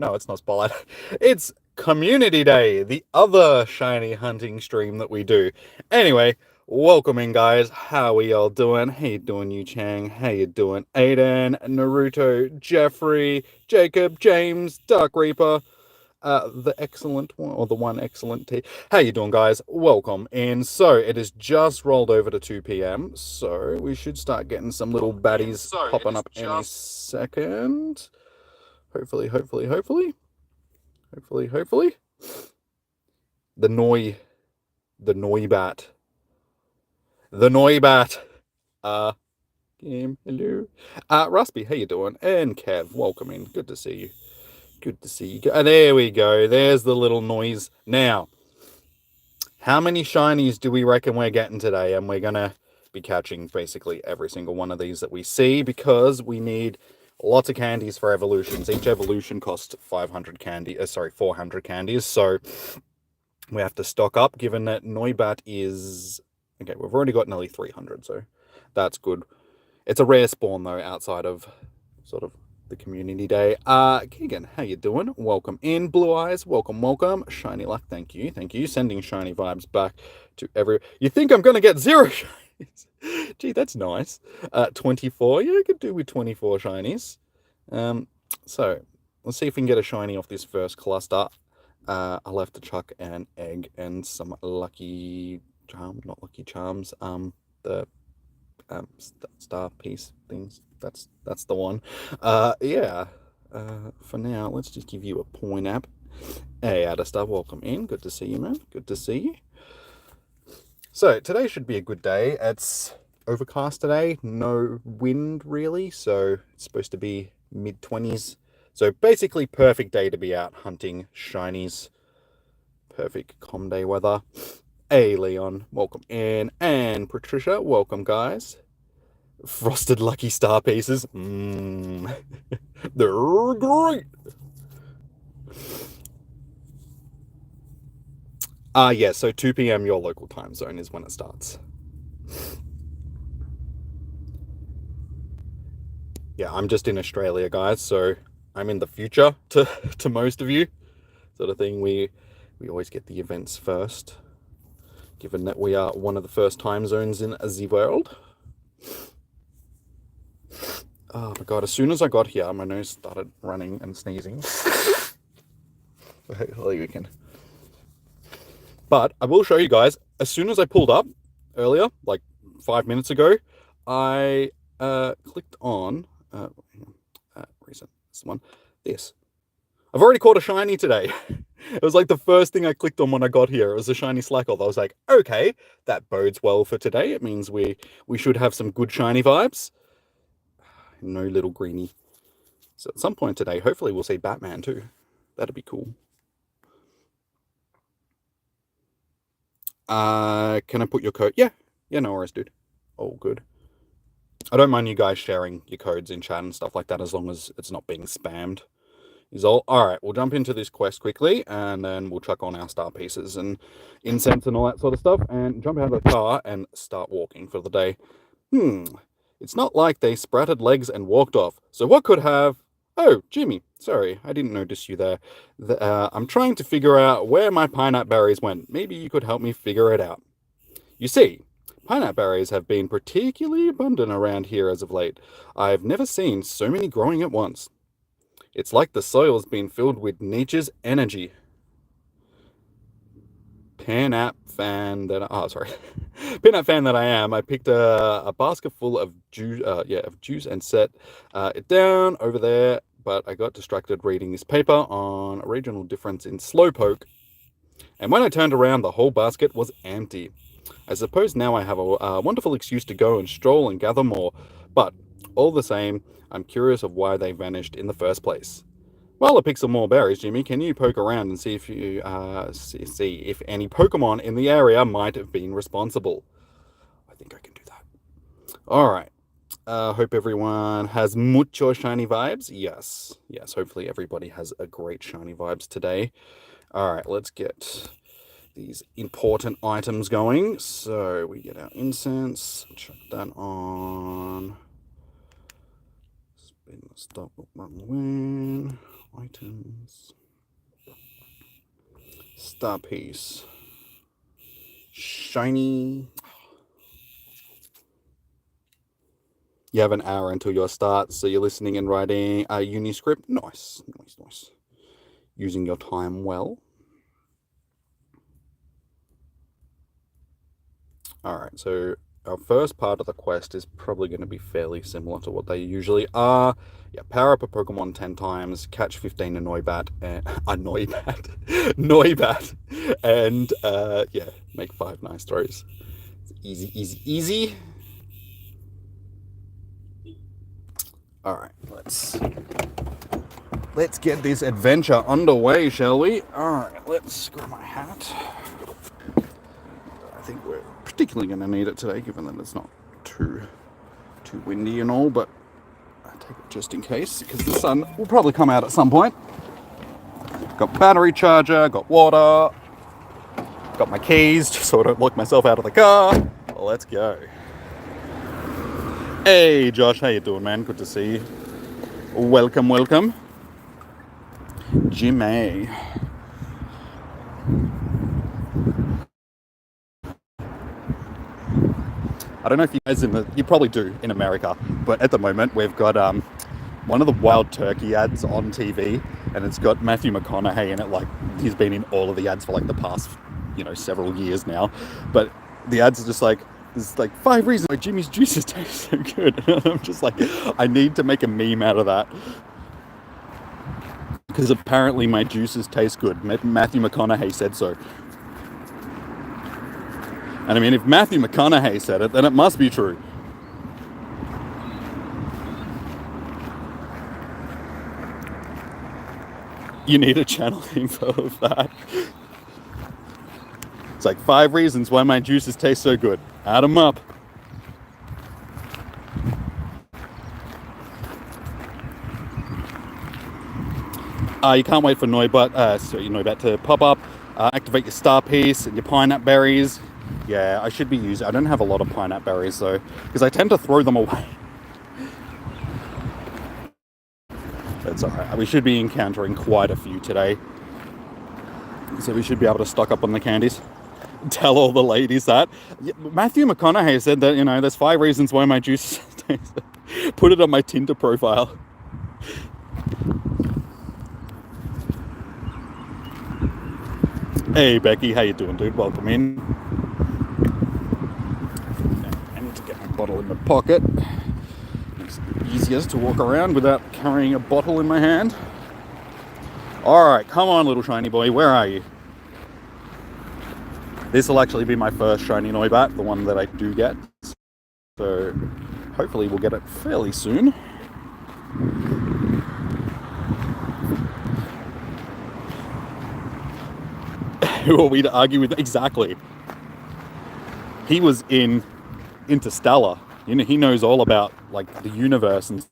No, it's not Spotlight. It's Community Day, the other shiny hunting stream that we do. Anyway, welcome in, guys. How are y'all doing? How you doing, Yu Chang? How you doing, Aiden, Naruto, Jeffrey, Jacob, James, Dark Reaper, the excellent one, or the one excellent T. How you doing, guys? Welcome in. So, it has just rolled over to 2 p.m., so we should start getting some little baddies popping up any second. Hopefully. The Noibat. Hello. Raspy, how you doing? And Kev, welcome in. Good to see you. Good to see you. There we go. There's the little noise. Now, how many shinies do we reckon we're getting today? And we're gonna be catching basically every single one of these that we see because we need lots of candies for evolutions. Each evolution costs 400 candies. So we have to stock up, given that Noibat is... Okay, we've already got nearly 300, so that's good. It's a rare spawn, though, outside of sort of the community day. Keegan, how you doing? Welcome in. Blue Eyes, welcome. Shiny luck, thank you. Sending shiny vibes back to every... You think I'm going to get 0 shinies? Gee, that's nice. 24, yeah, I could do with 24 shinies. So, let's see if we can get a shiny off this first cluster. I'll have to chuck an egg and some lucky charm, not lucky charms, the star piece things. That's the one. Yeah. For now, let's just give you a point app. Hey, Adastar, welcome in. Good to see you, man. Good to see you. So, today should be a good day. It's overcast today. No wind, really. So, it's supposed to be mid-20s. So, basically, perfect day to be out hunting shinies. Perfect calm day weather. Hey, Leon, welcome in. And Patricia, welcome, guys. Frosted lucky star pieces. They're great. Yeah, so 2 p.m. your local time zone is when it starts. Yeah, I'm just in Australia, guys, so I'm in the future to most of you. Sort of thing. We always get the events first, given that we are one of the first time zones in the world. Oh my god, as soon as I got here, my nose started running and sneezing. Hopefully we can. But I will show you guys, as soon as I pulled up earlier, like 5 minutes ago, I clicked on recent this one. This. I've already caught a shiny today. It was like the first thing I clicked on when I got here. It was a shiny Slackle. I was like, okay, that bodes well for today. It means we should have some good shiny vibes. No little greenie. So at some point today, hopefully we'll see Batman too. That'd be cool. Can I put your code? Yeah, no worries, dude. All good. I don't mind you guys sharing your codes in chat and stuff like that as long as it's not being spammed. Is all. Alright, we'll jump into this quest quickly and then we'll chuck on our star pieces and incense and all that sort of stuff and jump out of the car and start walking for the day. It's not like they sprouted legs and walked off. So what could have... Oh, Jimmy. Sorry, I didn't notice you there. I'm trying to figure out where my pineapple berries went. Maybe you could help me figure it out. You see, pineapple berries have been particularly abundant around here as of late. I've never seen so many growing at once. It's like the soil's been filled with nature's energy. Pineapple fan that I am, I picked a basket full of juice and set it down over there, but I got distracted reading this paper on a regional difference in slowpoke, and when I turned around, the whole basket was empty. I suppose now I have a wonderful excuse to go and stroll and gather more, but all the same, I'm curious of why they vanished in the first place. While I pick some more berries, Jimmy, can you poke around and see if you see if any Pokemon in the area might have been responsible? I think I can do that. All right. Hope everyone has mucho shiny vibes. Yes. Hopefully everybody has a great shiny vibes today. All right. Let's get these important items going. So we get our incense. Chuck that on. Spin the stop. Run away. Items. Star piece. Shiny. You have an hour until your start, so you're listening and writing a uni script. Nice. Using your time well. Alright, so our first part of the quest is probably going to be fairly similar to what they usually are. Yeah, power up a Pokemon 10 times, catch 15 a Noibat, and Noibat, and yeah, make 5 nice throws. It's easy. Alright, let's get this adventure underway, shall we? Alright, let's grab my hat. I think we're particularly going to need it today, given that it's not too windy and all, but I take it just in case, because the sun will probably come out at some point. Got battery charger, got water, got my keys, just so I don't lock myself out of the car. Well, let's go. Hey Josh, how you doing, man? Good to see you. Welcome. Jimmy. I don't know if you guys you probably do in America, but at the moment we've got one of the Wild Turkey ads on TV, and it's got Matthew McConaughey in it. Like, he's been in all of the ads for like the past, several years now. But the ads are just like, there's like 5 reasons why Jimmy's juices taste so good. And I'm just like, I need to make a meme out of that. Because apparently my juices taste good. Matthew McConaughey said so. And I mean, if Matthew McConaughey said it, then it must be true. You need a channel info of that. It's like 5 reasons why my juices taste so good. Add them up. You can't wait for Noibat to pop up. Activate your star piece and your pineapple berries. Yeah, I should be using. I don't have a lot of pineapple berries though, because I tend to throw them away. That's alright. We should be encountering quite a few today, so we should be able to stock up on the candies. Tell all the ladies that. Matthew McConaughey said that, there's 5 reasons why my juice tastes. Put it on my Tinder profile. Hey Becky, how you doing, dude? Welcome in. I need to get my bottle in my pocket. Makes it easier to walk around without carrying a bottle in my hand. Alright, come on, little shiny boy, where are you? This will actually be my first shiny Noibat, the one that I do get. So hopefully we'll get it fairly soon. Who are we to argue with? Exactly. He was in Interstellar. He knows all about like the universe and.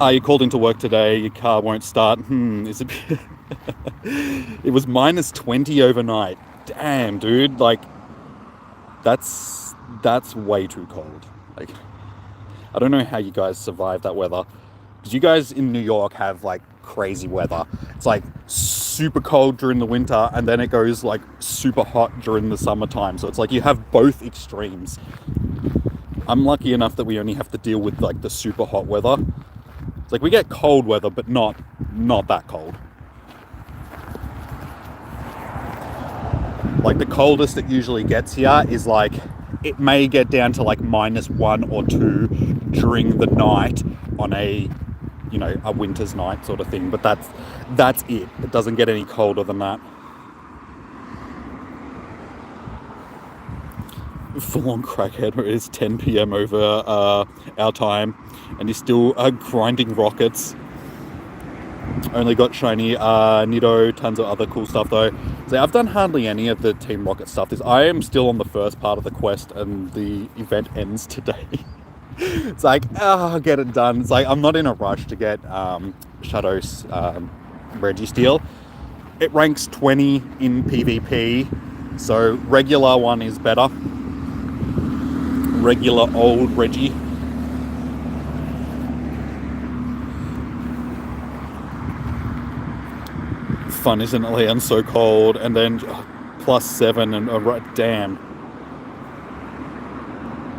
You called into work today. Your car won't start. Is it? It was minus 20 overnight. Damn, dude. Like, that's way too cold. Like, I don't know how you guys survive that weather. Because you guys in New York have like crazy weather. It's like super cold during the winter, and then it goes like super hot during the summertime. So it's like you have both extremes. I'm lucky enough that we only have to deal with like the super hot weather. It's like we get cold weather, but not that cold. Like the coldest it usually gets here is like, it may get down to like -1 or 2 during the night on a winter's night sort of thing. But that's it. It doesn't get any colder than that. Full-on crackhead. It is 10 p.m. over our time, and he's still grinding rockets. Only got shiny Nido, tons of other cool stuff though. So I've done hardly any of the Team Rocket stuff. I am still on the first part of the quest, and the event ends today. It's like, I'll get it done. It's like, I'm not in a rush to get Shadow's Registeel. It ranks 20 in PvP, so regular one is better. Regular old Reggie. fun, isn't it, Leon? So cold, and then +7 and right, damn.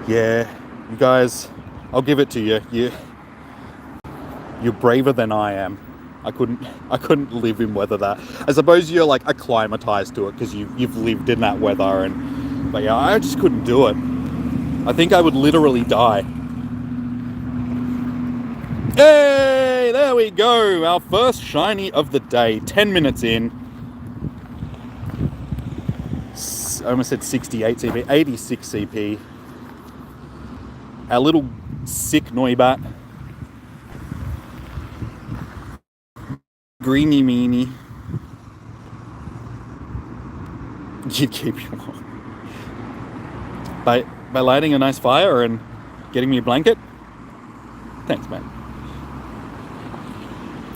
Yeah, you guys, I'll give it to you. You're braver than I am. I couldn't live in weather that. I suppose you're like acclimatized to it because you've lived in that weather, but yeah, I just couldn't do it. I think I would literally die. Hey, there we go. Our first shiny of the day. 10 minutes in. I almost said 68 CP, 86 CP. Our little sick Noibat. Greeny meanie. You'd keep you warm. By lighting a nice fire and getting me a blanket? Thanks, man.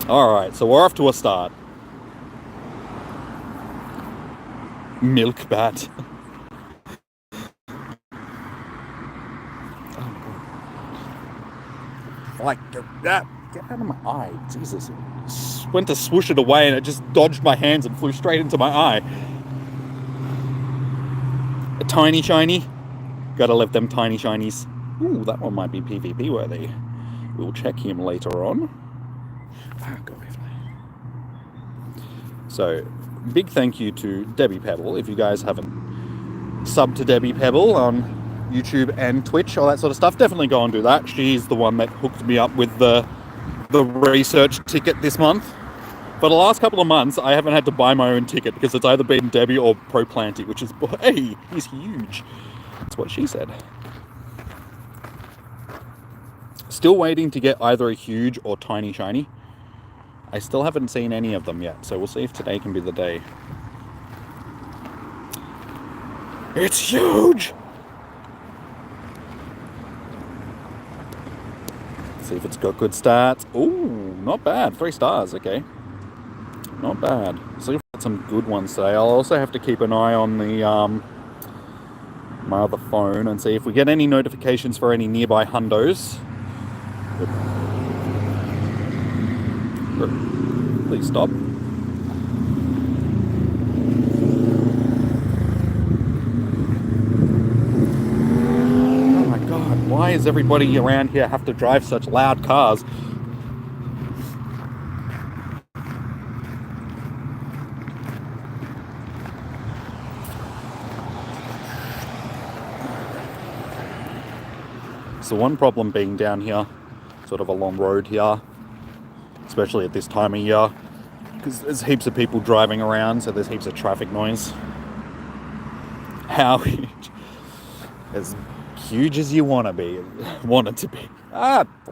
Alright, so we're off to a start. Milk bat. Like, get out of my eye. Jesus. Went to swoosh it away and it just dodged my hands and flew straight into my eye. A tiny shiny. Gotta love them tiny shinies. Ooh, that one might be PvP worthy. We'll check him later on. So, big thank you to Debbie Pebble. If you guys haven't subbed to Debbie Pebble on YouTube and Twitch, all that sort of stuff, definitely go and do that. She's the one that hooked me up with the research ticket this month. For the last couple of months, I haven't had to buy my own ticket because it's either been Debbie or Pro Planty, which is, hey, he's huge. That's what she said. Still waiting to get either a huge or tiny shiny. I still haven't seen any of them yet, so we'll see if today can be the day. It's huge! See if it's got good stats. Ooh, not bad. 3 stars, okay. Not bad. See if we've got some good ones today. I'll also have to keep an eye on the my other phone and see if we get any notifications for any nearby hundos. Please stop. Oh my god, why does everybody around here have to drive such loud cars? So one problem being down here, sort of a long road here, especially at this time of year, because there's heaps of people driving around, so there's heaps of traffic noise. How huge? As huge as you want it to be.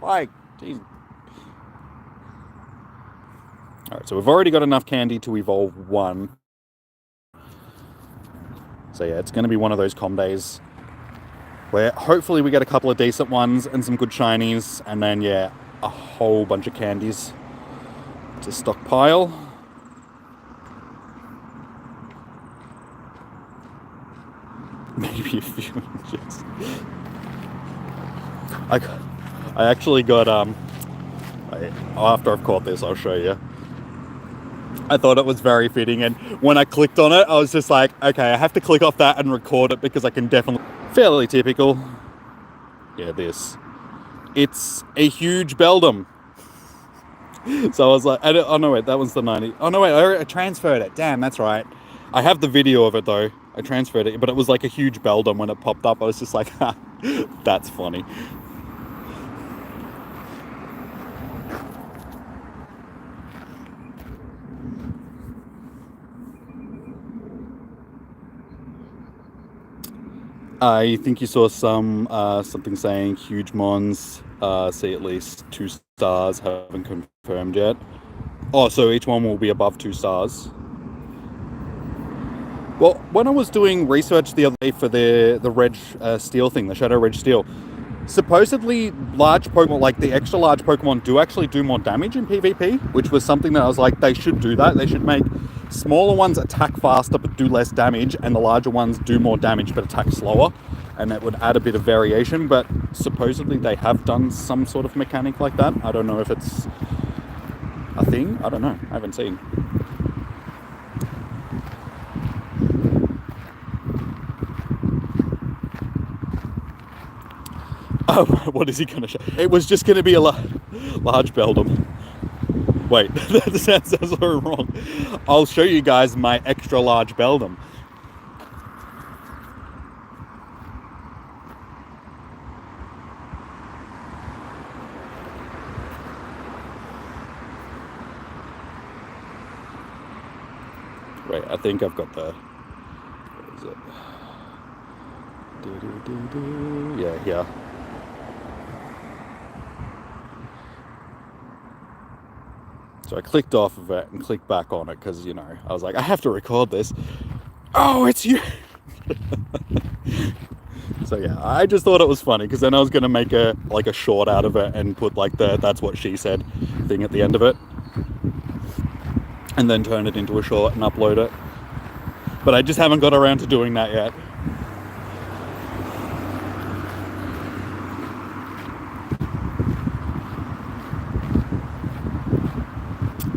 Like, geez. Alright, so we've already got enough candy to evolve one. So yeah, it's going to be one of those com days where hopefully we get a couple of decent ones and some good shinies, and then yeah, a whole bunch of candies to stockpile. Maybe a few inches. I actually got after I've caught this, I'll show you. I thought it was very fitting, and when I clicked on it, I was just like, okay, I have to click off that and record it because I can definitely... Fairly typical. Yeah, this. It's a huge Beldum. So I was like, oh no wait, that was the 90. Oh no wait, I transferred it. Damn, that's right. I have the video of it though. I transferred it, but it was like a huge Beldum when it popped up. I was just like, ha, that's funny. I think you saw some something saying huge mons, see at least 2 stars, haven't confirmed yet. Oh, so each one will be above 2 stars. Well, when I was doing research the other day for the Reg Steel thing, the Shadow Reg Steel, supposedly large Pokemon, like the extra large Pokemon, do actually do more damage in PvP, which was something that I was like, they should do that. They should make smaller ones attack faster but do less damage, and the larger ones do more damage but attack slower, and that would add a bit of variation. But supposedly they have done some sort of mechanic like that. I don't know if it's a thing. I don't know. I haven't seen. What is he going to show? It was just going to be a large Beldum. Wait, that sounds so wrong. I'll show you guys my extra large Beldum. Wait, I think I've got the... What is it? Yeah, here. So I clicked off of it and clicked back on it because, you know, I was like, I have to record this. Oh, it's you! So yeah, I just thought it was funny because then I was going to make a short out of it and put like the "that's what she said" thing at the end of it. And then turn it into a short and upload it. But I just haven't got around to doing that yet.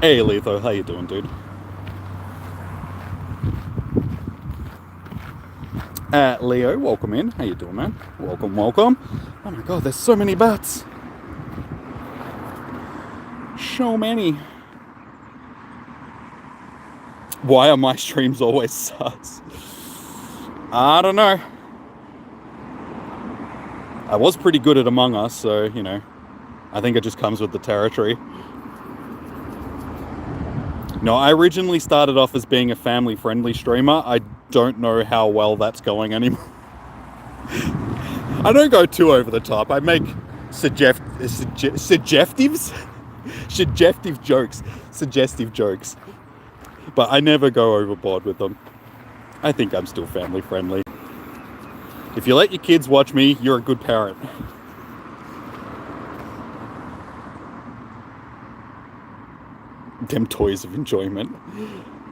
Hey Letho, how you doing, dude? Leo, welcome in. How you doing, man? Welcome, welcome. Oh my god, there's so many bats. So many. Why are my streams always sus? I don't know. I was pretty good at Among Us, so, you know, I think it just comes with the territory. No, I originally started off as being a family-friendly streamer. I don't know how well that's going anymore. I don't go too over the top. I make suggestive jokes. But I never go overboard with them. I think I'm still family-friendly. If you let your kids watch me, you're a good parent. Them toys of enjoyment.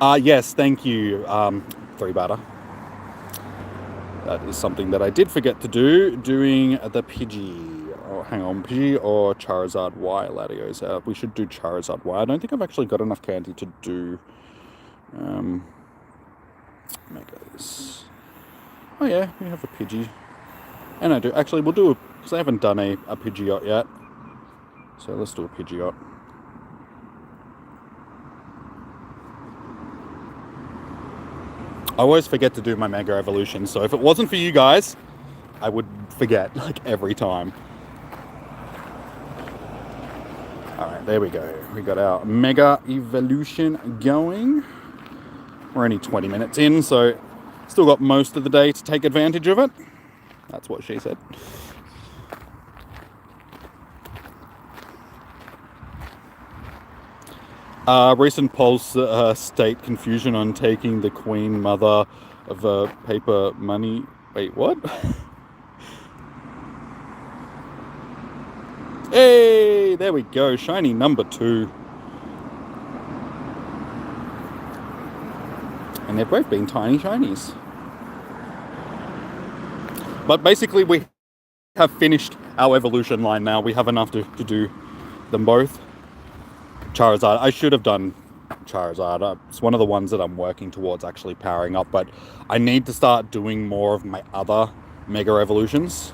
Yes, thank you, 3batter. That is something that I did forget to do, doing the Pidgey. Oh, hang on, Pidgey or Charizard Y, Latios. We should do Charizard Y. I don't think I've actually got enough candy to do Megas. Oh yeah, we have a Pidgey. And I do. Actually, we'll do because I haven't done a Pidgeot yet. So let's do a Pidgeot. I always forget to do my Mega Evolution, so if it wasn't for you guys, I would forget, like, every time. Alright, there we go. We got our Mega Evolution going. We're only 20 minutes in, so still got most of the day to take advantage of it. That's what she said. Recent polls state confusion on taking the Queen Mother of paper money. Wait, what? Hey, there we go. Shiny number 2. And they've both been tiny shinies. But basically we have finished our evolution line now. We have enough to do them both. Charizard. I should have done Charizard. It's one of the ones that I'm working towards actually powering up, but I need to start doing more of my other Mega Evolutions.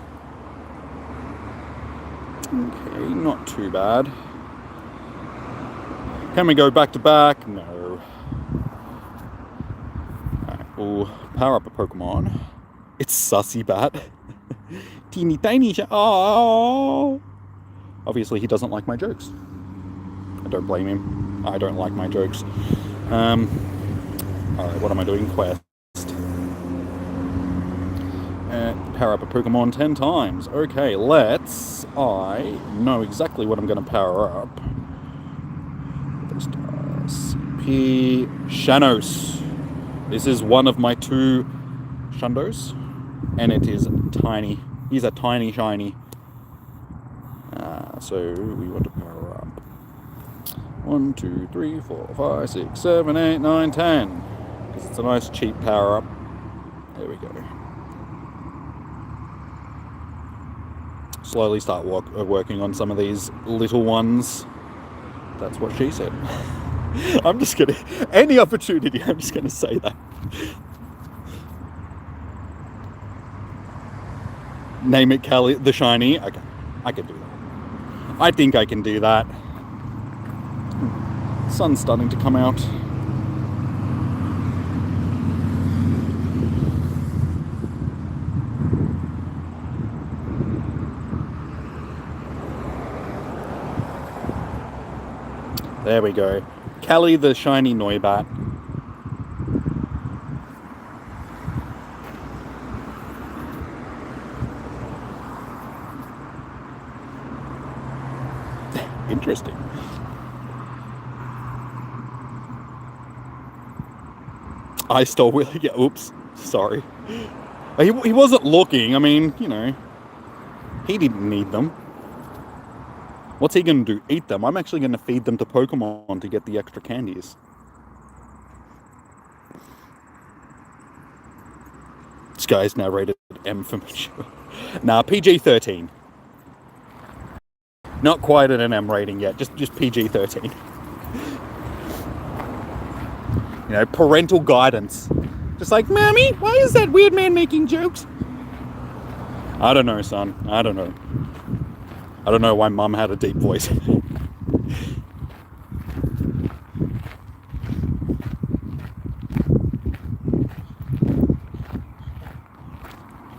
Okay, not too bad. Can we go back to back? No. Alright, we'll power up a Pokemon. It's Sussy Bat. Teeny tiny oh! Obviously he doesn't like my jokes. I don't blame him. I don't like my jokes. Alright, what am I doing? Quest. Power up a Pokemon 10 times. Okay, let's... I know exactly what I'm going to power up. CP... Shanos. This is one of my 2 Shundos. And it is tiny. He's a tiny shiny. So we want to power up 1, 2, 3, 4, 5, 6, 7, 8, 9, 10. Because it's a nice cheap power up. There we go. Slowly start working on some of these little ones. That's what she said. I'm just gonna, any opportunity, I'm just gonna say that. Name it Callie the Shiny. Okay. I can do that. I think I can do that. Sun's starting to come out. There we go. Callie the shiny Noibat. Interesting. I stole Willie. Yeah, oops. Sorry. He wasn't looking. I mean, you know, he didn't need them. What's he going to do? Eat them? I'm actually going to feed them to Pokemon to get the extra candies. This guy's now rated M for mature. Nah, PG-13. Not quite at an M rating yet, just PG-13. You know, parental guidance. Just like, Mommy, why is that weird man making jokes? I don't know, son. I don't know. I don't know why Mum had a deep voice.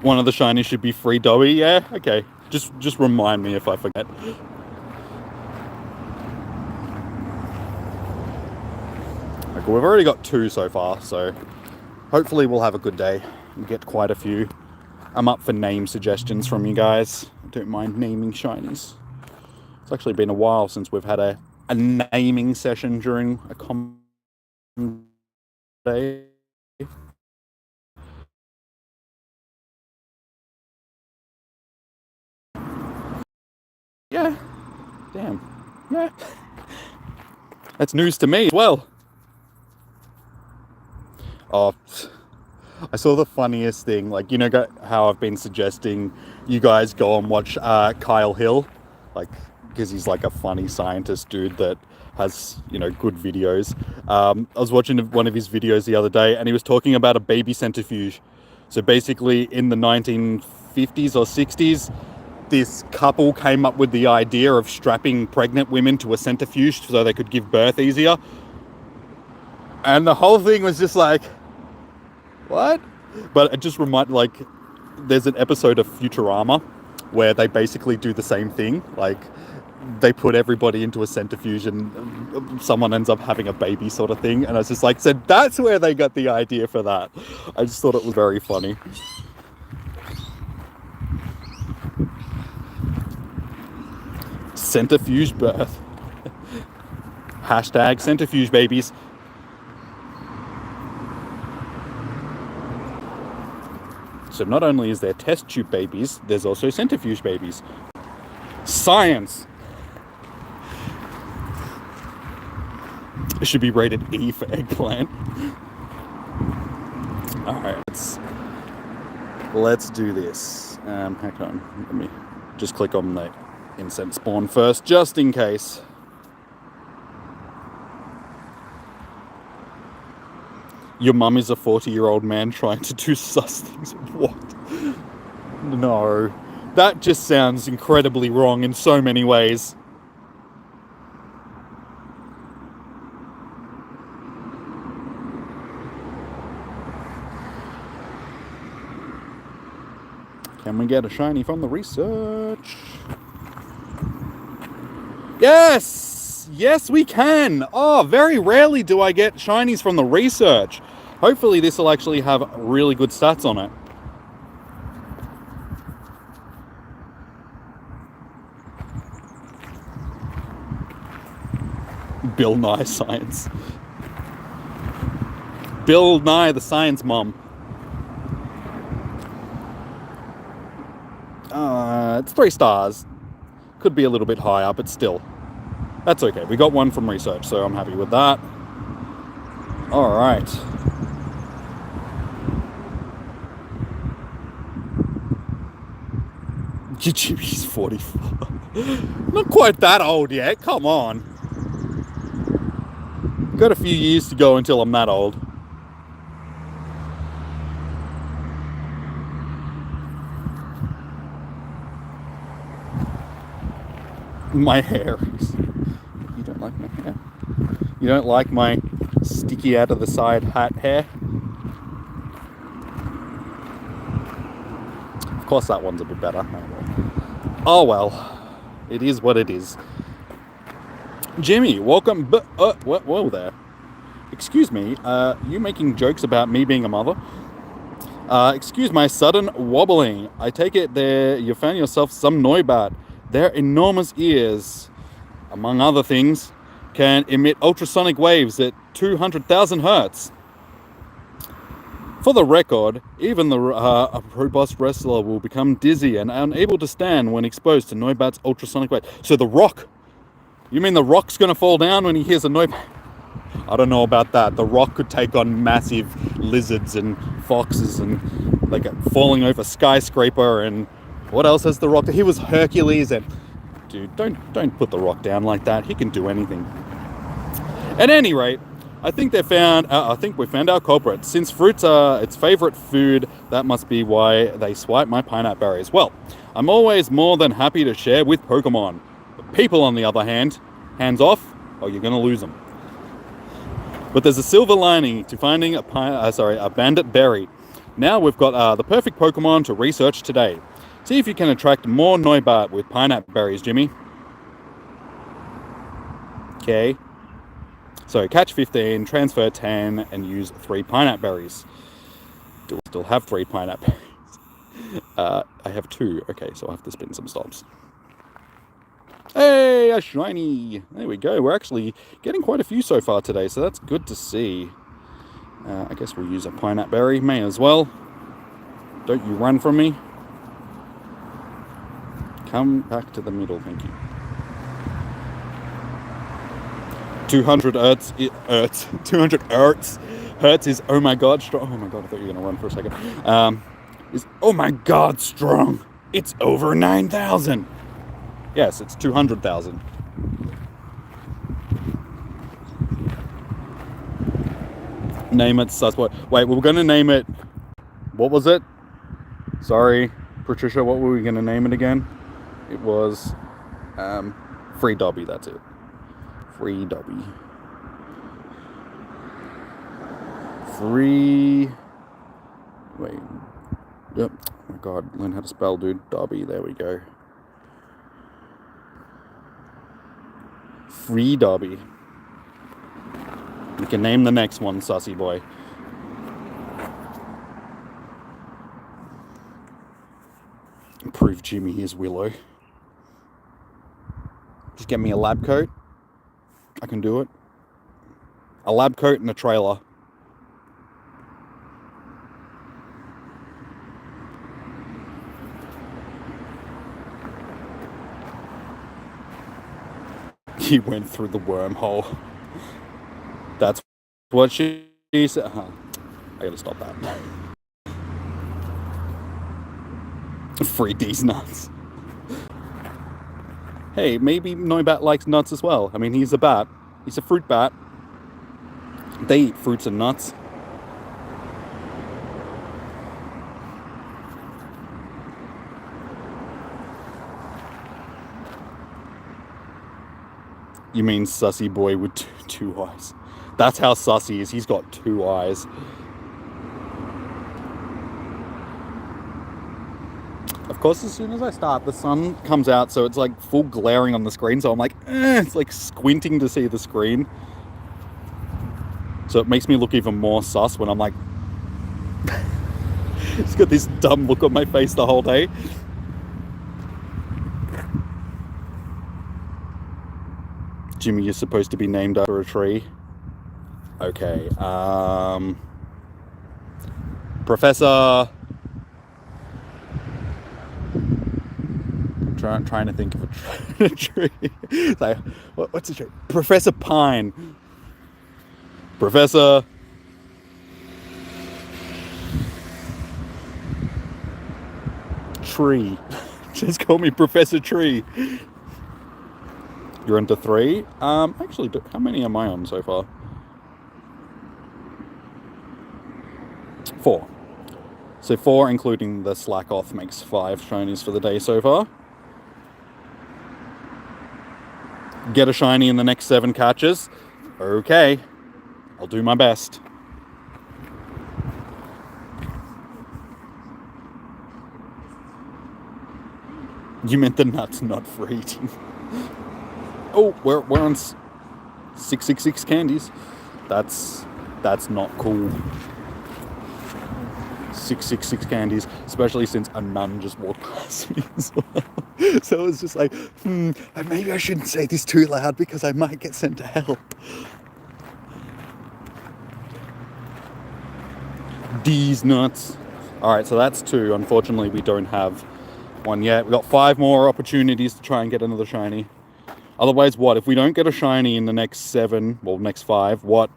One of the shinies should be free Joby. Yeah, okay. Just remind me if I forget. Okay, we've already got 2 so far, so hopefully we'll have a good day and get quite a few. I'm up for name suggestions from you guys. I don't mind naming shinies. It's actually been a while since we've had a naming session during a common day. Yeah. Damn. Yeah. That's news to me as well. Oh, I saw the funniest thing. Like, you know how I've been suggesting you guys go and watch Kyle Hill? Like, because he's like a funny scientist dude that has, you know, good videos. I was watching one of his videos the other day and he was talking about a baby centrifuge. So basically in the 1950s or 60s, this couple came up with the idea of strapping pregnant women to a centrifuge so they could give birth easier. And the whole thing was just like, what? But it just reminded, like, there's an episode of Futurama where they basically do the same thing. Like, they put everybody into a centrifuge and someone ends up having a baby sort of thing. And I was just like, so that's where they got the idea for that. I just thought it was very funny. Centrifuge birth. Hashtag centrifuge babies. So not only is there test tube babies, there's also centrifuge babies. Science! It should be rated E for eggplant. Alright, let's do this. Hang on, let me just click on the incense spawn first, just in case. Your mum is a 40-year-old man trying to do sus things. What? No. That just sounds incredibly wrong in so many ways. Can we get a shiny from the research? Yes! Yes, we can! Oh, very rarely do I get shinies from the research. Hopefully this will actually have really good stats on it. Bill Nye Science. Bill Nye the Science Mom. It's 3 stars. Could be a little bit higher, but still. That's okay. We got 1 from research, so I'm happy with that. Alright. Jimmy's 44. Not quite that old yet, come on. Got a few years to go until I'm that old. My hair is... You don't like my hair? You don't like my sticky out of the side hat hair? Of course that one's a bit better. Oh well. It is what it is. Jimmy, welcome... whoa there. Excuse me, you making jokes about me being a mother? Excuse my sudden wobbling. I take it there you found yourself some Noibat. Their enormous ears, among other things, can emit ultrasonic waves at 200,000 hertz. For the record, even a robust wrestler will become dizzy and unable to stand when exposed to Noibat's ultrasonic waves. So the Rock? You mean the Rock's going to fall down when he hears a Noibat? I don't know about that. The Rock could take on massive lizards and foxes and like falling over skyscraper. And what else has the Rock? He was Hercules. And dude, don't put the Rock down like that. He can do anything. At any rate, I think we found our culprit. Since fruits are its favorite food, that must be why they swipe my pineapple berries. Well, I'm always more than happy to share with Pokemon. But people, on the other hand, hands off, or you're gonna lose them. But there's a silver lining to finding a bandit berry. Now we've got the perfect Pokemon to research today. See if you can attract more Noibat with pineapple berries, Jimmy. Okay. So catch 15, transfer 10, and use 3 pineapple berries. Do I still have 3 pineapple berries? I have 2. Okay, so I'll have to spin some stops. Hey, a shiny! There we go. We're actually getting quite a few so far today, so that's good to see. I guess we'll use a pineapple berry. May as well. Don't you run from me. Come back to the middle, thank you. 200 hertz. 200 hertz. Hertz is oh my god strong. Oh my god, I thought you were gonna run for a second. Is oh my god strong. It's over 9,000. Yes, it's 200,000. Name it Susboy. Wait, we were going to name it... What was it? Sorry, Patricia, what were we going to name it again? It was... Free Dobby, that's it. Free Dobby. Free... Wait. Yep. Oh my god, learn how to spell, dude. Dobby, there we go. Free Dobby. You can name the next one, Sussy Boy. Prove Jimmy is Willow. Just get me a lab coat. I can do it. A lab coat and a trailer. He went through the wormhole. That's what she said. I gotta stop that. Free these nuts. Hey, maybe Noibat likes nuts as well. I mean, he's a bat. He's a fruit bat. They eat fruits and nuts. You mean Sussy Boy with two eyes? That's how Sussy he is. He's got 2 eyes. Of course, as soon as I start, the sun comes out, so it's like full glaring on the screen. So I'm like, it's like squinting to see the screen. So it makes me look even more sus when I'm like, it's got this dumb look on my face the whole day. Jimmy, you're supposed to be named after a tree. Okay, Professor... I'm trying to think of a tree. Like, what's a tree? Professor Pine. Professor... Tree. Just call me Professor Tree. You're into 3? Actually, how many am I on so far? 4. So 4, including the slack off, makes 5 shinies for the day so far. Get a shiny in the next 7 catches. Okay, I'll do my best. You meant the nuts, not for eating. Oh, we're on 666 candies. That's not cool. 666 candies, especially since a nun just walked past me as well. So it was just like, maybe I shouldn't say this too loud because I might get sent to hell. These nuts. Alright, so that's 2. Unfortunately, we don't have one yet. We've got 5 more opportunities to try and get another shiny. Otherwise, what? If we don't get a shiny in the next 7, well, next 5, what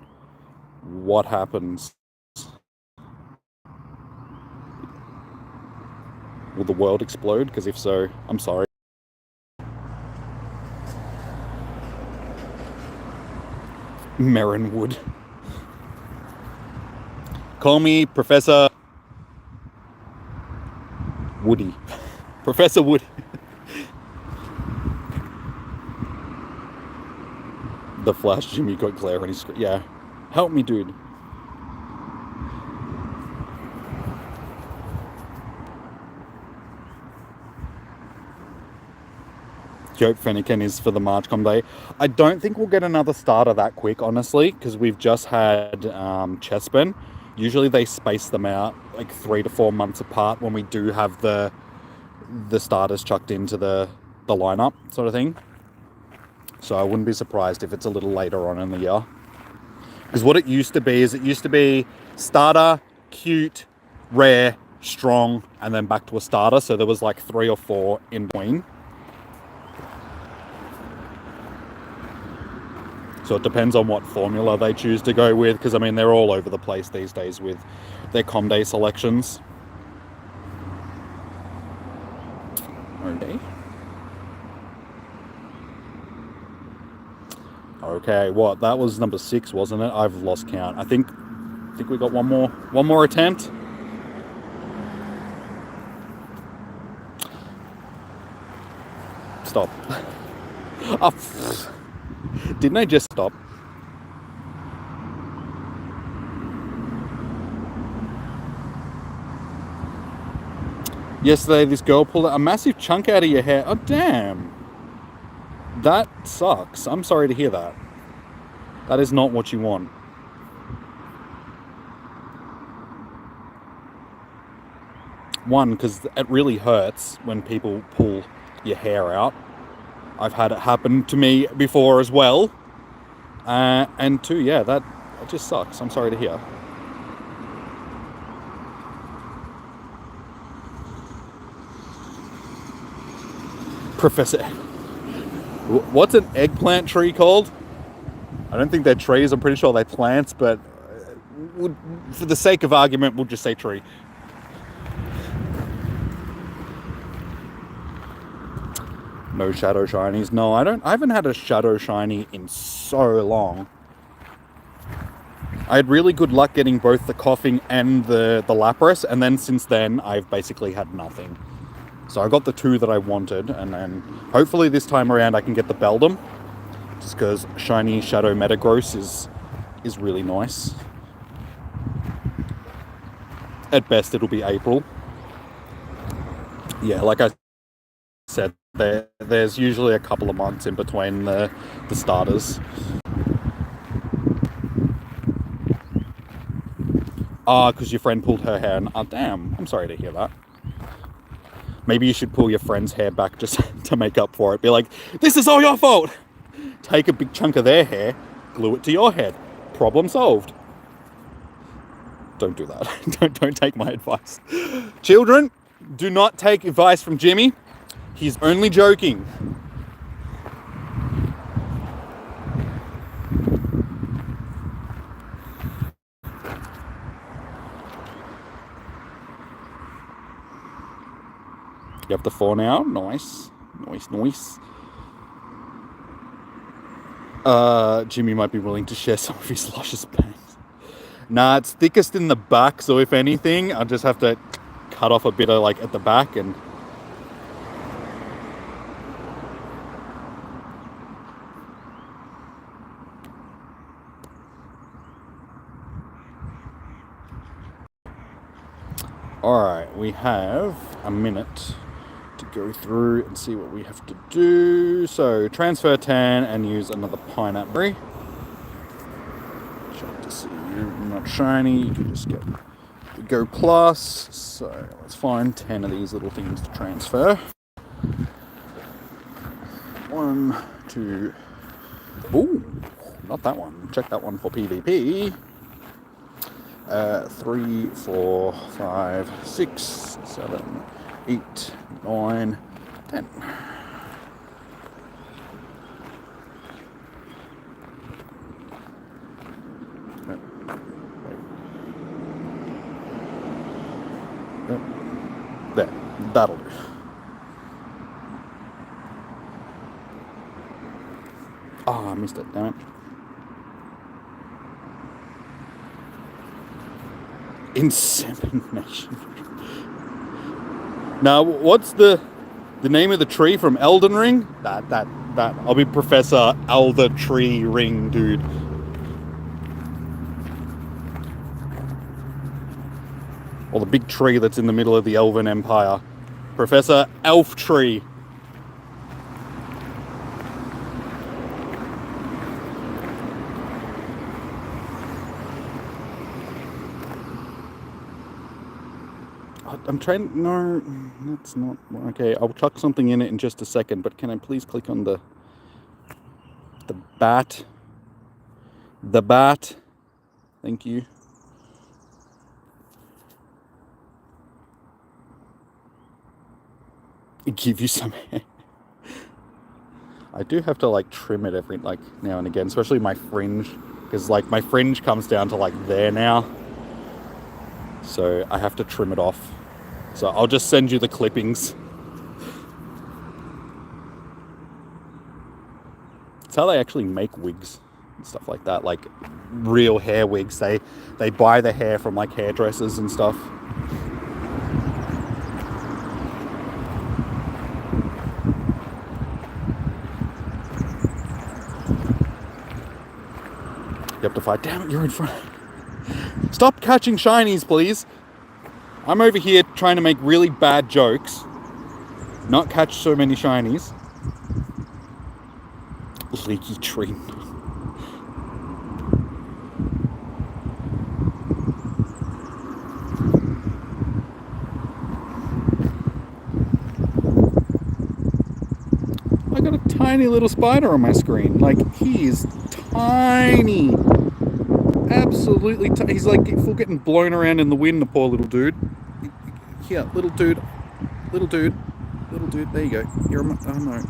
happens? Will the world explode? Because if so, I'm sorry. Merrinwood. Call me Professor Woody. Professor Woody. The Flash Jimmy got glare on his screen. Yeah. Help me, dude. Jope Fennekin is for the March Com Day. I don't think we'll get another starter that quick, honestly, because we've just had Chespin. Usually they space them out like 3 to 4 months apart when we do have the starters chucked into the lineup sort of thing. So I wouldn't be surprised if it's a little later on in the year. Because what it used to be is starter, cute, rare, strong, and then back to a starter. So there was like 3 or 4 in between. So it depends on what formula they choose to go with, because I mean they're all over the place these days with their Com Day selections. Okay, what? That was number 6, wasn't it? I've lost count. I think we got one more attempt. Stop. Oh, didn't I just stop? Yesterday, this girl pulled a massive chunk out of your hair. Oh, damn. That sucks. I'm sorry to hear that. That is not what you want. One, because it really hurts when people pull your hair out. I've had it happen to me before as well. And 2, yeah, that just sucks. I'm sorry to hear. Professor, what's an eggplant tree called? I don't think they're trees. I'm pretty sure they're plants, but for the sake of argument, we'll just say tree. No shadow shinies. No, I haven't had a shadow shiny in so long. I had really good luck getting both the coughing and the Lapras, and then since then I've basically had nothing. So I got the 2 that I wanted, and then hopefully this time around I can get the Beldum, just because shiny Shadow Metagross is really nice. At best it'll be April. Yeah, like I said, there's usually a couple of months in between the starters. Because your friend pulled her hair, and damn, I'm sorry to hear that. Maybe you should pull your friend's hair back just to make up for it. Be like, this is all your fault! Take a big chunk of their hair, glue it to your head. Problem solved. Don't do that. Don't take my advice. Children, do not take advice from Jimmy. He's only joking. You have the 4 now. Nice. Jimmy might be willing to share some of his luscious bangs. Nah, it's thickest in the back, so if anything, I'll just have to cut off a bit of like at the back and... Alright, we have a minute to go through and see what we have to do. So, transfer 10 and use another pineapple. Check to see you're not shiny. You can just get the Go Plus. So, let's find 10 of these little things to transfer. 1, 2. Ooh, not that one. Check that one for PvP. 3, 4, 5, 6, 7, 8, 9, 10. There, that'll do. Oh, I missed it, damn it. Insemination. Now, what's the name of the tree from Elden Ring? That. I'll be Professor Elder Tree Ring, dude. Or the big tree that's in the middle of the Elven Empire. Professor Elf Tree. I'm trying. No, that's not. Okay, I'll chuck something in it in just a second, but can I please click on the bat? The bat. Thank you. Give you some hair. I do have to like trim it every like now and again, especially my fringe, because like my fringe comes down to like there now, so I have to trim it off. So I'll just send you the clippings. It's how they actually make wigs and stuff like that, like real hair wigs. They buy the hair from like hairdressers and stuff. You have to fight. Damn it, you're in front. Stop catching shinies, please. I'm over here trying to make really bad jokes, not catch so many shinies. Leaky tree. I got a tiny little spider on my screen. Like, he is tiny. Absolutely tiny. He's like full getting blown around in the wind, the poor little dude. Here, little dude. Little dude. Little dude. There you go. You're on my... Oh, no.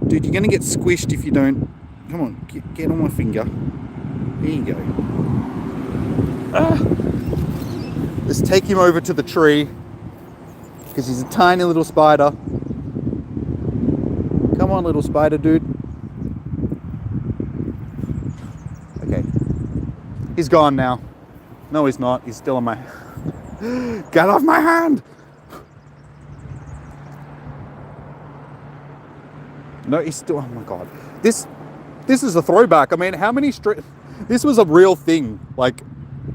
Dude, you're going to get squished if you don't... Come on. Get on my finger. There you go. Ah. Let's take him over to the tree. Because he's a tiny little spider. Come on, little spider dude. Okay. He's gone now. No, he's not. He's still on my... Get off my hand! No, he's still... Oh my god. This is a throwback. I mean, how many this was a real thing. Like,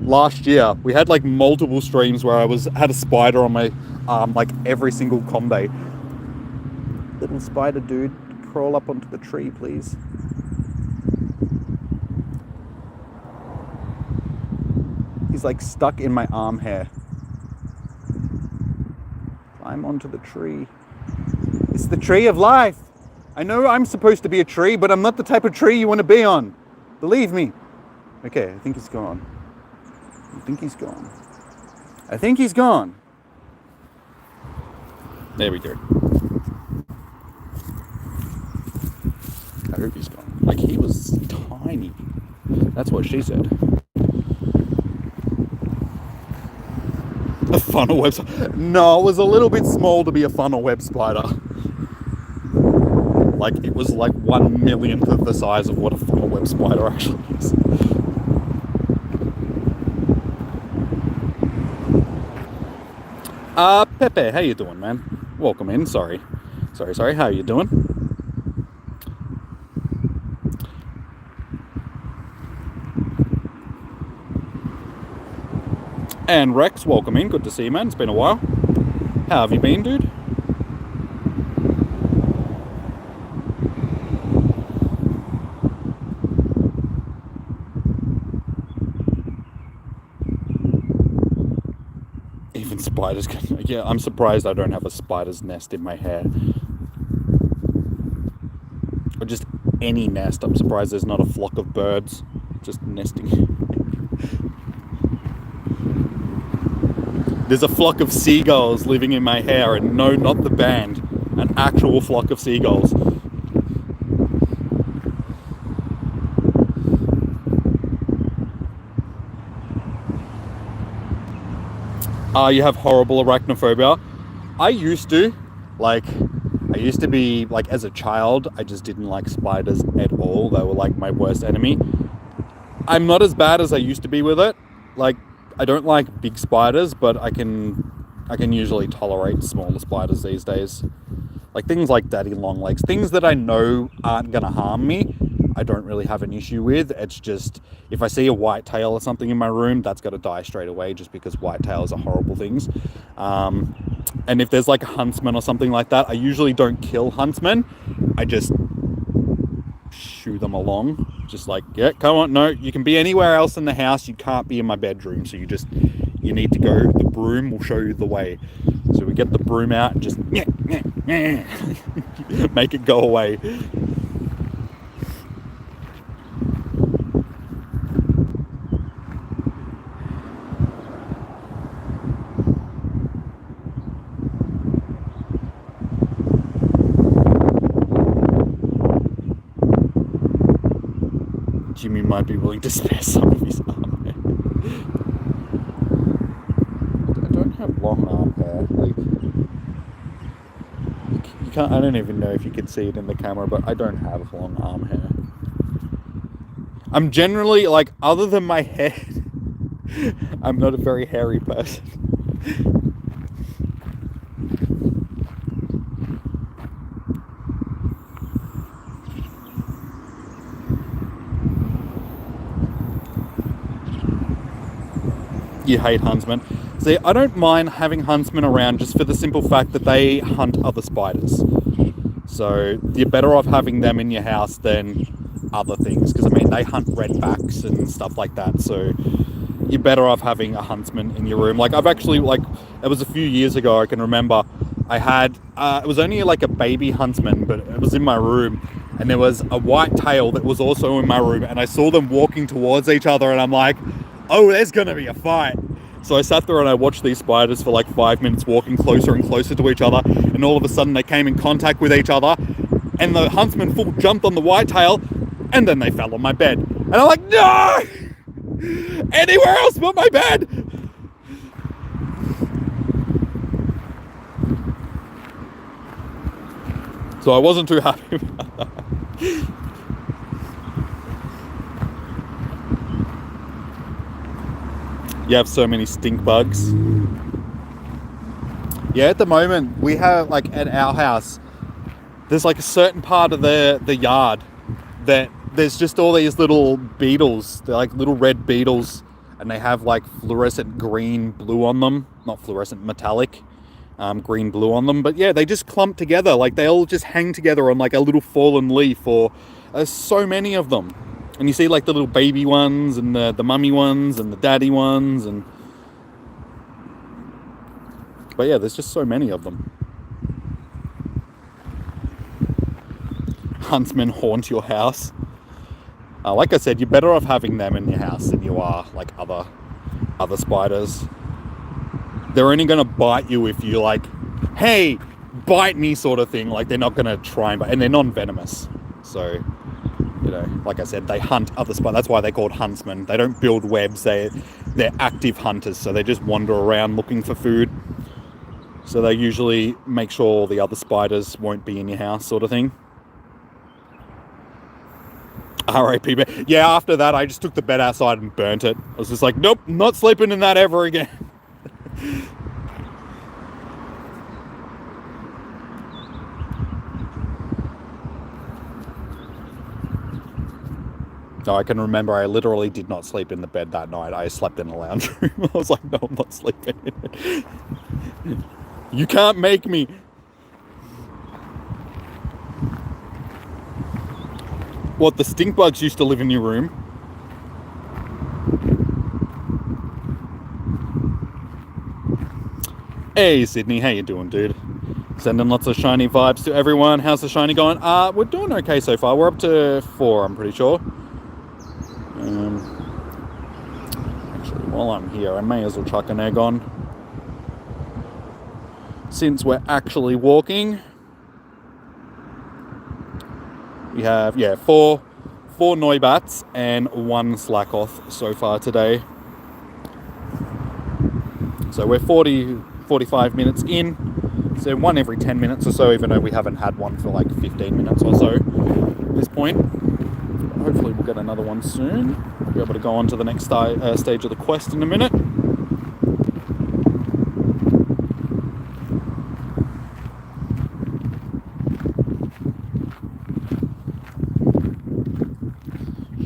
last year, we had like multiple streams where I had a spider on my arm, like every single combat. Little spider dude, crawl up onto the tree, please. He's like stuck in my arm hair. Climb onto the tree. It's the tree of life. I know I'm supposed to be a tree, but I'm not the type of tree you want to be on. Believe me. Okay, I think he's gone. I think he's gone. I think he's gone. There we go. I hope he's gone. Like, he was tiny. That's what she said. A funnel web spider. No, it was a little bit small to be a funnel web spider. Like, it was like 1/1,000,000th of the size of what a funnel web spider actually is. Pepe, how you doing, man? Welcome in. Sorry. How you doing? And Rex, welcome in. Good to see you, man. It's been a while. How have you been, dude? Even spiders can... Yeah, I'm surprised I don't have a spider's nest in my hair. Or just any nest. I'm surprised there's not a flock of birds just nesting. There's a flock of seagulls living in my hair, and no, not the band. An actual flock of seagulls. You have horrible arachnophobia. I used to. I used to be, as a child, I just didn't like spiders at all. They were, my worst enemy. I'm not as bad as I used to be with it. I don't like big spiders, but I can usually tolerate smaller spiders these days. Things like daddy long legs. Things that I know aren't going to harm me, I don't really have an issue with. It's just, if I see a whitetail or something in my room, that's got to die straight away, just because whitetails are horrible things. And if there's a huntsman or something like that, I usually don't kill huntsmen. I just shoo them along. Just yeah, come on, no, you can be anywhere else in the house, you can't be in my bedroom, so you need to go, the broom will show you the way. So we get the broom out and just make it go away. Jimmy might be willing to spare some of his arm hair. I don't have long arm hair. You can't. I don't even know if you can see it in the camera, but I don't have long arm hair. I'm generally other than my head, I'm not a very hairy person. You hate huntsmen. See, I don't mind having huntsmen around just for the simple fact that they hunt other spiders. So you're better off having them in your house than other things, because they hunt redbacks and stuff like that. So you're better off having a huntsman in your room. I've actually, it was a few years ago, I can remember, I had, it was only a baby huntsman, but it was in my room, and there was a white tail that was also in my room, and I saw them walking towards each other, and I'm like, oh, there's gonna be a fight. So I sat there and I watched these spiders for 5 minutes, walking closer and closer to each other, and all of a sudden they came in contact with each other, and the huntsman full jumped on the whitetail, and then they fell on my bed. And I'm like, no! Anywhere else but my bed! So I wasn't too happy about that. You have so many stink bugs. Yeah, at the moment, we have, at our house, there's a certain part of the yard that there's just all these little beetles. They're little red beetles, and they have fluorescent green, blue on them. Not fluorescent, metallic, green, blue on them. But yeah, they just clump together. They all just hang together on a little fallen leaf, or there's so many of them. And you see the little baby ones, and the mummy ones, and the daddy ones, and... But yeah, there's just so many of them. Huntsmen haunt your house. Like I said, you're better off having them in your house than you are other spiders. They're only going to bite you if you hey, bite me sort of thing. They're not going to try and bite, and they're non-venomous. So, like I said, they hunt other spiders. That's why they're called huntsmen. They don't build webs. They're active hunters, so they just wander around looking for food. So they usually make sure all the other spiders won't be in your house, sort of thing. R.I.P. Yeah, after that, I just took the bed outside and burnt it. I was just like, nope, not sleeping in that ever again. No, I can remember I literally did not sleep in the bed that night. I slept in the lounge room. I was like, no, I'm not sleeping in it. You can't make me. What, the stink bugs used to live in your room? Hey, Sydney, how you doing, dude? Sending lots of shiny vibes to everyone. How's the shiny going? We're doing okay so far. We're up to 4, I'm pretty sure. Actually, while I'm here, I may as well chuck an egg on. Since we're actually walking. We have, 4 Noibats and 1 Slackoth so far today. So we're 45 minutes in. So 1 every 10 minutes or so, even though we haven't had one for like 15 minutes or so at this point. Hopefully we'll get another one soon. We'll be able to go on to the next stage of the quest in a minute.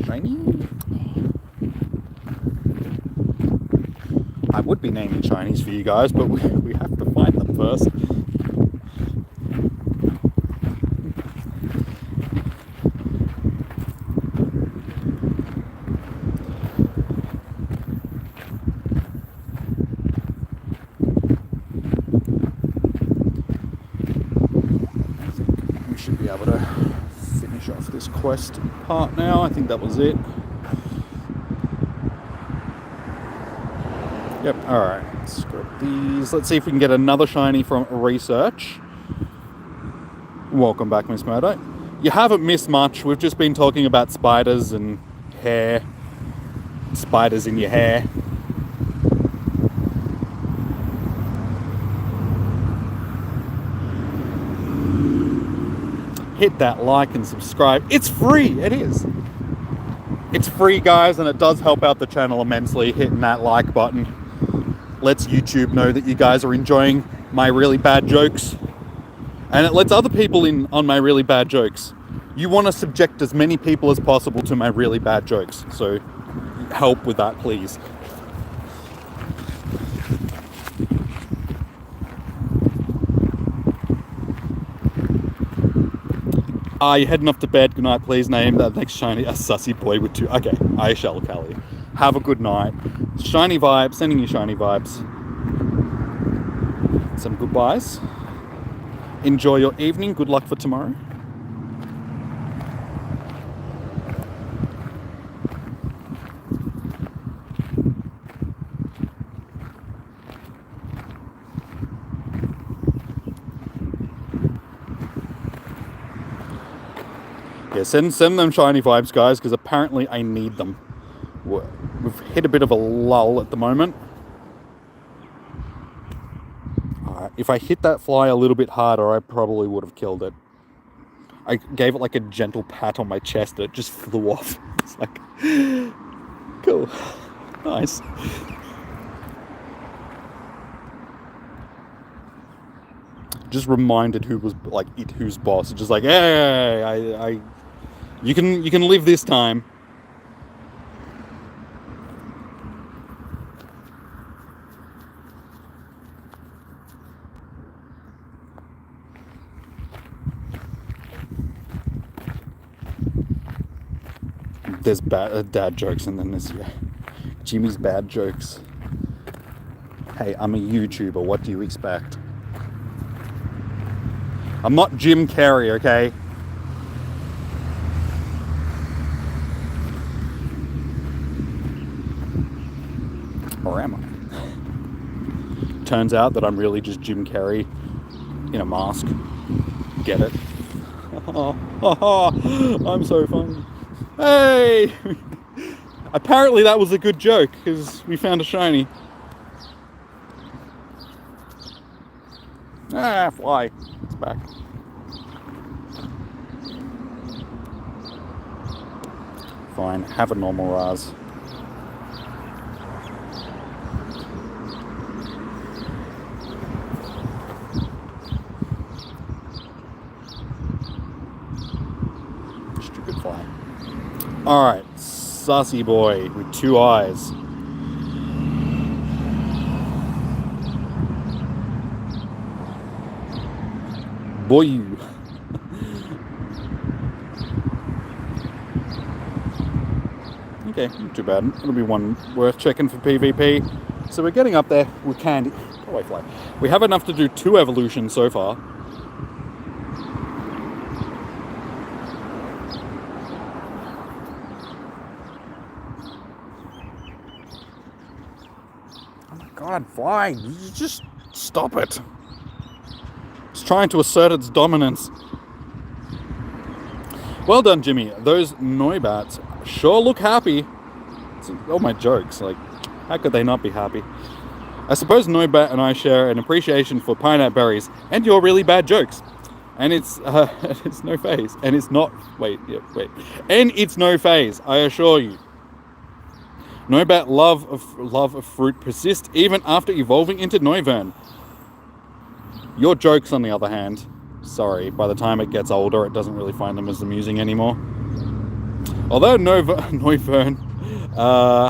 Shiny? I would be naming shinies for you guys, but we have to find them first. Should be able to finish off this quest part now. I think that was it. Yep, alright. Let's grab these. Let's see if we can get another shiny from research. Welcome back, Miss Murdo. You haven't missed much. We've just been talking about spiders and hair. Spiders in your hair. Hit that like and subscribe. It's free. It is. It's free, guys, and it does help out the channel immensely, hitting that like button. Lets YouTube know that you guys are enjoying my really bad jokes. And it lets other people in on my really bad jokes. You want to subject as many people as possible to my really bad jokes. So help with that, please. You're heading off to bed. Good night, please. Name that next shiny a sussy boy with 2. Okay, I shall, Callie. Have a good night. Shiny vibes. Sending you shiny vibes. Some goodbyes. Enjoy your evening. Good luck for tomorrow. Yeah, send them shiny vibes, guys, because apparently I need them. We've hit a bit of a lull at the moment. Alright, if I hit that fly a little bit harder, I probably would have killed it. I gave it like a gentle pat on my chest and it just flew off. It's like, cool, nice. Just reminded who was like who's boss. Just like, hey, you can live this time. There's dad jokes, and then there's Jimmy's bad jokes. Hey, I'm a YouTuber. What do you expect? I'm not Jim Carrey, okay? Or am I? Turns out that I'm really just Jim Carrey in a mask. Get it? I'm so funny. Hey! Apparently that was a good joke, because we found a shiny. Fly. It's back. Fine, have a normal Raz. Stupid fly. Alright, Sussy boy with 2 eyes. Boy. Okay, not too bad. It'll be one worth checking for PvP. So we're getting up there with candy. Go away, fly. We have enough to do 2 evolutions so far. Oh my god, fly! You just stop it. It's trying to assert its dominance. Well done, Jimmy. Those Noibats sure look happy. All my jokes, like, how could they not be happy? I suppose Noibat and I share an appreciation for pineapple berries and your really bad jokes. And it's no phase. And it's not, And it's no phase, I assure you. Noibat love of fruit persists even after evolving into Noivern. Your jokes, on the other hand, sorry, by the time it gets older, it doesn't really find them as amusing anymore. Although Noivern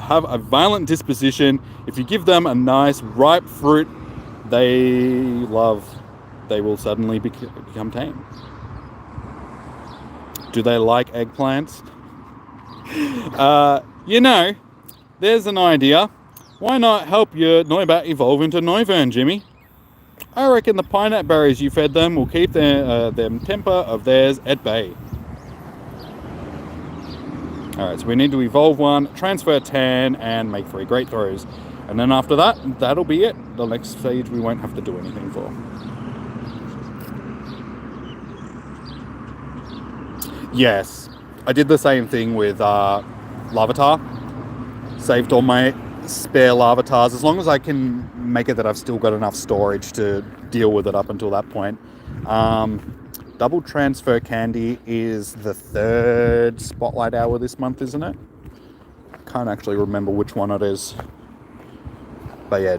have a violent disposition, if you give them a nice ripe fruit they will suddenly become tame. Do they like eggplants? There's an idea. Why not help your Noibat evolve into Noivern, Jimmy? I reckon the pineapple berries you fed them will keep them temper of theirs at bay. Alright, so we need to evolve 1, transfer 10, and make 3 great throws. And then after that, that'll be it. The next stage we won't have to do anything for. Yes, I did the same thing with Larvitar. Saved all my spare Larvitars, as long as I can make it that I've still got enough storage to deal with it up until that point. Double transfer candy is the 3rd spotlight hour this month, isn't it? Can't actually remember which one it is. But yeah,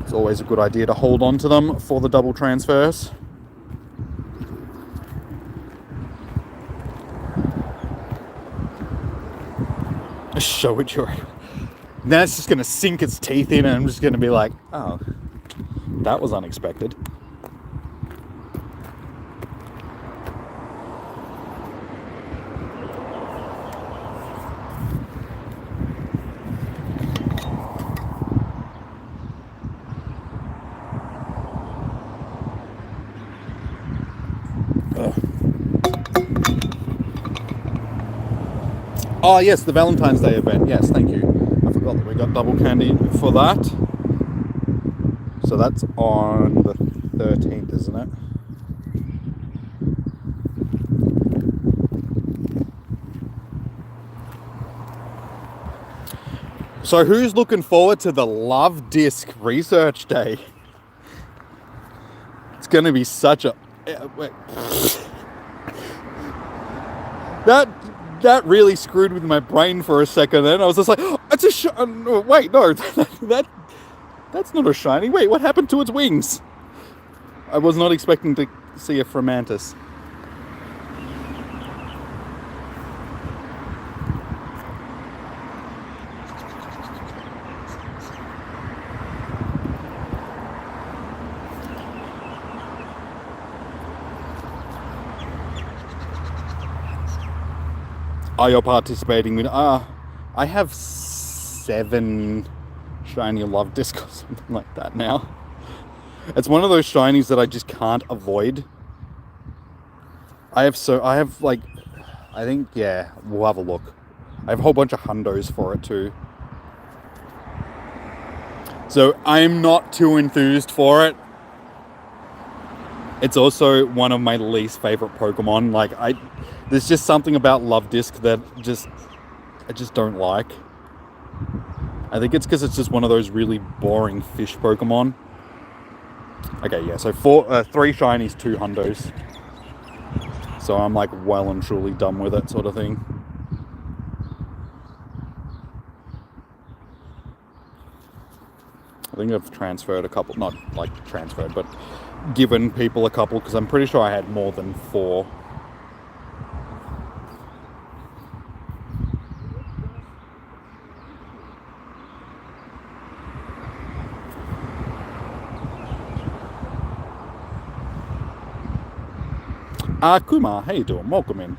it's always a good idea to hold on to them for the double transfers. Show it your... Now it's just going to sink its teeth in and I'm just going to be like, oh, that was unexpected. Oh yes, the Valentine's Day event. Yes, thank you. I forgot that we got double candy for that. So that's on the 13th, isn't it? So who's looking forward to the Love Disc Research Day? It's going to be such a... That really screwed with my brain for a second then. I was just like, oh, it's a wait, no, that's not a shiny. Wait, what happened to its wings? I was not expecting to see a Fremantis. Are you participating with... I have 7 shiny Love Disc or something like that now. It's one of those shinies that I just can't avoid. I think, yeah, we'll have a look. I have a whole bunch of hundos for it too. So I'm not too enthused for it. It's also one of my least favorite Pokemon. There's just something about Love Disc that I just don't like. I think it's because it's just one of those really boring fish Pokemon. Okay, yeah, so 3 shinies, 2 hundos. So I'm like well and truly done with it, sort of thing. I think I've transferred a couple, not like transferred, but given people a couple, because I'm pretty sure I had more than 4. Kumar, how you doing? Welcome in.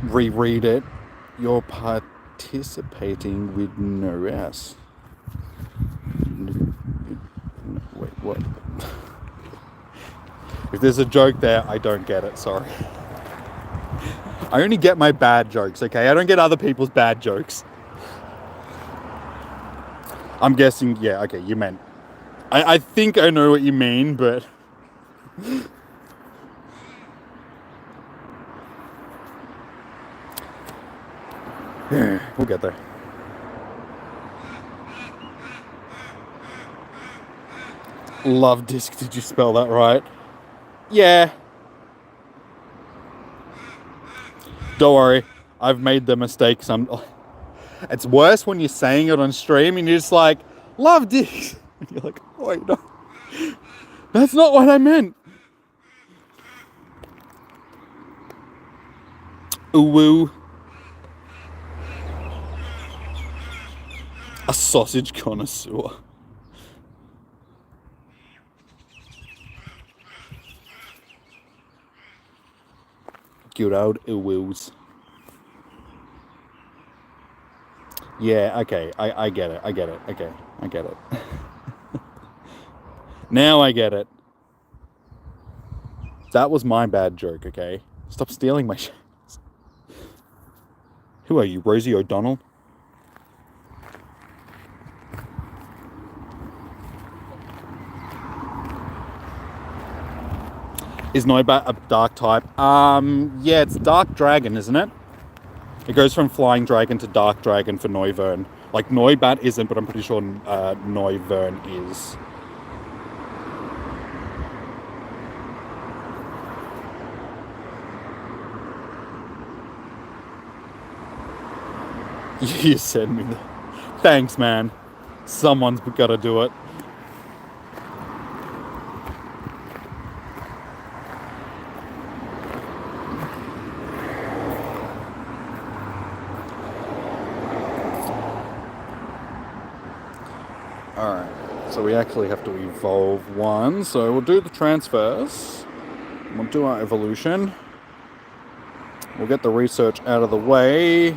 Reread it. You're participating with no S. Wait, what? If there's a joke there, I don't get it, sorry. I only get my bad jokes, okay? I don't get other people's bad jokes. I'm guessing, yeah, okay, you meant... I think I know what you mean, but... We'll get there. Love disc, did you spell that right? Yeah. Don't worry, I've made the mistake some... It's worse when you're saying it on stream and you're just like, love disc. And you're like, oh, wait, no. That's not what I meant. Ooh. A sausage connoisseur. Good old oohs. Yeah, okay, I get it, okay, I get it. Now I get it. That was my bad joke, okay? Stop stealing my shit. Who are you, Rosie O'Donnell? Is Noibat a dark type? Yeah, it's Dark Dragon, isn't it? It goes from Flying Dragon to Dark Dragon for Noivern. Like, Noibat isn't, but I'm pretty sure Noivern is. You send me the... Thanks, man. Someone's gotta do it. Alright, so we actually have to evolve one. So we'll do the transfers. We'll do our evolution. We'll get the research out of the way.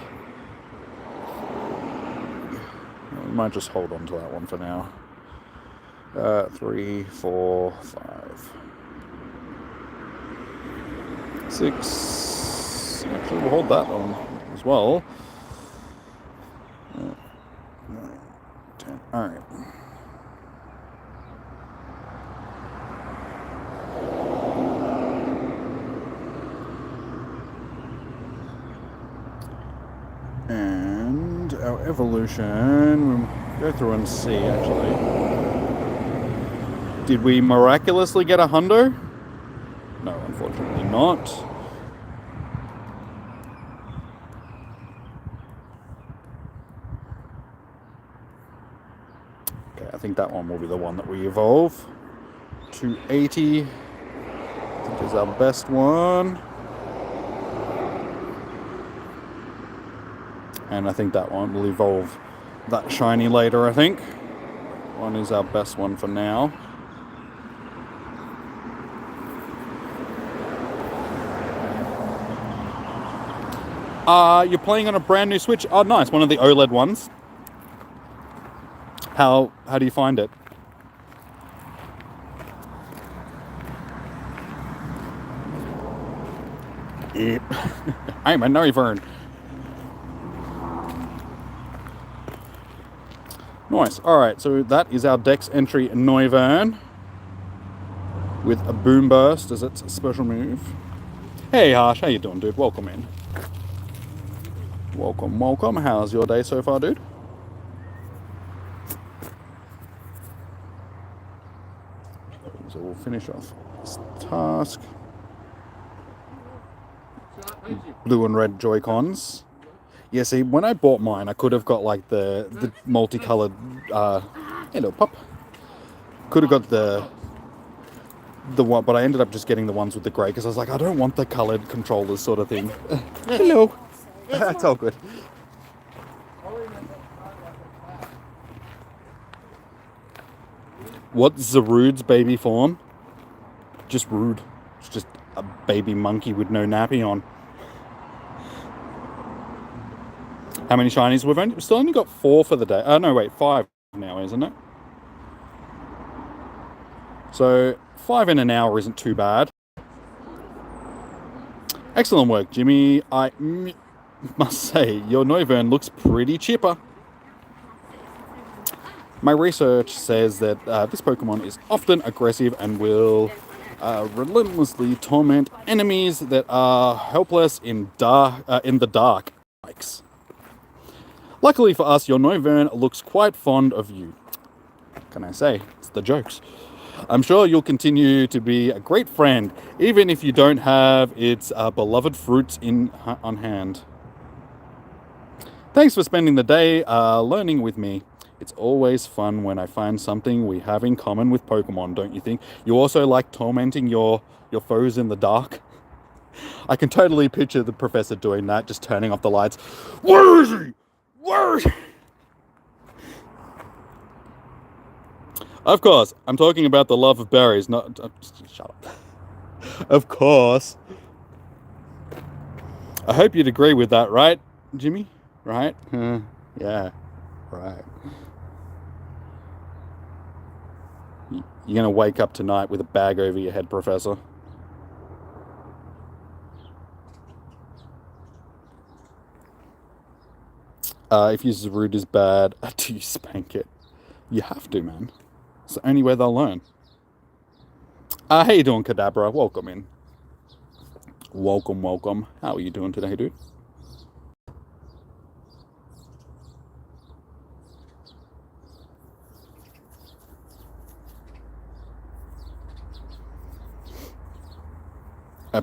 We might just hold on to that one for now. 3, 4, 5, 6. Actually, we'll hold that on as well. 9, 10. Alright. And our evolution, we'll go through and see actually. Did we miraculously get a hundo? No, unfortunately not. Okay, I think that one will be the one that we evolve. 280. I think is our best one. And I think that one will evolve that shiny later, I think. One is our best one for now. You're playing on a brand new Switch? Oh, nice. One of the OLED ones. How do you find it? Yep. I'm a Noivern. Nice. Alright, so that is our Dex entry Noivern. With a Boom Burst as its special move. Hey Harsh, how you doing, dude? Welcome in. Welcome, welcome. How's your day so far, dude? So we'll finish off this task. Blue and red Joy-Cons. Yeah, see, when I bought mine, I could have got like the multicolored, hello pup. Could have got the one, but I ended up just getting the ones with the grey because I was like, I don't want the coloured controllers sort of thing. Hello. That's all good. What's Zarude's baby form? Just rude. It's just a baby monkey with no nappy on. How many shinies? We've still only got 4 for the day. No, wait, 5 now, isn't it? So 5 in an hour isn't too bad. Excellent work, Jimmy. I must say, your Noivern looks pretty chipper. My research says that this Pokemon is often aggressive and will relentlessly torment enemies that are helpless in the dark. Luckily for us, your Noivern looks quite fond of you. What can I say? It's the jokes. I'm sure you'll continue to be a great friend, even if you don't have its beloved fruits on hand. Thanks for spending the day learning with me. It's always fun when I find something we have in common with Pokemon, don't you think? You also like tormenting your foes in the dark? I can totally picture the professor doing that, just turning off the lights. Where is he? Where is he? Of course, I'm talking about the love of berries, not... shut up. Of course. I hope you'd agree with that, right, Jimmy? Right? Yeah, right. You're going to wake up tonight with a bag over your head, Professor. If your rude is bad, do you spank it? You have to, man. It's the only way they'll learn. How you doing, Kadabra? Welcome in. Welcome, welcome. How are you doing today, dude?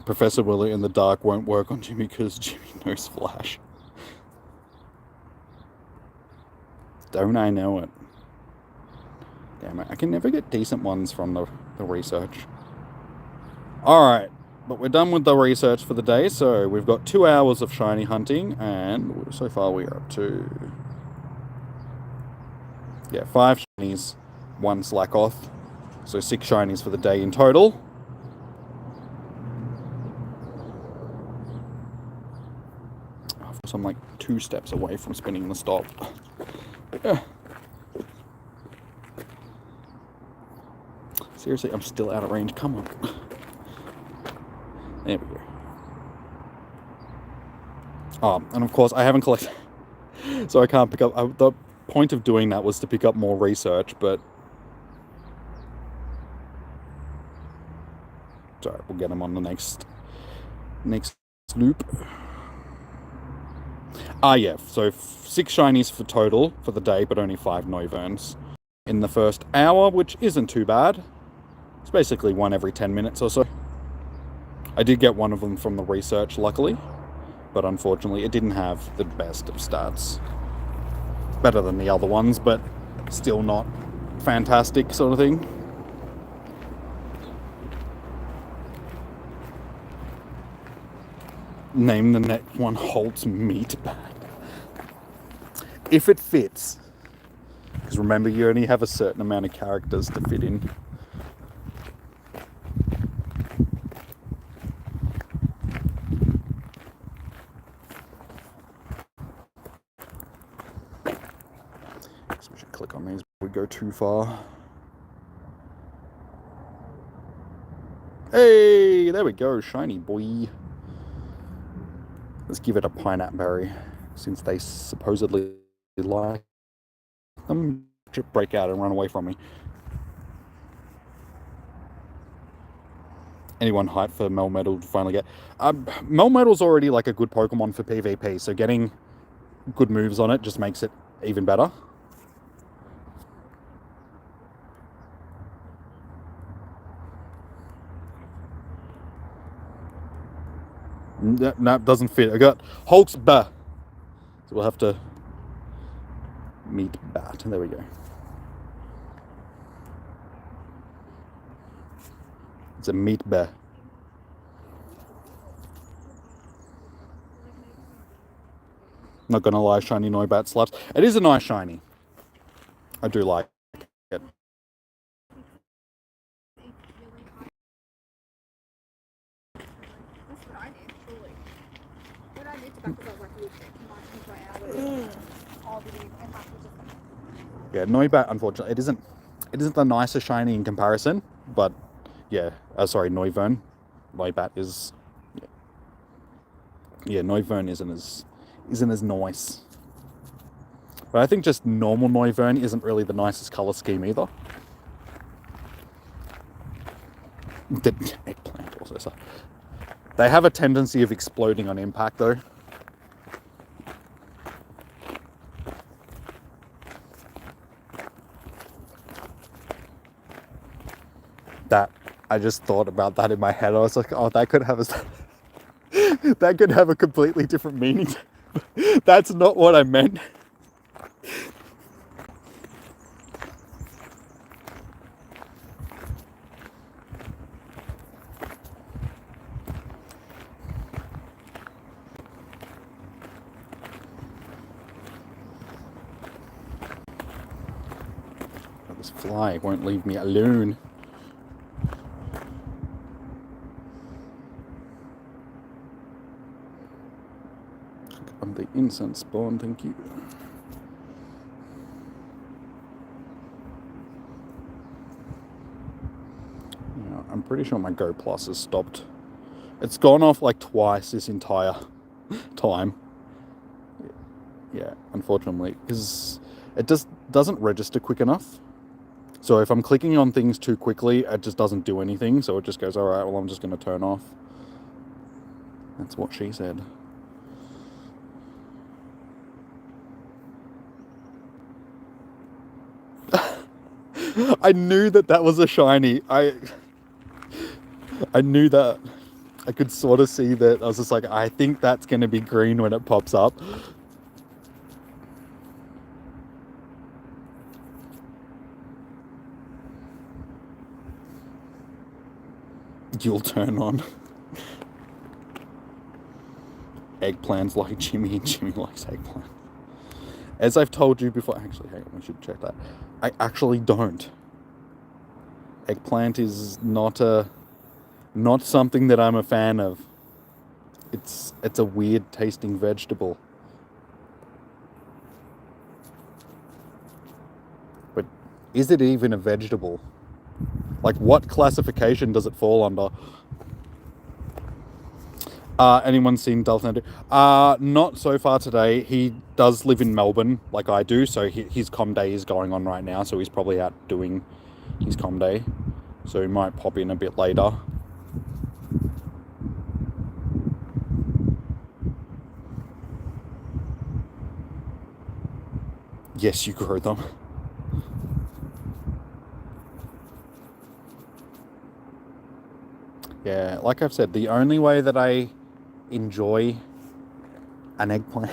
Professor Willie in the dark won't work on Jimmy because Jimmy knows Flash. Don't I know it? Damn it, I can never get decent ones from the research. Alright, but we're done with the research for the day, so we've got 2 hours of shiny hunting, and so far we are up to... yeah, 5 shinies, 1 Slackoth, so 6 shinies for the day in total. So I'm like 2 steps away from spinning the stop. Yeah. Seriously, I'm still out of range. Come on. There we go. And of course, I haven't collected... so I can't pick up... the point of doing that was to pick up more research, but... sorry, we'll get them on the next loop. Yeah, so 6 shinies for total for the day, but only 5 Noiverns in the first hour, which isn't too bad. It's basically 1 every 10 minutes or so. I did get one of them from the research, luckily, but unfortunately it didn't have the best of stats. Better than the other ones, but still not fantastic sort of thing. Name the next one Holt's meat bag. If it fits. Because remember, you only have a certain amount of characters to fit in. So we should click on these before we go too far. Hey, there we go, shiny boy. Let's give it a pineapple berry, since they supposedly like them. Should break out and run away from me. Anyone hyped for Melmetal to finally get... Melmetal's already like a good Pokemon for PvP, so getting good moves on it just makes it even better. That doesn't fit. I got Hulk's Bat. So we'll have to meet Bat. There we go. It's a meat bear. Not gonna lie, shiny Noibat slaps. It is a nice shiny. I do like it. Yeah, Noibat, unfortunately, it isn't the nicest shiny in comparison, but yeah, sorry, Noivern. Noibat is, yeah, Noivern isn't as nice. But I think just normal Noivern isn't really the nicest color scheme either. The eggplant also. So they have a tendency of exploding on impact though. That I just thought about that in my head. I was like, oh, that could have a completely different meaning. That's not what I meant. This fly won't leave me alone. On the incense spawn, thank you. Yeah, I'm pretty sure my Go Plus has stopped. It's gone off like twice this entire time. Yeah, unfortunately, because it just doesn't register quick enough. So if I'm clicking on things too quickly, it just doesn't do anything. So it just goes, all right, well, I'm just going to turn off. That's what she said. I knew that was a shiny. I knew that. I could sort of see that. I was just like, I think that's going to be green when it pops up. You'll turn on. Eggplants like Jimmy, and Jimmy likes eggplant. As I've told you before, actually, hang on, we should check that. I actually don't. Eggplant is not something that I'm a fan of. It's a weird tasting vegetable. But is it even a vegetable? Like, what classification does it fall under? Anyone seen Dalton? Not so far today. He does live in Melbourne, like I do, so his com day is going on right now, so he's probably out doing his com day. So he might pop in a bit later. Yes, you grow them. Yeah, like I've said, the only way that I enjoy an eggplant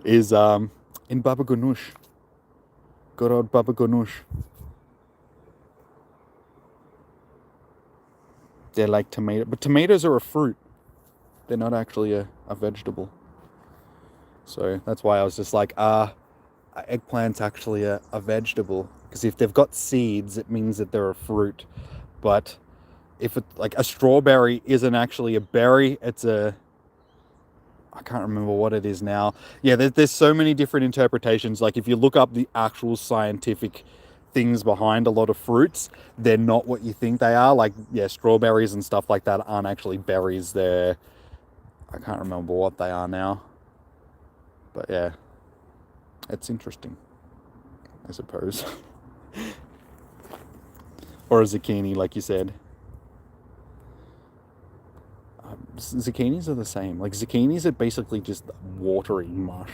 is in Baba Ganoush. Good old Baba Ganoush. They're like tomato, but tomatoes are a fruit. They're not actually a vegetable. So that's why I was just like, eggplant's actually a vegetable. Because if they've got seeds, it means that they're a fruit. But if it, like, a strawberry isn't actually a berry, it's I can't remember what it is now. Yeah, there's so many different interpretations. Like, if you look up the actual scientific things behind a lot of fruits, they're not what you think they are. Like, yeah, strawberries and stuff like that aren't actually berries. I can't remember what they are now. But yeah, it's interesting, I suppose. Or a zucchini, like you said. Zucchinis are the same. Like, zucchinis are basically just watery mush.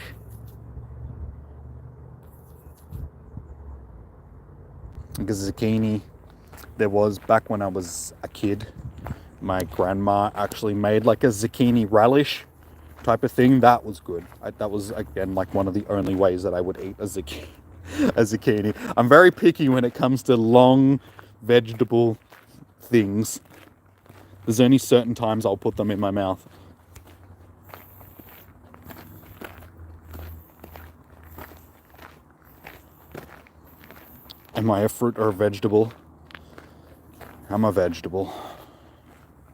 Because zucchini, there was, back when I was a kid, my grandma actually made like a zucchini relish type of thing. That was good. That was, again, like one of the only ways that I would eat a zucchini. I'm very picky when it comes to long vegetable things. There's only certain times I'll put them in my mouth. Am I a fruit or a vegetable? I'm a vegetable.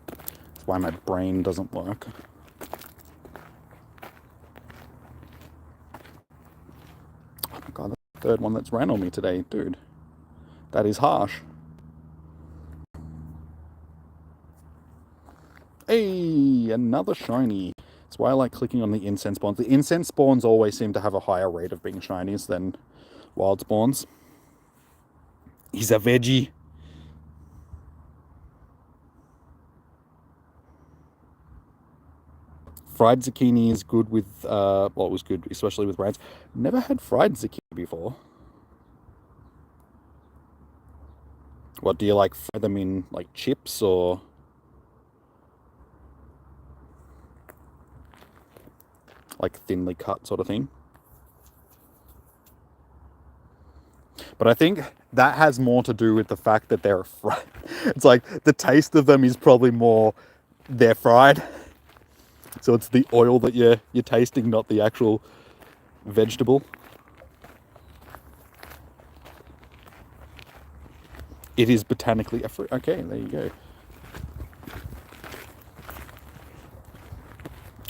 That's why my brain doesn't work. Third one that's ran on me today, dude. That is harsh. Hey, another shiny. That's why I like clicking on the incense spawns. The incense spawns always seem to have a higher rate of being shinies than wild spawns. He's a veggie. Fried zucchini is good with, well, it was good, especially with rats. Never had fried zucchini before. What, do you like fry them in, like, chips, or? Like, thinly cut sort of thing? But I think that has more to do with the fact that they're fried. It's like, the taste of them is probably more, they're fried. So it's the oil that you're tasting, not the actual vegetable. It is botanically a fruit. Okay, there you go.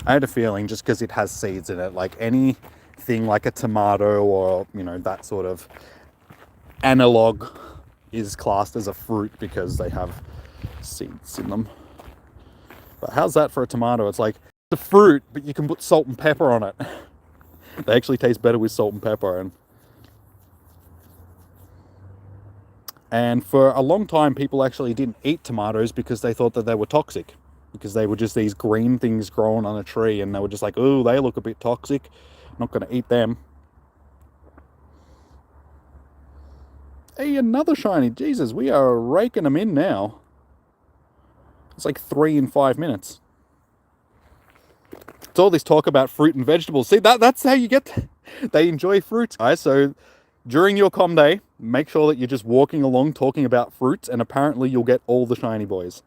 I had a feeling, just because it has seeds in it, like anything like a tomato or, you know, that sort of analog is classed as a fruit because they have seeds in them. But how's that for a tomato? It's like, it's a fruit, but you can put salt and pepper on it. They actually taste better with salt and pepper. And for a long time, people actually didn't eat tomatoes because they thought that they were toxic. Because they were just these green things growing on a tree, and they were just like, oh, they look a bit toxic. Not going to eat them. Hey, another shiny. Jesus, we are raking them in now. It's like 3 in 5 minutes. It's all this talk about fruit and vegetables. See, that's how you get... They enjoy fruit. Guys, so during your comm day, make sure that you're just walking along talking about fruits, and apparently you'll get all the shiny boys.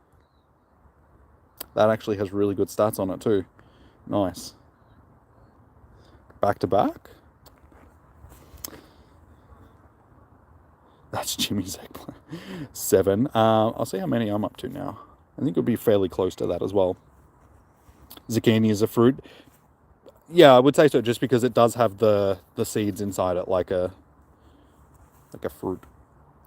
That actually has really good stats on it too. Nice. Back to back. That's Jimmy's eggplant. 7. I'll see how many I'm up to now. I think it'll be fairly close to that as well. Zucchini is a fruit. Yeah, I would say so, just because it does have the seeds inside it, like a fruit.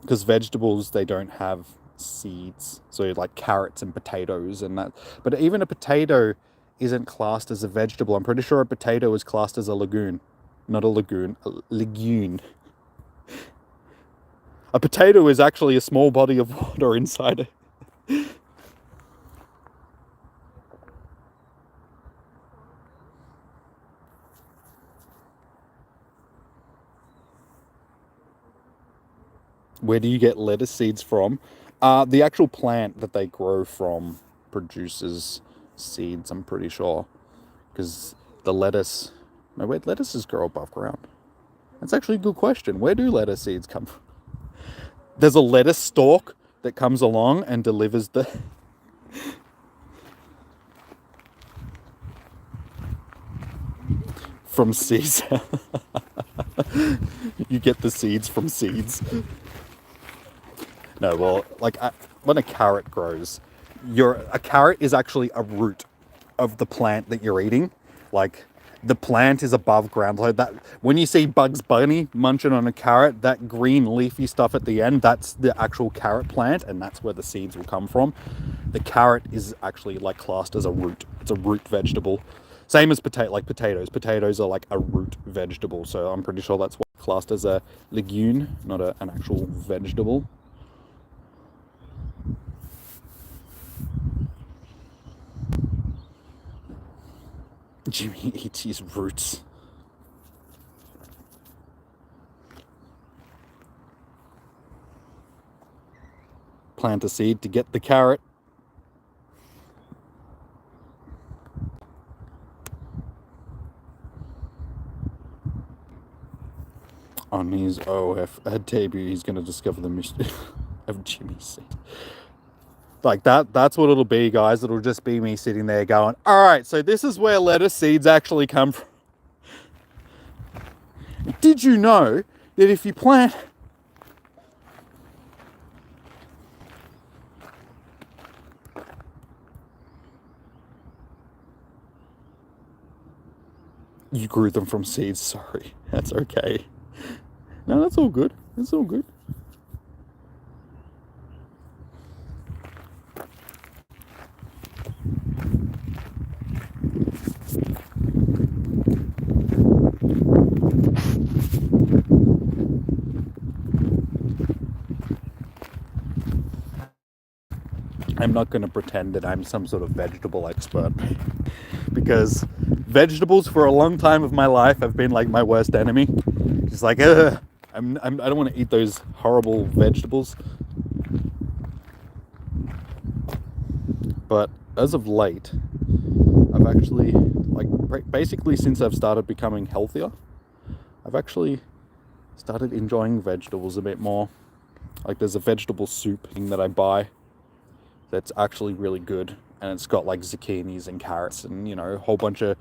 Because vegetables, they don't have seeds, so like carrots and potatoes and that. But even a potato isn't classed as a vegetable. I'm pretty sure a potato is classed as a legume. Not a legume, a legume. A potato is actually a small body of water inside it. Where do you get lettuce seeds from? The actual plant that they grow from produces seeds, I'm pretty sure. Because the lettuce... No, where lettuces grow above ground? That's actually a good question. Where do lettuce seeds come from? There's a lettuce stalk that comes along and delivers the... from seeds. You get the seeds from seeds. No, well, like when a carrot grows, a carrot is actually a root of the plant that you're eating. Like, the plant is above ground. So that when you see Bugs Bunny munching on a carrot, that green leafy stuff at the end, that's the actual carrot plant, and that's where the seeds will come from. The carrot is actually like classed as a root. It's a root vegetable. Same as potatoes. Potatoes are like a root vegetable, so I'm pretty sure that's why it's classed as a legume, not an actual vegetable. Jimmy eats his roots. Plant a seed to get the carrot. On his OF debut, he's going to discover the mystery of Jimmy's seed. Like that's what it'll be, guys. It'll just be me sitting there going, all right, so this is where lettuce seeds actually come from. Did you know that if you plant... You grew them from seeds, sorry. That's okay. No, that's all good. It's all good. I'm not going to pretend that I'm some sort of vegetable expert because vegetables for a long time of my life have been like my worst enemy. Just like, I don't want to eat those horrible vegetables. But as of late, I've actually, like, basically since I've started becoming healthier, I've actually started enjoying vegetables a bit more. Like, there's a vegetable soup thing that I buy that's actually really good, and it's got like zucchinis and carrots and, you know, a whole bunch of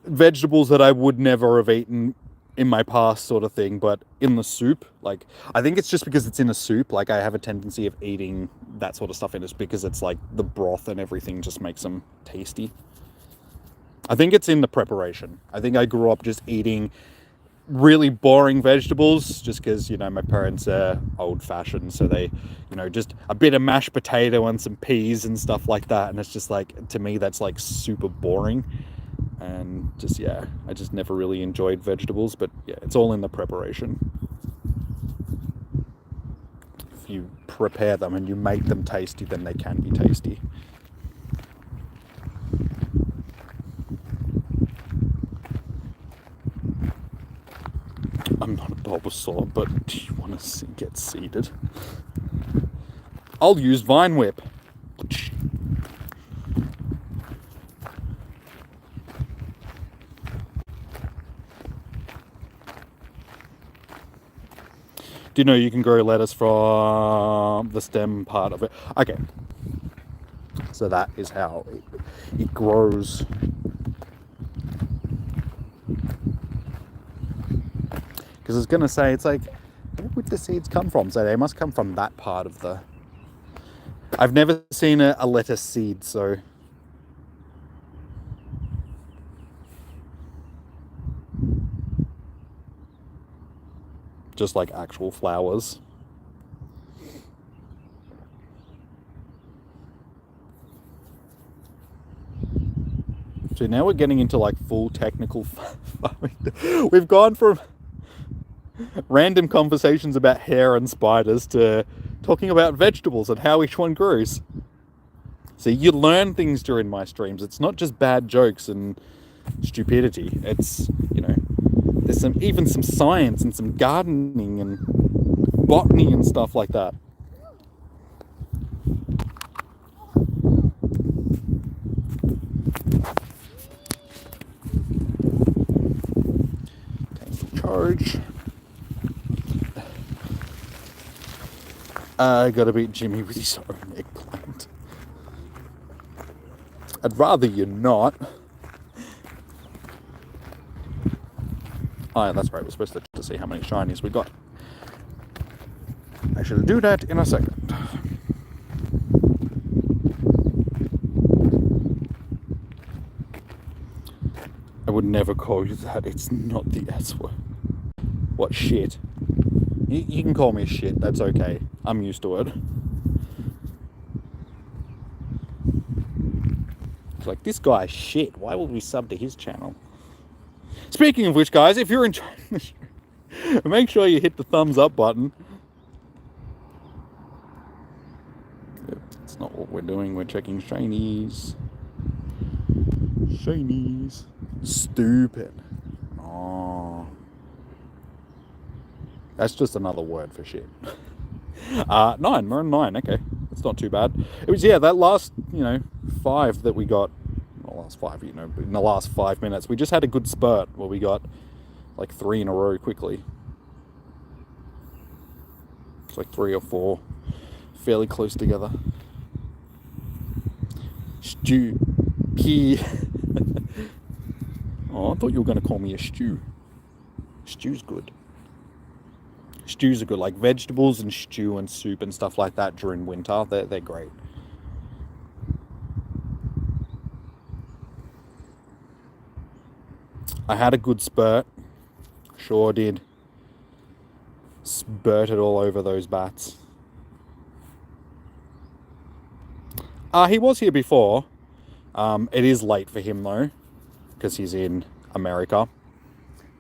vegetables that I would never have eaten in my past, sort of thing. But in the soup, like, I think it's just because it's in a soup, like, I have a tendency of eating that sort of stuff in it because it's like the broth and everything just makes them tasty. I think it's in the preparation. I think I grew up just eating really boring vegetables just because, you know, my parents are old-fashioned, so they, you know, just a bit of mashed potato and some peas and stuff like that, and it's just like, to me, that's like super boring. And just, yeah, I just never really enjoyed vegetables. But yeah, it's all in the preparation. If you prepare them and you make them tasty, then they can be tasty. I'm not a Bulbasaur, but do you want to get seeded? I'll use Vine Whip. Do you know you can grow lettuce from the stem part of it? Okay. So that is how it grows. Because I was going to say, it's like, where would the seeds come from? So they must come from that part of the... I've never seen a lettuce seed, so... Just like actual flowers. So now we're getting into like full technical farming. We've gone from random conversations about hair and spiders to talking about vegetables and how each one grows. So you learn things during my streams. It's not just bad jokes and stupidity. It's, you know, there's even some science and some gardening and botany and stuff like that. Charge. I gotta beat Jimmy with his own eggplant. I'd rather you not. Oh, yeah, that's right. We're supposed to see how many shinies we got. I shall do that in a second. I would never call you that. It's not the S word. What, shit? You can call me shit. That's okay. I'm used to it. It's like, this guy's shit. Why would we sub to his channel? Speaking of which, guys, if you're enjoying the show, make sure you hit the thumbs up button. That's not what we're doing. We're checking shinies. Shinies. Stupid. Oh. That's just another word for shit. 9. We're on 9. Okay. That's not too bad. It was, yeah, that last, 5 that we got. Not last 5, but in the last 5 minutes, we just had a good spurt where we got like 3 in a row quickly. It's like 3 or 4 fairly close together. Stew. Pea. Oh, I thought you were going to call me a stew. Stew's good. Stews are good, like vegetables and stew and soup and stuff like that during winter. They're great. I had a good spurt. Sure did. spurted all over those bats. He was here before. It is late for him though, because he's in America.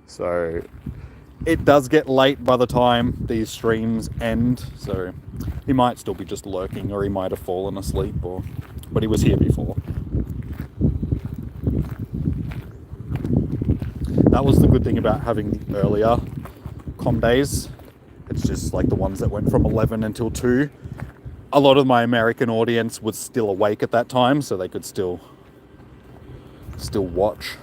So it does get late by the time these streams end. So he might still be just lurking, or he might have fallen asleep, but he was here before. That was the good thing about having the earlier com days. It's just like the ones that went from 11 until 2. A lot of my American audience was still awake at that time, so they could still watch.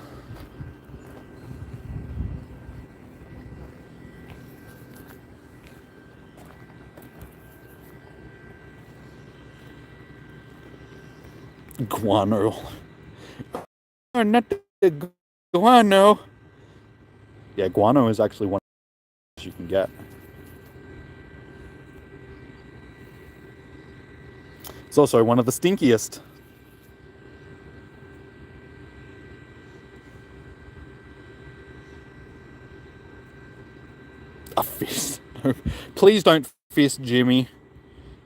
Guano. Oh, not the guano. Yeah, guano is actually one you can get. It's also one of the stinkiest. A fist. Please don't fist Jimmy.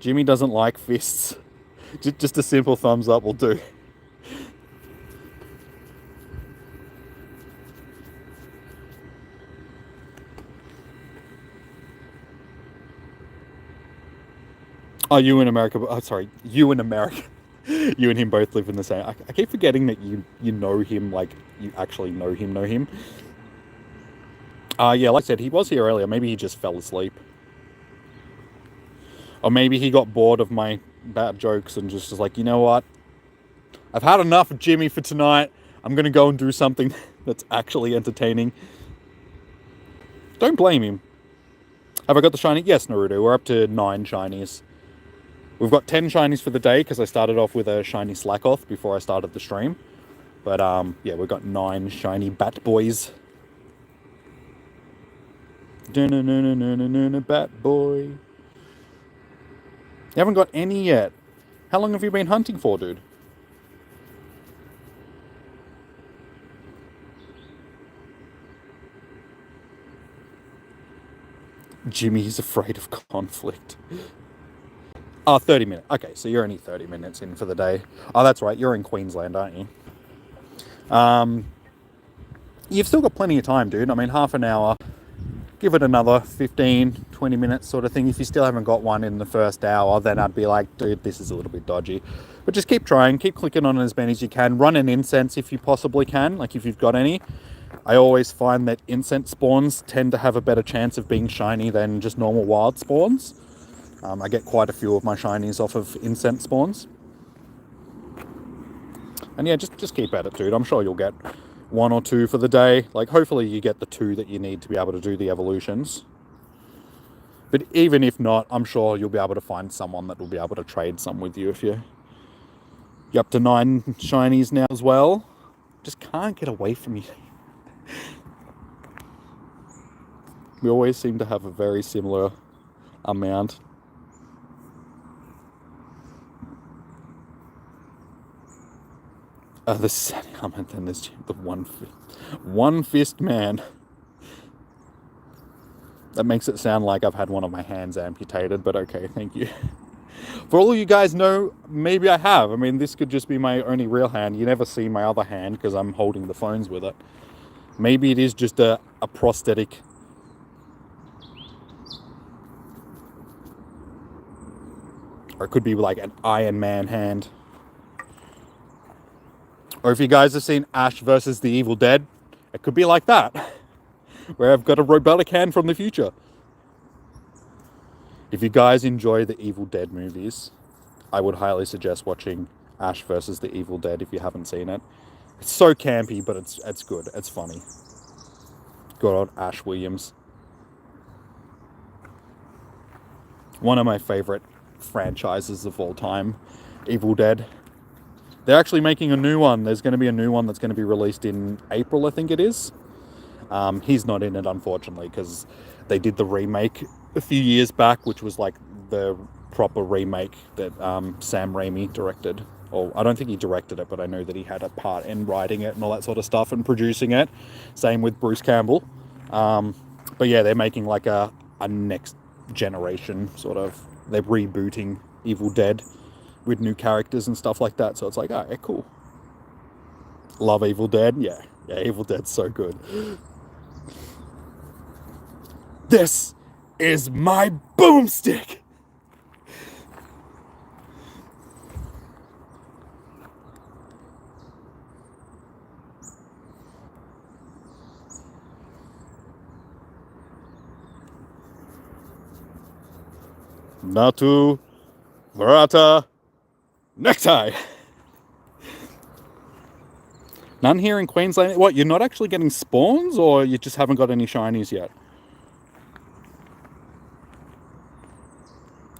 Jimmy doesn't like fists. Just a simple thumbs up will do. Oh, you in America? Oh, sorry, you in America. You and him both live in the same. I keep forgetting that you know him, like you actually know him. Yeah, like I said, he was here earlier. Maybe he just fell asleep, or maybe he got bored of my bad jokes and just was like, you know what? I've had enough of Jimmy for tonight. I'm gonna go and do something that's actually entertaining. Don't blame him. Have I got the shiny? Yes, Naruto. We're up to 9 shinies. We've got 10 shinies for the day because I started off with a shiny Slackoth before I started the stream. But yeah, we've got 9 shiny Bat Boys. Bat Boy. You haven't got any yet. How long have you been hunting for, dude? Jimmy's afraid of conflict. 30 minutes. Okay, so you're only 30 minutes in for the day. Oh, that's right. You're in Queensland, aren't you? You've still got plenty of time, dude. I mean, half an hour. Give it another 15, 20 minutes sort of thing. If you still haven't got one in the first hour, then I'd be like, dude, this is a little bit dodgy. But just keep trying. Keep clicking on as many as you can. Run an incense if you possibly can, like if you've got any. I always find that incense spawns tend to have a better chance of being shiny than just normal wild spawns. I get quite a few of my shinies off of incense spawns. And yeah, just keep at it, dude. I'm sure you'll get 1 or 2 for the day. Like, hopefully you get the 2 that you need to be able to do the evolutions. But even if not, I'm sure you'll be able to find someone that will be able to trade some with you if you're up to 9 shinies now as well. Just can't get away from you. We always seem to have a very similar amount. The setting comment, then there's the one fist man. That makes it sound like I've had one of my hands amputated, but okay, thank you. For all of you guys know, maybe I have. I mean, this could just be my only real hand. You never see my other hand because I'm holding the phones with it. Maybe it is just a prosthetic. Or it could be like an Iron Man hand. Or if you guys have seen Ash versus the Evil Dead, it could be like that. Where I've got a robotic hand from the future. If you guys enjoy the Evil Dead movies, I would highly suggest watching Ash versus the Evil Dead if you haven't seen it. It's so campy, but it's good. It's funny. Good old Ash Williams. One of my favorite franchises of all time, Evil Dead. They're actually making a new one. There's going to be a new one that's going to be released in April, I think it is. He's not in it, unfortunately, because they did the remake a few years back, which was like the proper remake that Sam Raimi directed. Or I don't think he directed it, but I know that he had a part in writing it and all that sort of stuff and producing it. Same with Bruce Campbell. But yeah, they're making like a a next generation sort of. They're rebooting Evil Dead with new characters and stuff like that. So it's like, alright, cool. Love Evil Dead. Yeah, Evil Dead's so good. This is my boomstick. Natu Verata Necktie. None here in Queensland. What, you're not actually getting spawns, or you just haven't got any shinies yet?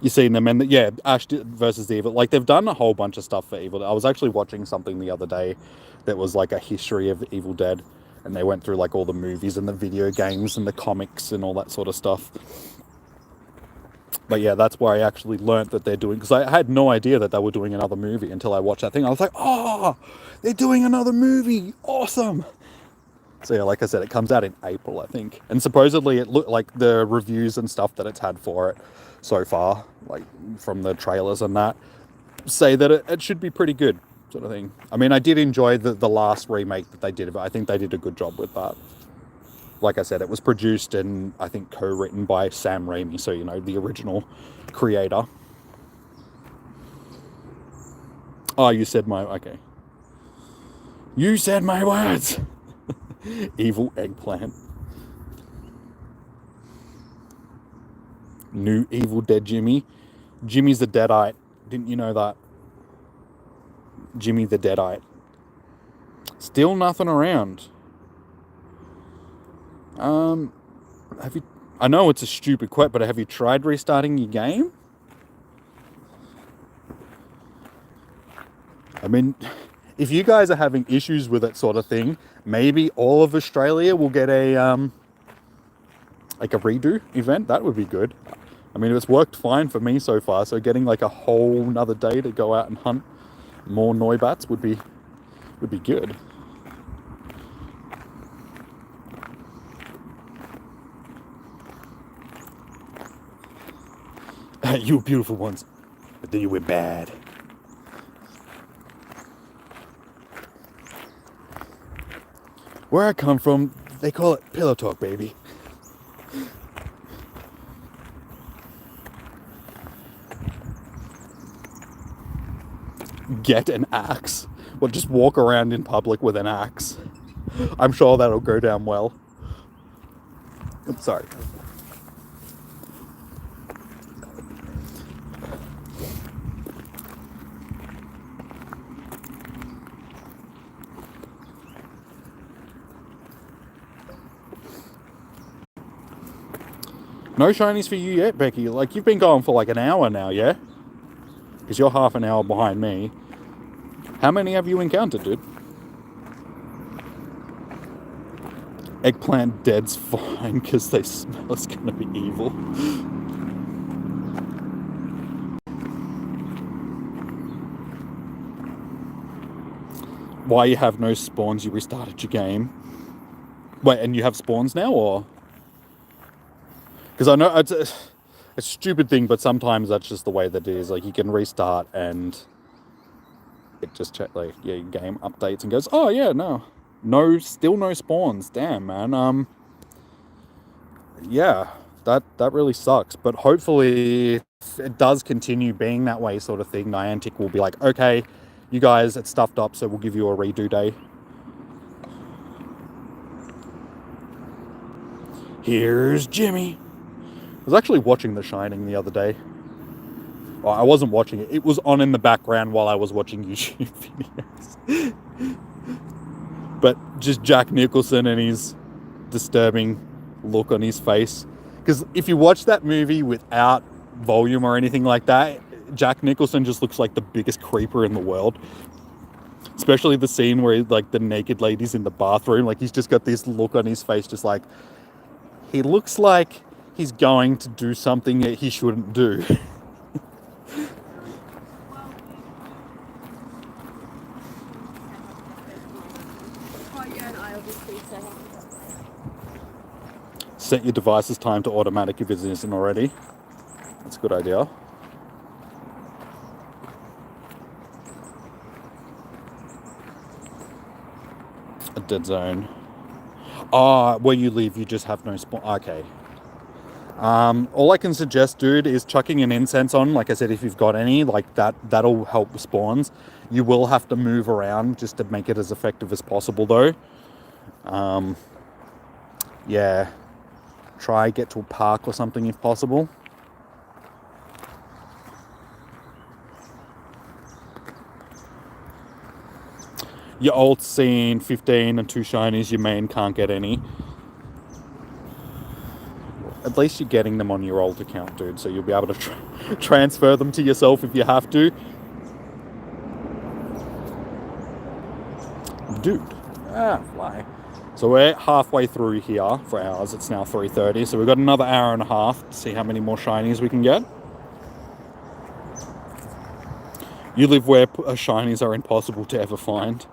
You seen them, and yeah, Ash versus Evil. Like, they've done a whole bunch of stuff for Evil Dead. I was actually watching something the other day that was like a history of Evil Dead, and they went through like all the movies and the video games and the comics and all that sort of stuff. But yeah, that's where I actually learnt that they're doing, because I had no idea that they were doing another movie until I watched that thing. I was like, oh, they're doing another movie. Awesome. So yeah, like I said, it comes out in April, I think. And supposedly it looked like the reviews and stuff that it's had for it so far, like from the trailers and that, say that it should be pretty good, sort of thing. I mean, I did enjoy the last remake that they did, but I think they did a good job with that. Like I said, it was produced and I think co-written by Sam Raimi, so, you know, the original creator. Oh, you said my... Okay. You said my words! Evil eggplant. New Evil Dead Jimmy. Jimmy's the Deadite. Didn't you know that? Jimmy the Deadite. Still nothing around. Have you... I know it's a stupid quote, but have you tried restarting your game? I mean, if you guys are having issues with that sort of thing, maybe all of Australia will get a like a redo event. That would be good. I mean, it's worked fine for me so far, so getting like a whole another day to go out and hunt more Noibats would be good. You were beautiful once, but then you went bad. Where I come from, they call it pillow talk, baby. Get an axe. Well, just walk around in public with an axe. I'm sure that'll go down well. I'm sorry. No shinies for you yet, Becky. Like, you've been going for like an hour now, yeah? Because you're half an hour behind me. How many have you encountered, dude? Eggplant dead's fine because they smell it's gonna be evil. Why you have no spawns? You restarted your game. Wait, and you have spawns now, or? Because I know it's a stupid thing, but sometimes that's just the way that it is. Like, you can restart and it just like, yeah, game updates and goes, oh yeah, no, still no spawns. Damn, man. Yeah, that really sucks. But hopefully, if it does continue being that way, sort of thing, Niantic will be like, okay, you guys, it's stuffed up, so we'll give you a redo day. Here's Jimmy. I was actually watching The Shining the other day. Well, I wasn't watching it. It was on in the background while I was watching YouTube videos. But just Jack Nicholson and his disturbing look on his face. Because if you watch that movie without volume or anything like that, Jack Nicholson just looks like the biggest creeper in the world. Especially the scene where like the naked lady's in the bathroom. Like, he's just got this look on his face, just like, he looks like he's going to do something that he shouldn't do. Set your device's time to automatic if it isn't already. That's a good idea. A dead zone. Where you live, you just have no spawn. Okay. All I can suggest, dude, is chucking an incense on. Like I said, if you've got any, like that'll help with spawns. You will have to move around just to make it as effective as possible, though. Yeah. Try get to a park or something if possible. Your alt's seen 15 and 2 shinies, your main can't get any. At least you're getting them on your alt account, dude, so you'll be able to transfer them to yourself if you have to. Dude. Fly. So we're halfway through here for ours. It's now 3:30, so we've got another hour and a half to see how many more shinies we can get. You live where shinies are impossible to ever find.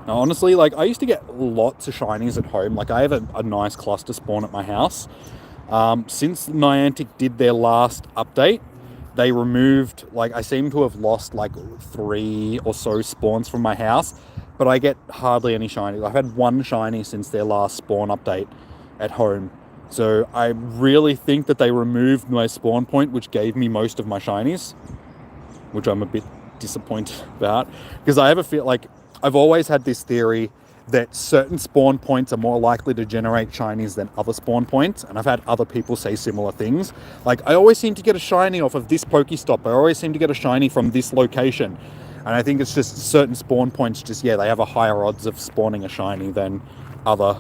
Now, honestly, like, I used to get lots of shinies at home. Like, I have a nice cluster spawn at my house. Since Niantic did their last update, they removed, like, I seem to have lost, like, 3 or so spawns from my house, but I get hardly any shinies. I've had 1 shiny since their last spawn update at home. So I really think that they removed my spawn point, which gave me most of my shinies, which I'm a bit disappointed about, because I have a feel like I've always had this theory that certain spawn points are more likely to generate shinies than other spawn points, and I've had other people say similar things. Like, I always seem to get a shiny off of this Pokestop. I always seem to get a shiny from this location. And I think it's just certain spawn points just, yeah, they have a higher odds of spawning a shiny than other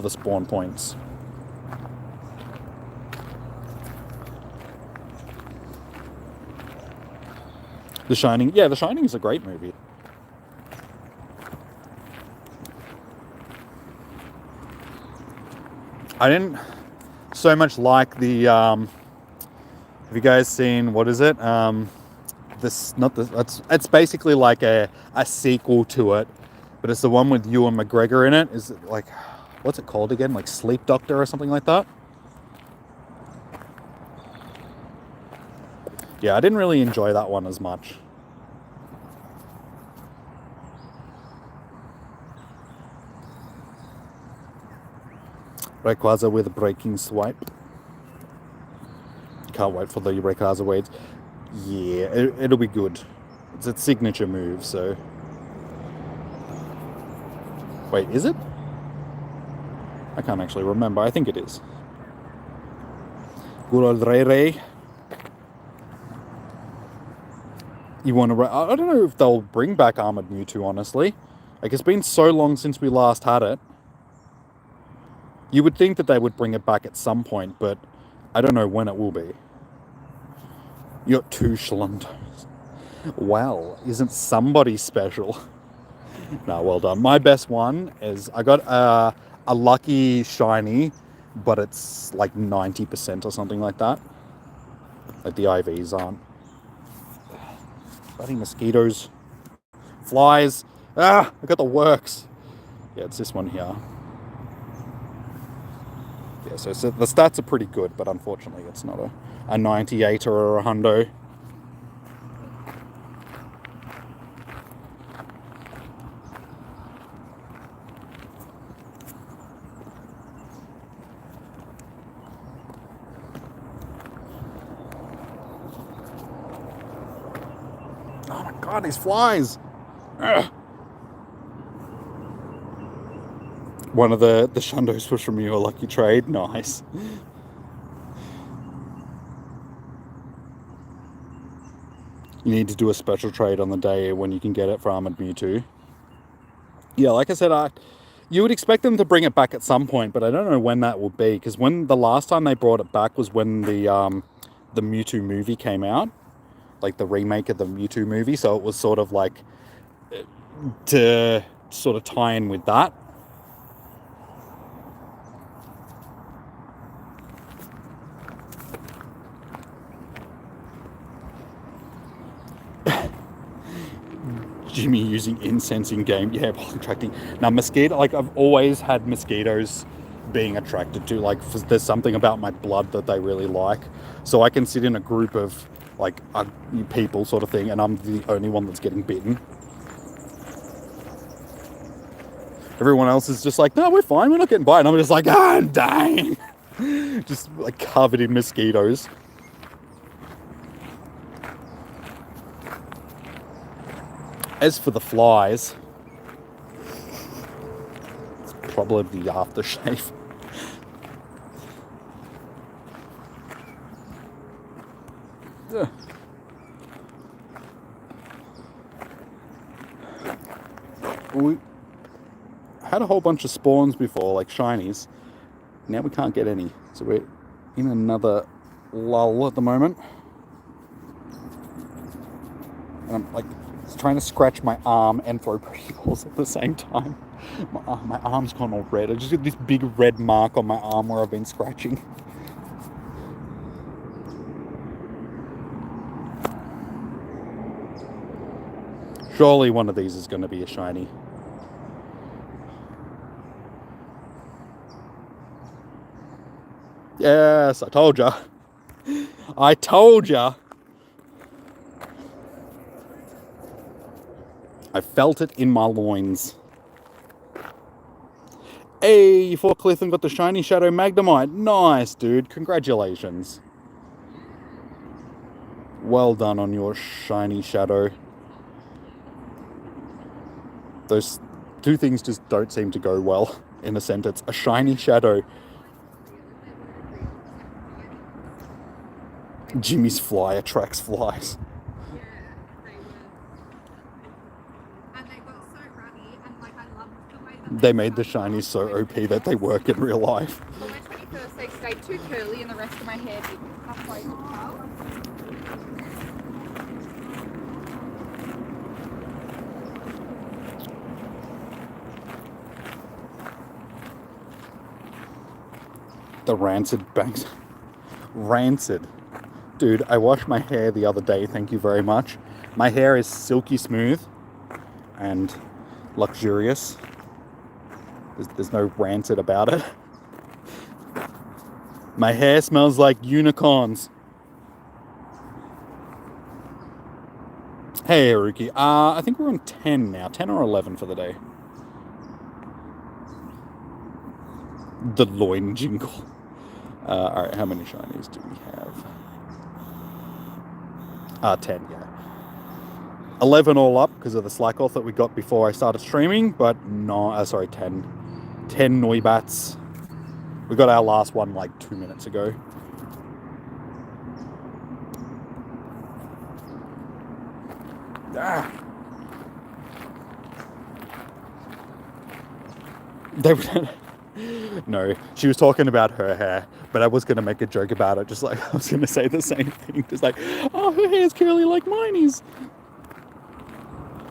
spawn points. The Shining, yeah, The Shining is a great movie. I didn't so much like the, have you guys seen, what is it? It's basically like a sequel to it, but it's the one with Ewan McGregor in it. Is it like, what's it called again? Like Sleep Doctor or something like that? Yeah, I didn't really enjoy that one as much. Rayquaza with a breaking swipe. Can't wait for the Rayquaza waves. Yeah, it'll be good. It's its signature move, so... Wait, is it? I can't actually remember. I think it is. Good old Ray. You want to... I don't know if they'll bring back Armored Mewtwo, honestly. Like, it's been so long since we last had it. You would think that they would bring it back at some point, but I don't know when it will be. You got 2 Shlundos. Well, isn't somebody special? No, well done. My best one is I got a lucky shiny, but it's like 90% or something like that. Like the IVs aren't. Bloody mosquitoes. Flies. I got the works. Yeah, it's this one here. Yeah, so the stats are pretty good, but unfortunately it's not a 98 or a hundo. Oh my god, these flies! Ugh. One of the Shundos was from you, a lucky trade. Nice. You need to do a special trade on the day when you can get it for Armored Mewtwo. Yeah, like I said, you would expect them to bring it back at some point, but I don't know when that will be, because when the last time they brought it back was when the Mewtwo movie came out, like the remake of the Mewtwo movie, so it was sort of like to sort of tie in with that. Jimmy using incense in game. Yeah, pollen attracting. Now, mosquito, like I've always had mosquitoes being attracted to. Like, there's something about my blood that they really like. So I can sit in a group of, like, people sort of thing, and I'm the only one that's getting bitten. Everyone else is just like, no, we're fine, we're not getting bitten. I'm just like, ah, I'm dying. Just, like, covered in mosquitoes. As for the flies, it's probably the aftershave. Yeah. We had a whole bunch of spawns before, like shinies. Now we can't get any, so we're in another lull at the moment. And I'm like trying to scratch my arm and throw Pokeballs at the same time. My arm's gone all red. I just got this big red mark on my arm where I've been scratching. Surely one of these is going to be a shiny. Yes, I told ya. I told ya. I felt it in my loins. Hey, Forklift and got the shiny Shadow Magnemite. Nice, dude. Congratulations. Well done on your shiny Shadow. Those two things just don't seem to go well in a sentence. A shiny Shadow. Jimmy's fly attracts flies. They made the shinies so OP that they work in real life. On my 21st, they stayed too curly and the rest of my hair didn't. Halfway up. The rancid bangs. Rancid. Dude, I washed my hair the other day, thank you very much. My hair is silky smooth and luxurious. There's no rancid about it. My hair smells like unicorns. Hey, Haruki. I think we're on 10 now. 10 or 11 for the day. The loin jingle. Alright, how many shinies do we have? 10, yeah. 11 all up because of the slack off that we got before I started streaming, but no, sorry, 10. 10 Noibats. We got our last one like 2 minutes ago. Ah. No, she was talking about her hair, but I was going to make a joke about it, just like I was going to say the same thing, just like, oh, her hair's curly like mine is.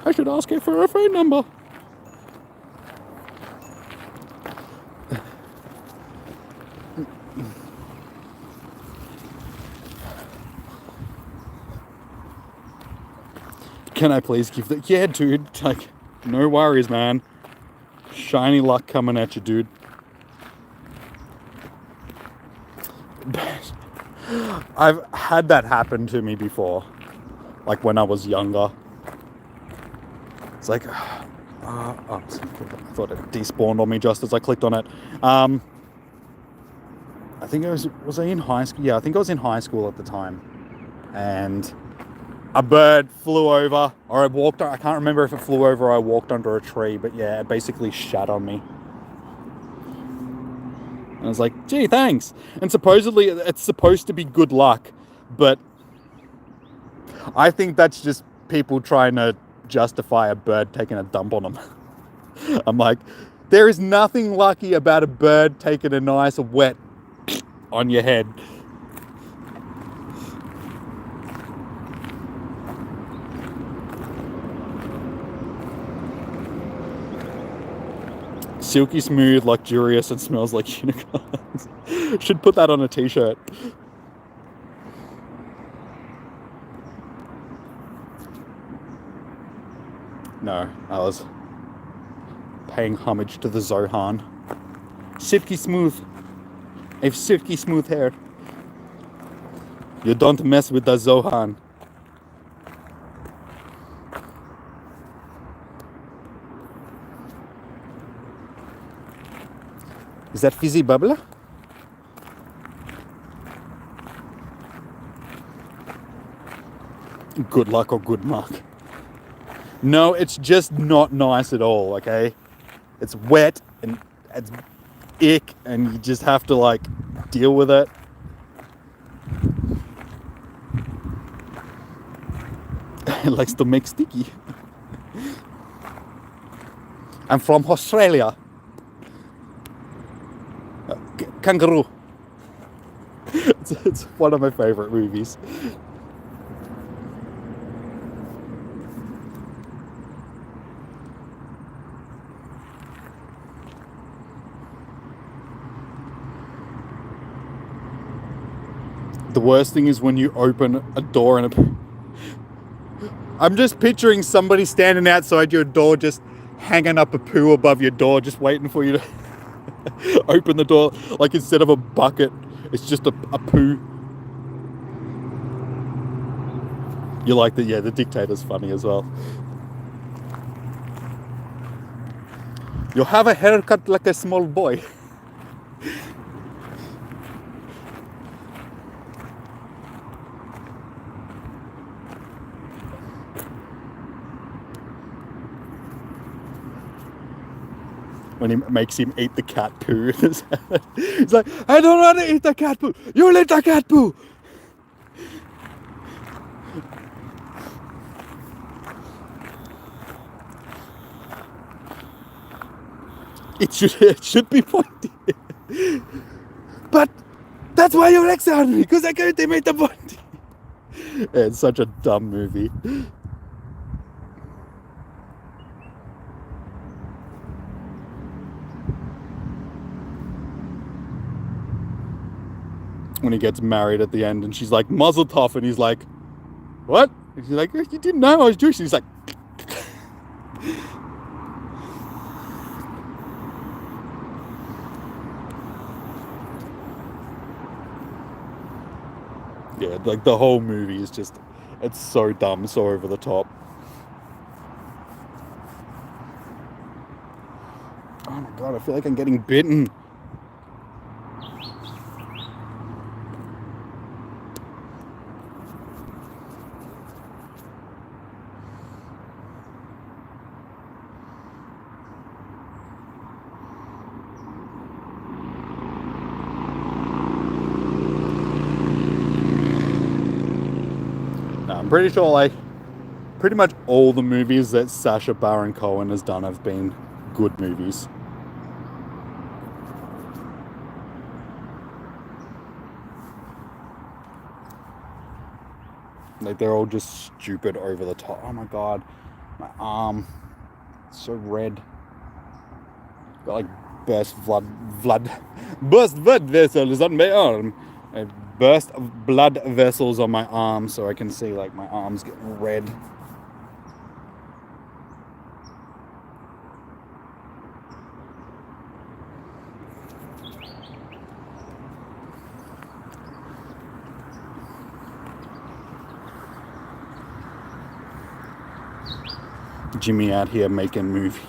I should ask her for her phone number. Can I please give the... Yeah, dude, like, no worries, man. Shiny luck coming at you, dude. I've had that happen to me before, like when I was younger. It's like, I thought it despawned on me just as I clicked on it. I think was I in high school? Yeah, I think I was in high school at the time. And a bird flew over, or I can't remember if it flew over or I walked under a tree, but yeah, it basically shat on me. And I was like, gee, thanks. And supposedly it's supposed to be good luck, but I think that's just people trying to justify a bird taking a dump on them. I'm like, there is nothing lucky about a bird taking a nice wet on your head. Silky smooth, luxurious, and smells like unicorns. Should put that on a t-shirt. No, I was paying homage to the Zohan. Silky smooth. I have silky smooth hair. You don't mess with the Zohan. Is that fizzy bubbler? Good luck or good luck. No, it's just not nice at all, okay? It's wet and it's ick and you just have to like deal with it. It likes to make sticky. I'm from Australia. Kangaroo. It's one of my favorite movies. The worst thing is when you open a door and I'm just picturing somebody standing outside your door just hanging up a poo above your door just waiting for you to open the door. Like instead of a bucket, it's just a poo. You like the, yeah, the dictator's funny as well. You'll have a haircut like a small boy. When he makes him eat the cat poo. He's like, I don't want to eat the cat poo. You'll eat the cat poo. It should be pointy. But that's why your legs are on me, because I can't make the pointy. Yeah, it's such a dumb movie. When he gets married at the end and she's like, Mazel tov, and he's like, what? And she's like, you didn't know I was Jewish. And he's like, yeah, like the whole movie is just, it's so dumb, so over the top. Oh my god, I feel like I'm getting bitten. I'm pretty sure like pretty much all the movies that Sacha Baron Cohen has done have been good movies. Like they're all just stupid over the top. Oh my god, my arm, it's so red. Got like burst blood vessels on my arm. I burst of blood vessels on my arm, so I can see like my arms get red. Jimmy out here making movies.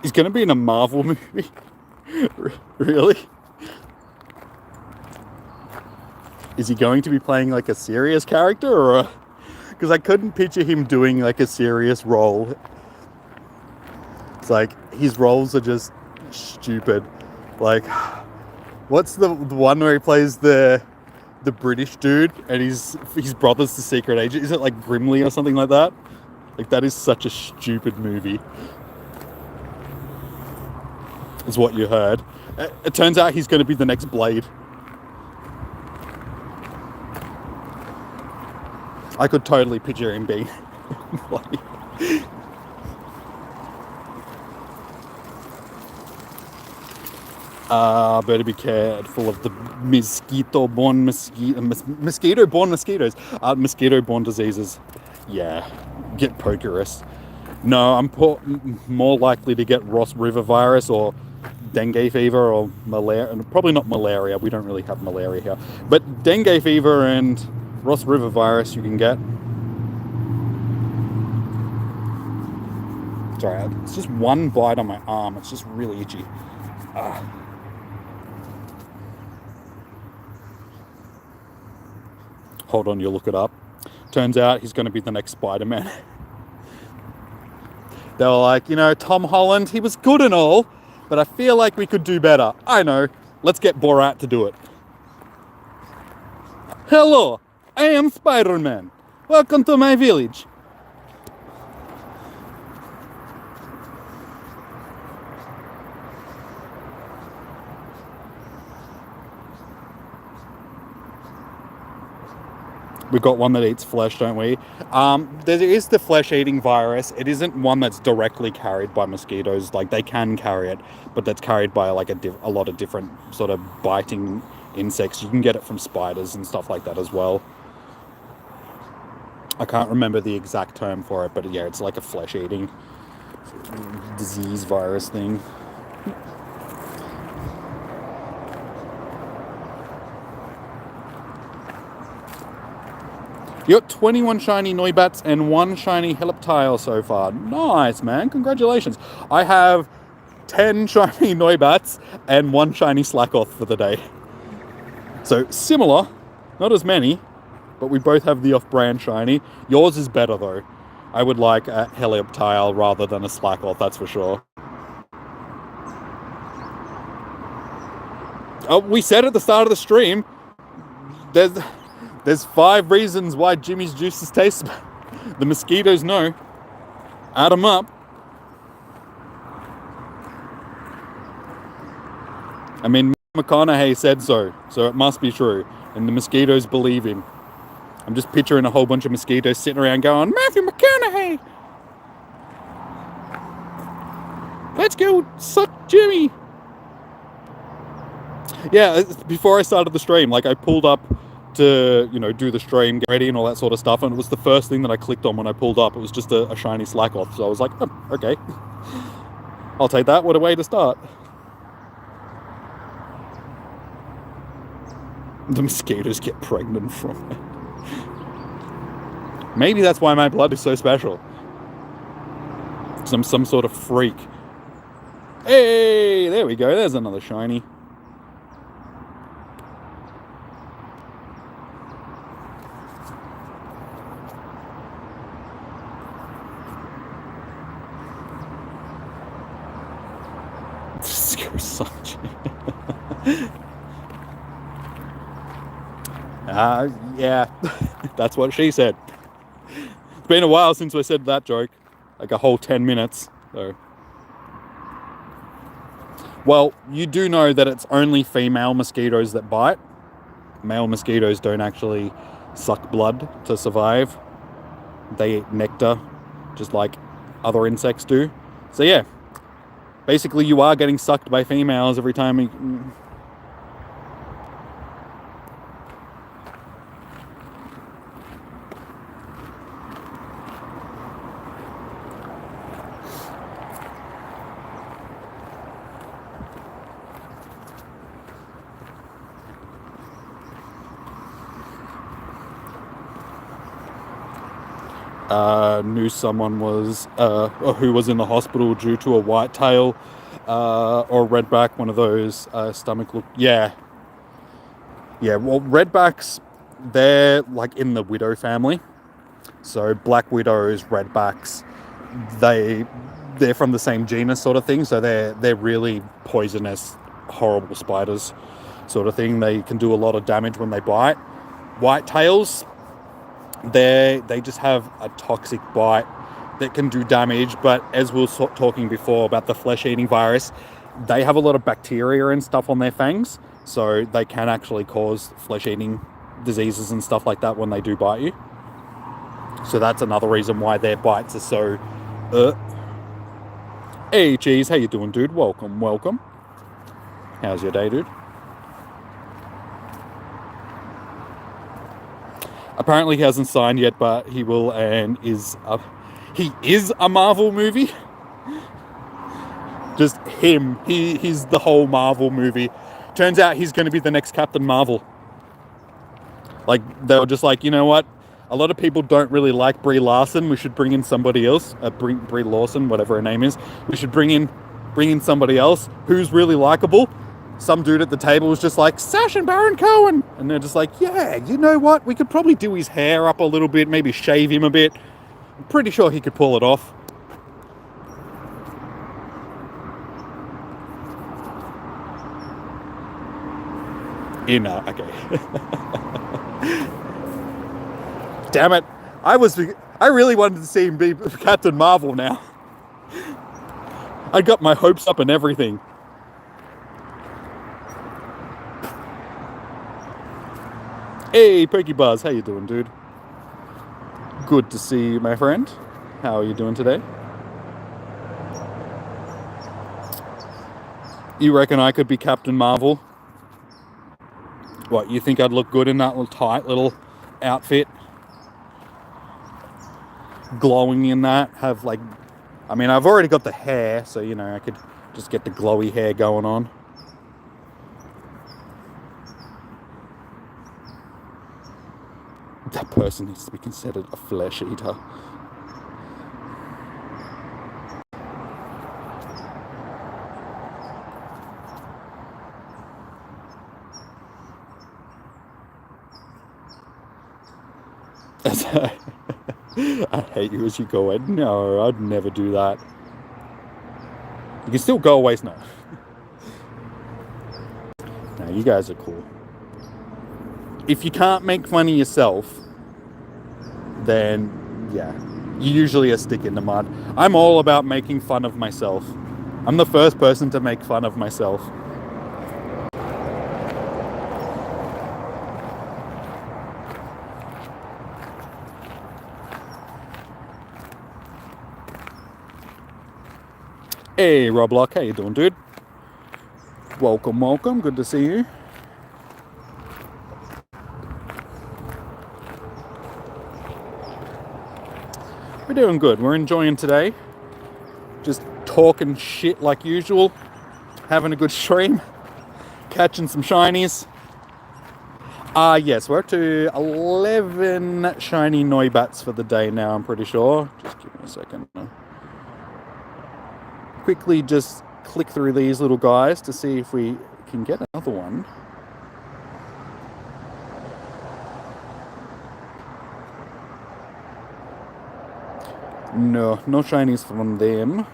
He's gonna be in a Marvel movie? Really? Is he going to be playing like a serious character or a... Because I couldn't picture him doing like a serious role. It's like his roles are just stupid. Like, what's the one where he plays the British dude and his brother's the secret agent? Is it like Grimly or something like that? Like that is such a stupid movie. Is what you heard. It turns out he's going to be the next Blade. I could totally picture him being Blade. Better be careful of the mosquito-borne mosquito-borne diseases. Yeah, get pokerus. No, I'm more likely to get Ross River virus or dengue fever or malaria. Probably not malaria. We don't really have malaria here. But dengue fever and Ross River virus you can get. Sorry, it's just one bite on my arm. It's just really itchy. Hold on, you'll look it up. Turns out he's going to be the next Spider-Man. They were like, Tom Holland, he was good and all, but I feel like we could do better. I know. Let's get Borat to do it. Hello, I am Spider-Man. Welcome to my village. We've got one that eats flesh, don't we? There is the flesh-eating virus. It isn't one that's directly carried by mosquitoes. Like, they can carry it, but that's carried by like a lot of different sort of biting insects. You can get it from spiders and stuff like that as well. I can't remember the exact term for it, but yeah, it's like a flesh-eating disease virus thing. You got 21 shiny Noibats and 1 shiny Helioptile so far. Nice, man. Congratulations. I have 10 shiny Noibats and 1 shiny Slackoth for the day. So similar, not as many, but we both have the off-brand shiny. Yours is better though. I would like a Helioptile rather than a Slackoth, that's for sure. Oh, we said at the start of the stream, there's 5 reasons why Jimmy's juices taste bad. The mosquitoes know. Add them up. I mean, McConaughey said so it must be true. And the mosquitoes believe him. I'm just picturing a whole bunch of mosquitoes sitting around going, Matthew McConaughey! Let's go suck Jimmy! Yeah, before I started the stream, like I pulled up to, do the stream, get ready and all that sort of stuff, and it was the first thing that I clicked on when I pulled up. It was just a shiny Slackoth, so I was like, oh, okay. I'll take that. What a way to start. The mosquitoes get pregnant from it. Maybe that's why my blood is so special. Because I'm some sort of freak. Hey, there we go. There's another shiny. Yeah, that's what she said. It's been a while since I said that joke, like a whole 10 minutes. So, well, you do know that it's only female mosquitoes that bite. Male mosquitoes don't actually suck blood to survive. They eat nectar, just like other insects do. So yeah, basically you are getting sucked by females every time you... Knew someone was who was in the hospital due to a whitetail or redback, one of those stomach look. Yeah. Well, redbacks, they're like in the widow family. So black widows, redbacks, they're from the same genus sort of thing. So they're really poisonous, horrible spiders, sort of thing. They can do a lot of damage when they bite. Whitetails, they just have a toxic bite that can do damage, but as we were talking before about the flesh-eating virus, they have a lot of bacteria and stuff on their fangs, so they can actually cause flesh-eating diseases and stuff like that when they do bite you. So that's another reason why their bites are so... Hey, Cheese, how you doing, dude? Welcome. How's your day, dude? Apparently he hasn't signed yet, but he will, and he is a Marvel movie. Just him. He's the whole Marvel movie. Turns out he's going to be the next Captain Marvel. Like, they were just like, you know what? A lot of people don't really like Brie Larson. We should bring in somebody else. Brie Lawson, whatever her name is. We should bring in somebody else who's really likable. Some dude at the table was just like, Sacha Baron Cohen. And they're just like, yeah, you know what? We could probably do his hair up a little bit, maybe shave him a bit. I'm pretty sure he could pull it off. Okay. Damn it. I really wanted to see him be Captain Marvel now. I got my hopes up and everything. Hey, Pokebuzz, how you doing, dude? Good to see you, my friend. How are you doing today? You reckon I could be Captain Marvel? What, you think I'd look good in that little tight little outfit? Glowing in that? Have like... I mean, I've already got the hair, so, you know, I could just get the glowy hair going on. That person needs to be considered a flesh eater. I hate you as you go away. No, I'd never do that. You can still go away, no. No, you guys are cool. If you can't make fun of yourself, then yeah, you usually a stick in the mud. I'm all about making fun of myself. I'm the first person to make fun of myself. Hey, Roblox, how you doing, dude? Welcome, welcome. Good to see you. We're doing good. We're enjoying today. Just talking shit like usual. Having a good stream. Catching some shinies. Yes, we're up to 11 shiny Noibats for the day now, I'm pretty sure. Just give me a second. Quickly just click through these little guys to see if we can get another one. No shinies from them.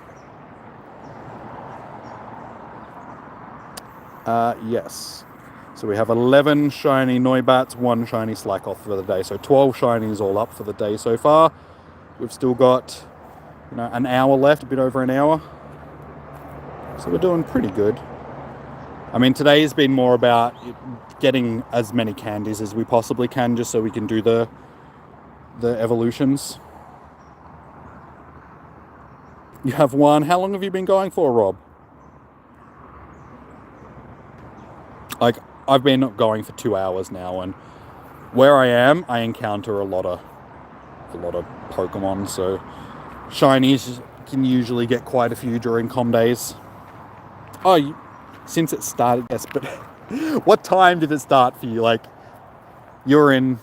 Yes. So we have 11 shiny Noibats, 1 shiny Slackoth for the day. So 12 shinies all up for the day so far. We've still got, you know, an hour left, a bit over an hour. So we're doing pretty good. I mean, today has been more about getting as many candies as we possibly can, just so we can do the evolutions. You have one. How long have you been going for, Rob? Like, I've been going for 2 hours now, and where I am, I encounter a lot of Pokemon, so shinies can usually get quite a few during com days. Oh, since it started, yes, but what time did it start for you? Like, you're in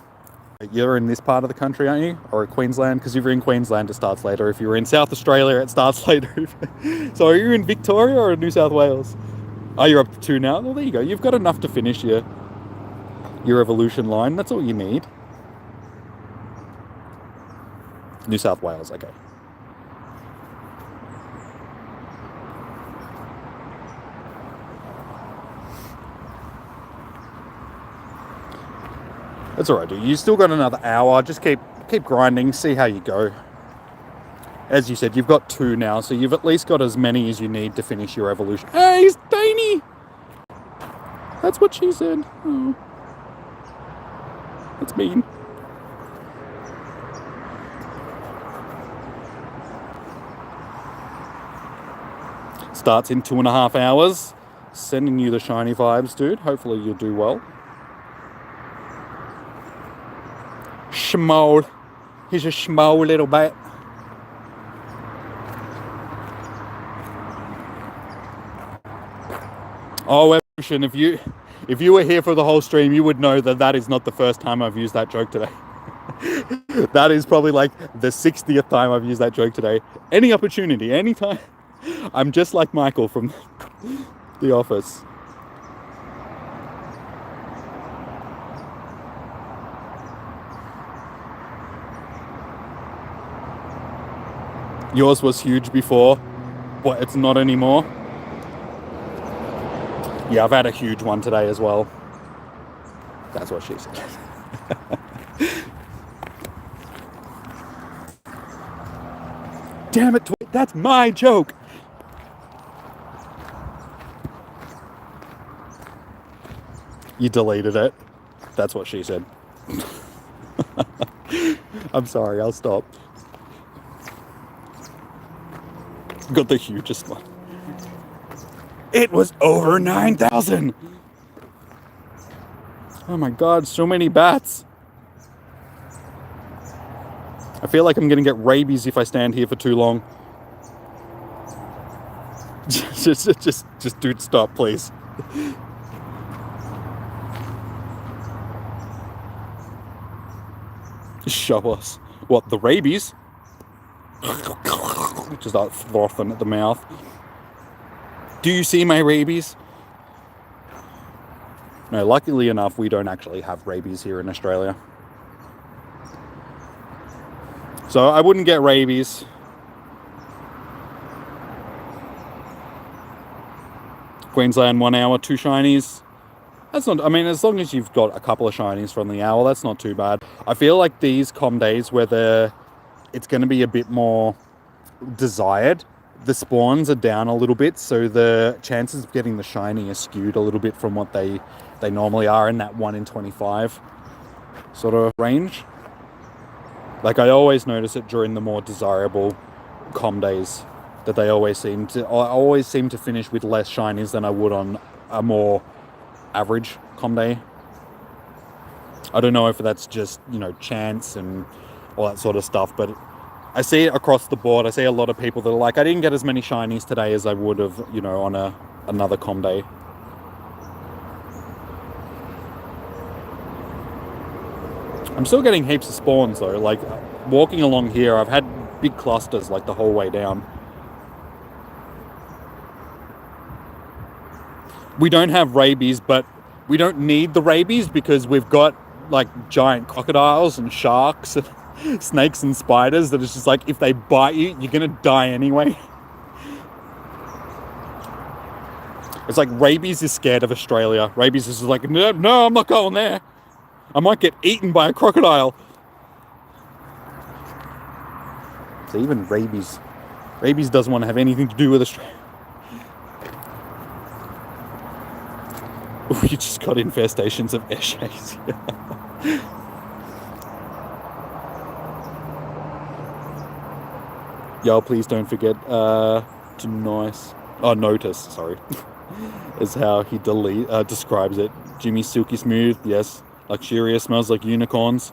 this part of the country, aren't you? Or Queensland? Because if you're in Queensland, it starts later. If you're in South Australia, it starts later. So are you in Victoria or New South Wales? Oh, you're up to 2 now? Well, there you go. You've got enough to finish your evolution line. That's all you need. New South Wales, okay. That's alright, dude. You still got another hour. Just keep grinding. See how you go. As you said, you've got 2 now, so you've at least got as many as you need to finish your evolution. Hey, it's Dainy! That's what she said. Oh. That's mean. Starts in 2.5 hours. Sending you the shiny vibes, dude. Hopefully you'll do well. Schmoll. He's a schmoll little bit. Oh, Evolution, if you were here for the whole stream, you would know that is not the first time I've used that joke today. That is probably like the 60th time I've used that joke today. Any opportunity, anytime. I'm just like Michael from The Office. Yours was huge before, but it's not anymore. Yeah, I've had a huge one today as well. That's what she said. Damn it, that's my joke. You deleted it. That's what she said. I'm sorry, I'll stop. Got the hugest one. It was over 9,000. Oh my god, so many bats. I feel like I'm gonna get rabies if I stand here for too long. just dude, stop, please. Show us. What, the rabies? Just start frothing at the mouth. Do you see my rabies? No, luckily enough, we don't actually have rabies here in Australia. So I wouldn't get rabies. Queensland 1 hour, 2 shinies. That's not, I mean, as long as you've got a couple of shinies from the owl, that's not too bad. I feel like these com days where it's going to be a bit more desired, the spawns are down a little bit, so the chances of getting the shiny are skewed a little bit from what they normally are in that 1 in 25 sort of range. Like, I always notice it during the more desirable com days, that I always seem to finish with less shinies than I would on a more average com day. I don't know if that's just, chance and all that sort of stuff, but I see it across the board. I see a lot of people that are like, I didn't get as many shinies today as I would have, on another com day. I'm still getting heaps of spawns though. Like, walking along here, I've had big clusters like the whole way down. We don't have rabies, but we don't need the rabies because we've got like giant crocodiles and sharks and snakes and spiders that it's just like, if they bite you, you're gonna die anyway. It's like rabies is scared of Australia. Rabies is just like, no, I'm not going there. I might get eaten by a crocodile. So even rabies doesn't want to have anything to do with Australia. We just got infestations of eshays. Y'all, please don't forget to notice, sorry, is how he describes it. Jimmy silky smooth, yes. Luxurious, smells like unicorns.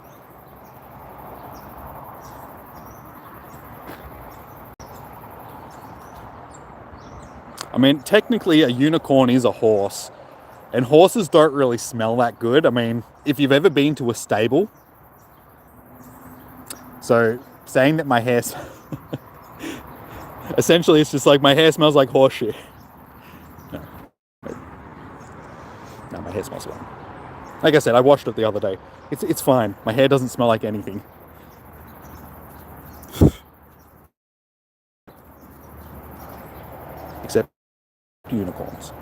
I mean, technically a unicorn is a horse. And horses don't really smell that good. I mean, if you've ever been to a stable. So, saying that my hair... Essentially, it's just like my hair smells like horseshit. No, my hair smells fine. Like I said, I washed it the other day. It's fine. My hair doesn't smell like anything. Except unicorns.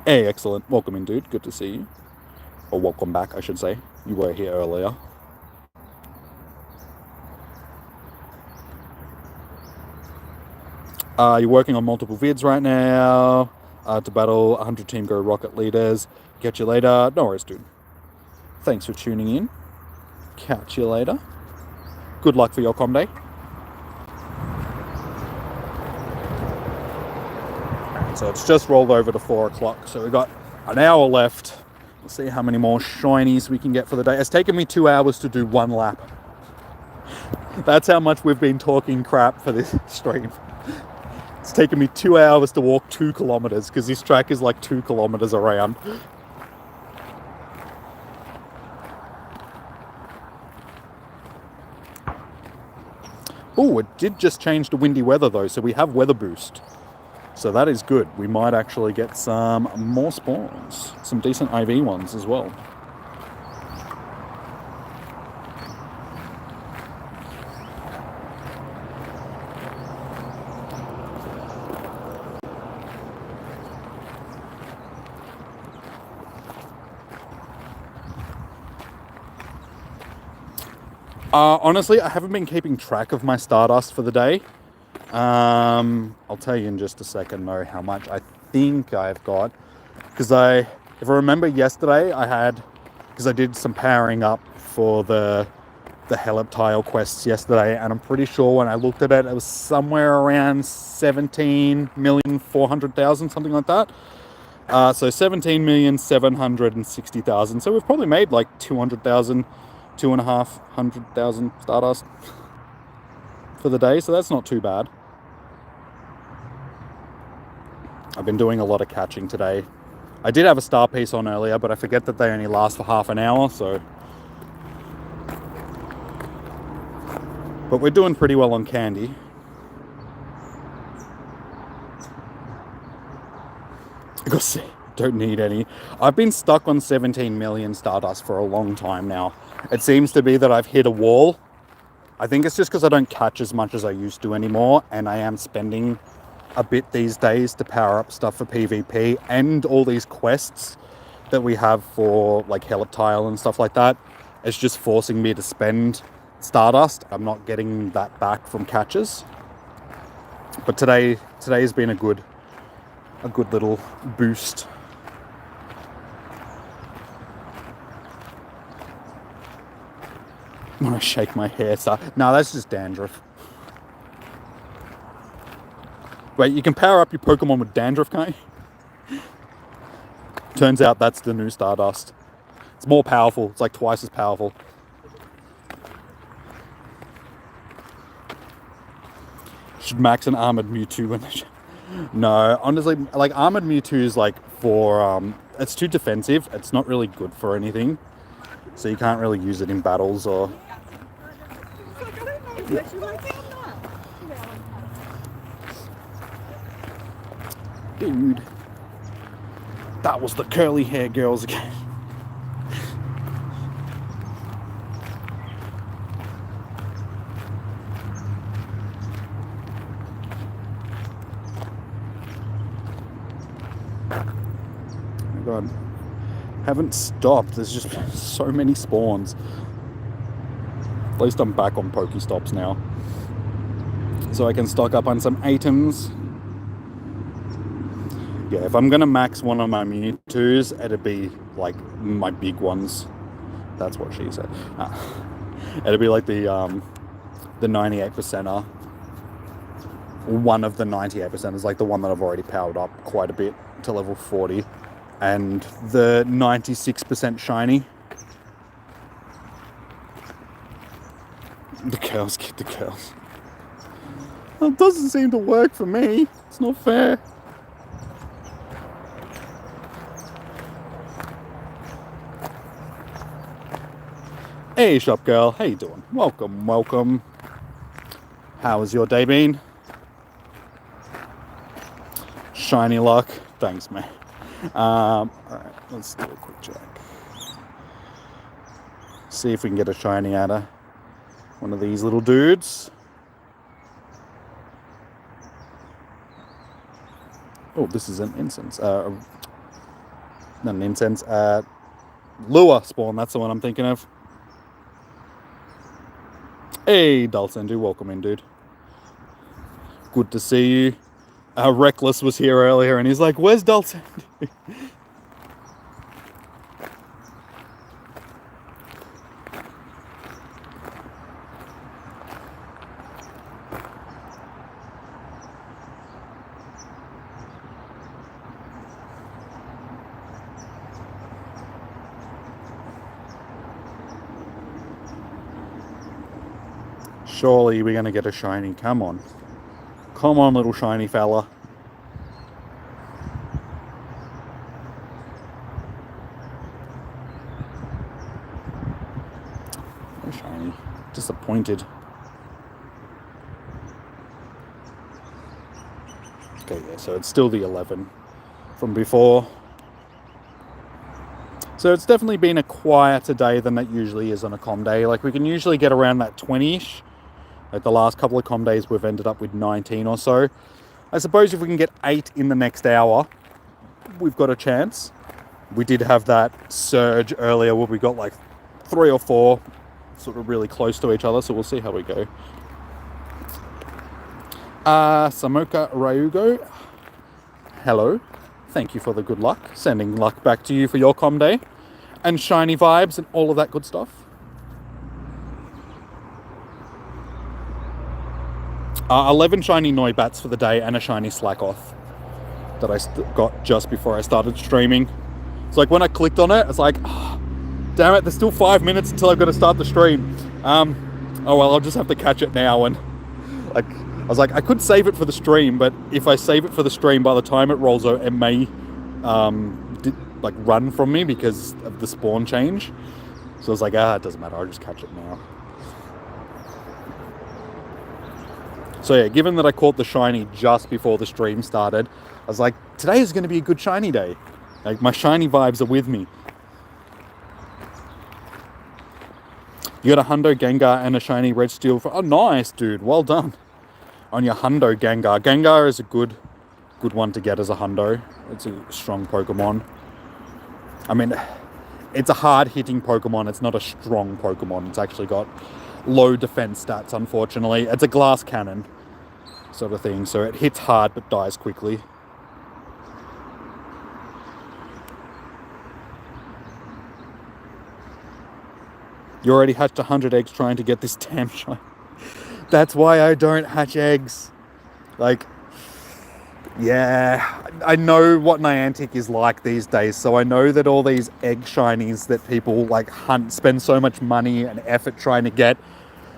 Hey, excellent. Welcome in, dude. Good to see you. Or welcome back, I should say. You were here earlier. You're working on multiple vids right now to battle 100 Team Go Rocket leaders. Catch you later. No worries, dude. Thanks for tuning in. Catch you later. Good luck for your com day. So it's just rolled over to 4 o'clock. So we've got an hour left. We'll see how many more shinies we can get for the day. It's taken me 2 hours to do 1 lap. That's how much we've been talking crap for this stream. It's taken me 2 hours to walk 2 kilometers because this track is like 2 kilometers around. Oh, it did just change to windy weather though, so we have weather boost. So that is good. We might actually get some more spawns. Some decent IV ones as well. Honestly, I haven't been keeping track of my Stardust for the day. I'll tell you in just a second though how much I think I've got. Because if I remember yesterday, because I did some powering up for the Helioptile quests yesterday, and I'm pretty sure when I looked at it, it was somewhere around 17,400,000, something like that. So 17,760,000. So we've probably made like 200,000. 2,500,000 Stardust for the day, so that's not too bad. I've been doing a lot of catching today. I did have a star piece on earlier, but I forget that they only last for half an hour, so. But we're doing pretty well on candy. I gotta say, don't need any. I've been stuck on 17 million Stardust for a long time now. It seems to be that I've hit a wall. I think it's just because I don't catch as much as I used to anymore, and I am spending a bit these days to power up stuff for PvP and all these quests that we have for like Helioptile and stuff like that. It's just forcing me to spend Stardust. I'm not getting that back from catches. But today's been a good little boost. When I shake my hair, so no, that's just dandruff. Wait, you can power up your Pokemon with dandruff, can't you? Turns out that's the new Stardust. It's more powerful. It's like twice as powerful. Should max an Armored Mewtwo when No, honestly, like Armored Mewtwo is like for it's too defensive. It's not really good for anything. So you can't really use it in battles or. Dude, that was the curly hair girls again. Oh my god, haven't stopped. There's just so many spawns. At least I'm back on Pokestops now, so I can stock up on some items. Yeah, if I'm gonna max one of my Mewtwo's, it'd be like my big ones. That's what she said. It'd be like the 98%er. One of the 98% is like the one that I've already powered up quite a bit to level 40, and the 96% shiny. The girls get the girls. That doesn't seem to work for me. It's not fair. Hey shop girl, how you doing? Welcome, welcome. How has your day been? Shiny luck. Thanks, man. Alright, let's do a quick check. See if we can get a shiny out of one of these little dudes. Oh, this is an incense. Not an incense. Lure spawn, that's the one I'm thinking of. Hey, Dulcendu, welcome in, dude. Good to see you. Reckless was here earlier, and he's like, "Where's Dulcendu?" Surely we're going to get a shiny. Come on. Come on, little shiny fella. No shiny. Disappointed. Okay, yeah, so it's still the 11 from before. So it's definitely been a quieter day than that usually is on a comm day. Like, we can usually get around that 20-ish. Like, the last couple of comm days, we've ended up with 19 or so. I suppose if we can get 8 in the next hour, we've got a chance. We did have that surge earlier where we got like 3 or 4 sort of really close to each other, so we'll see how we go. Samoka Ryugo, hello. Thank you for the good luck. Sending luck back to you for your comm day. And shiny vibes and all of that good stuff. 11 shiny Noibats for the day and a shiny Slackoth that I got just before I started streaming. It's like when I clicked on it, it's like, oh, damn it, there's still 5 minutes until I've got to start the stream. Oh well, I'll just have to catch it now. And like, I was like, I could save it for the stream, but if I save it for the stream, by the time it rolls out, it may run from me because of the spawn change. So I was like, it doesn't matter, I'll just catch it now. So yeah, given that I caught the shiny just before the stream started, I was like, today is going to be a good shiny day. Like, my shiny vibes are with me. You got a Hundo Gengar and a shiny Red Steel. Oh, nice, dude. Well done on your Hundo Gengar. Gengar is a good one to get as a Hundo. It's a strong Pokemon. I mean, it's a hard-hitting Pokemon. It's not a strong Pokemon. It's actually got low defense stats, unfortunately. It's a glass cannon sort of thing, so it hits hard but dies quickly. You already hatched 100 eggs trying to get this damn shine. That's why I don't hatch eggs. Like, yeah, I know what Niantic is like these days, so I know that all these egg shinies that people like hunt, spend so much money and effort trying to get,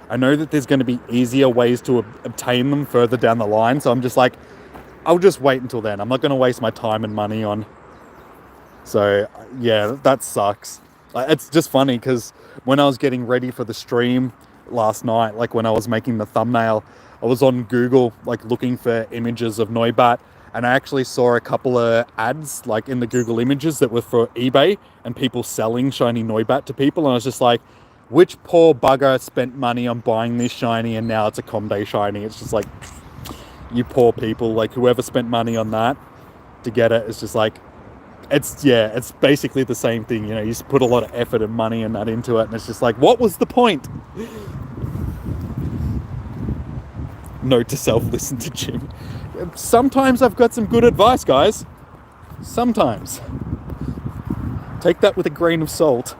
I know that there's going to be easier ways to obtain them further down the line, so I'm just like, I'll just wait until then. I'm not going to waste my time and money on. So yeah, that sucks. It's just funny because when I was getting ready for the stream last night, like when I was making the thumbnail, I was on Google like looking for images of Noibat, and I actually saw a couple of ads like in the Google images that were for eBay and people selling shiny Noibat to people, and I was just like, which poor bugger spent money on buying this shiny and now it's a comm day shiny? It's just like, you poor people, like whoever spent money on that to get it, it's just like, it's basically the same thing, you know, you just put a lot of effort and money and that into it, and it's just like, what was the point? Note to self, listen to Jim. Sometimes I've got some good advice, guys. Sometimes. Take that with a grain of salt.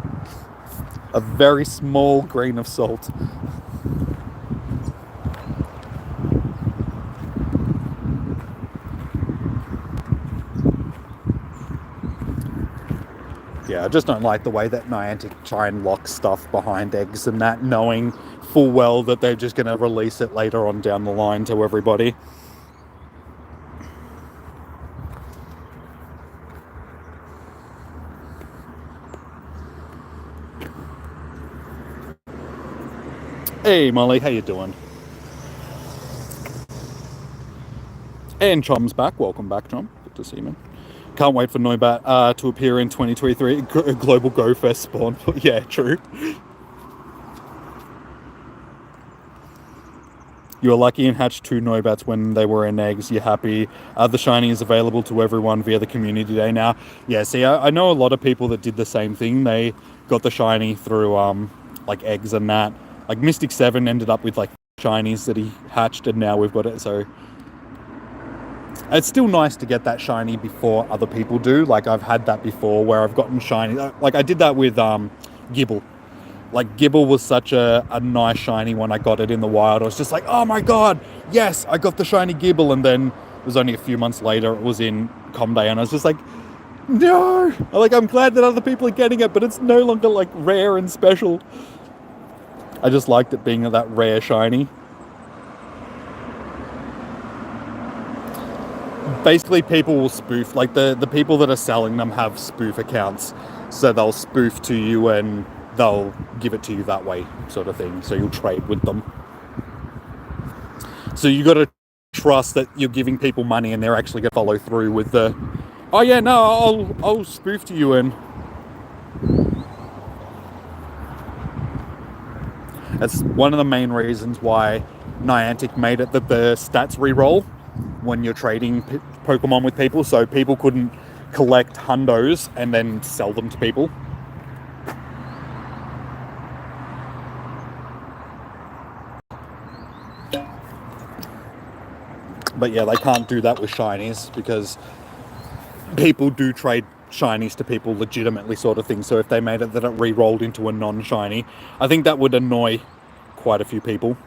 A very small grain of salt. Yeah, I just don't like the way that Niantic try and lock stuff behind eggs and that, knowing full well that they're just going to release it later on down the line to everybody. Hey Molly, how you doing? And Chom's back. Welcome back, Chom. Good to see you, man. Can't wait for Noibat to appear in 2023. Global Go Fest spawn. Yeah, true. You were lucky and hatched 2 Noibats when they were in eggs. You're happy. The shiny is available to everyone via the community day now. Yeah, see, I know a lot of people that did the same thing. They got the shiny through like eggs and that. Like Mystic 7 ended up with like shinies that he hatched, and now we've got it. So it's still nice to get that shiny before other people do. Like I've had that before where I've gotten shiny. Like I did that with Gibble. Like Gibble was such a nice shiny when I got it in the wild. I was just like, oh my god, yes, I got the shiny Gibble. And then it was only a few months later, it was in comm day, and I was just like, no. Like, I'm glad that other people are getting it, but it's no longer like rare and special. I just liked it being that rare shiny. Basically, people will spoof, like the people that are selling them have spoof accounts, so they'll spoof to you and they'll give it to you that way, sort of thing. So you'll trade with them. So you got to trust that you're giving people money and they're actually going to follow through with the, oh yeah, no, I'll spoof to you. And that's one of the main reasons why Niantic made it that the stats re-roll when you're trading Pokemon with people, so people couldn't collect hundos and then sell them to people. But yeah, they can't do that with shinies because people do trade shinies to people legitimately, sort of thing. So if they made it that it re-rolled into a non-shiny, I think that would annoy quite a few people.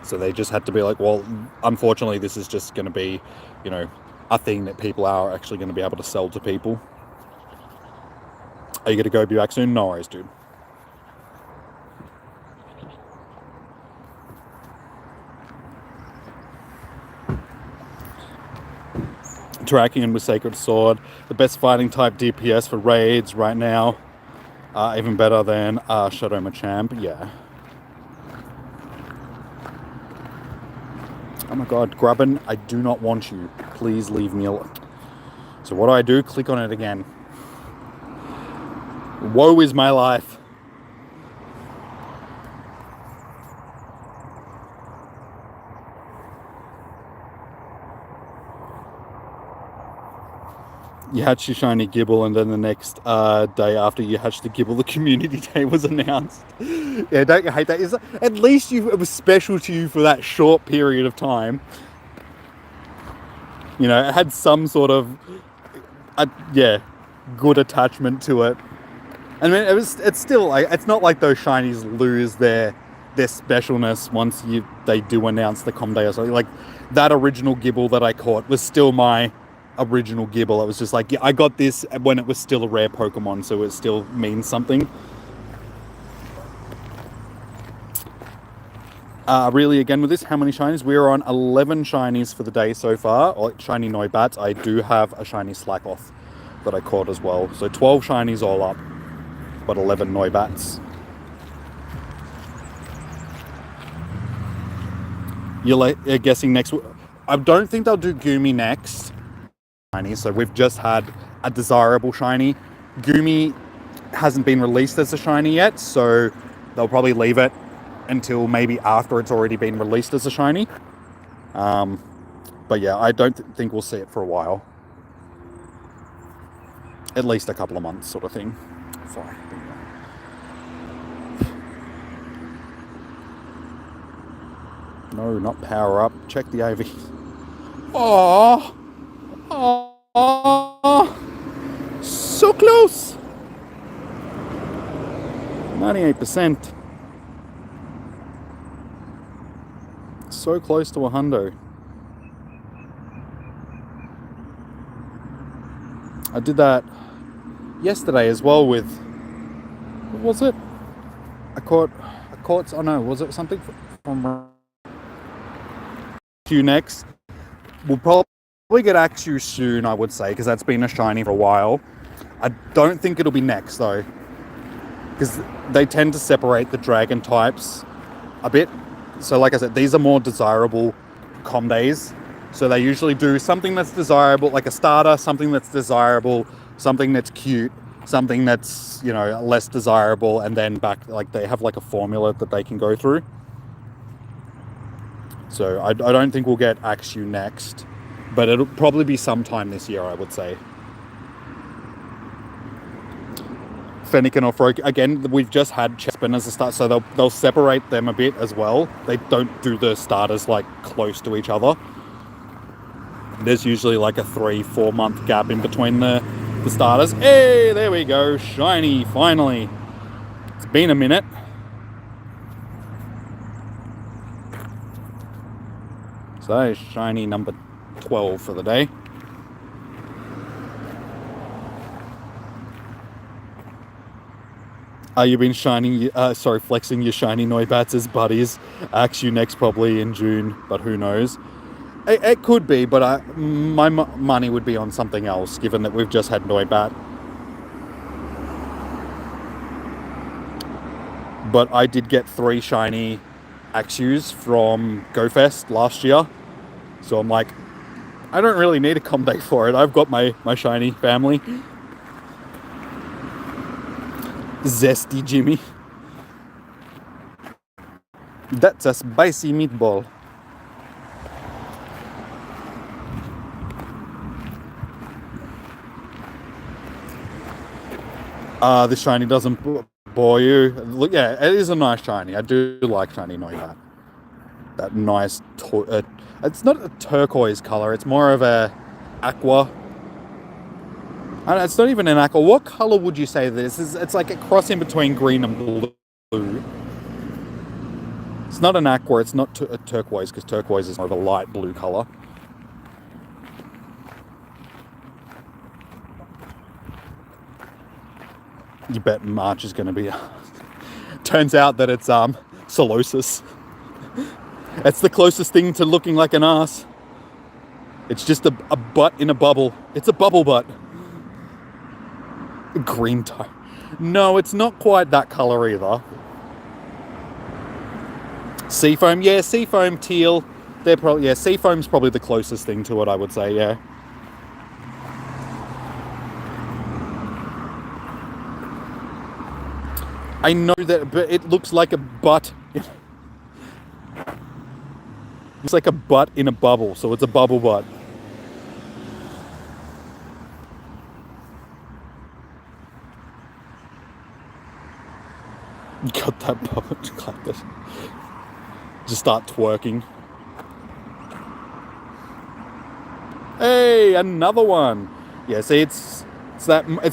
So they just had to be like, well, unfortunately, this is just going to be, you know, a thing that people are actually going to be able to sell to people. Are you going to go be back soon? No worries, dude. Tracking with Sacred Sword, the best fighting type DPS for raids right now. Even better than Shadow Machamp, yeah. Oh my god, Grubbin, I do not want you. Please leave me alone. So what do? Click on it again. Woe is my life. You hatched your shiny Gibble, and then the next day after you hatched the Gibble, the community day was announced. Yeah, don't you hate that? At least it was special to you for that short period of time. You know, it had some sort of, good attachment to it. I mean, it's still like, it's not like those shinies lose their specialness once they do announce the com day or something. Like that original Gibble that I caught was still my original Gibble. It was just like, yeah, I got this when it was still a rare Pokemon, so it still means something. Really, again with this, how many shinies? We're on 11 shinies for the day so far. Or shiny Noibat. I do have a shiny Slackoth that I caught as well. So 12 shinies all up, but 11 Noibats. You're guessing next. I don't think they'll do Goomy next. Shiny. So we've just had a desirable shiny. Goomy hasn't been released as a shiny yet, so they'll probably leave it until maybe after it's already been released as a shiny. But yeah, I don't think we'll see it for a while. At least a couple of months, sort of thing. Sorry. No, not power up. Check the AV. Oh, so close. 98%. So close to a hundo. I did that yesterday as well with, what was it? I caught, oh no, was it something from Q next? We'll probably get Axu soon, I would say, because that's been a shiny for a while. I don't think it'll be next though, because they tend to separate the dragon types a bit. So like I said, these are more desirable com days. So they usually do something that's desirable, like a starter, something that's desirable, something that's cute, something that's, you know, less desirable, and then back, like they have like a formula that they can go through. So I don't think we'll get Axu next, but it'll probably be sometime this year, I would say. Fennekin or Froak, again, we've just had Chespin as a start, so they'll separate them a bit as well. They don't do the starters like close to each other. There's usually like a 3-4 month gap in between the starters. Hey, there we go, shiny, finally. It's been a minute. So shiny number 12 for the day. You've been flexing your shiny Noibats as buddies. Axe you next probably in June, but who knows? It could be, but my money would be on something else, given that we've just had Noibat. But I did get 3 shiny Axews from GoFest last year, so I'm like, I don't really need a com day for it. I've got my shiny family. Zesty Jimmy. That's a spicy meatball. The shiny doesn't bore you. Look, yeah, it is a nice shiny. I do like shiny Noibat. That nice, it's not a turquoise color. It's more of a aqua. It's not even an aqua. What color would you say this is? It's like a cross in between green and blue. It's not an aqua. It's not a turquoise, because turquoise is more of a light blue color. You bet March is going to be. Turns out that it's Solosis. It's the closest thing to looking like an ass. It's just a butt in a bubble. It's a bubble butt. Green tone. No, it's not quite that color either. Seafoam, yeah, seafoam, teal. They're probably, yeah, seafoam's probably the closest thing to it, I would say, yeah. I know that, but it looks like a butt. It's like a butt in a bubble, so it's a bubble butt. Got that bubble. Just start twerking. Hey, another one. Yeah, see, it's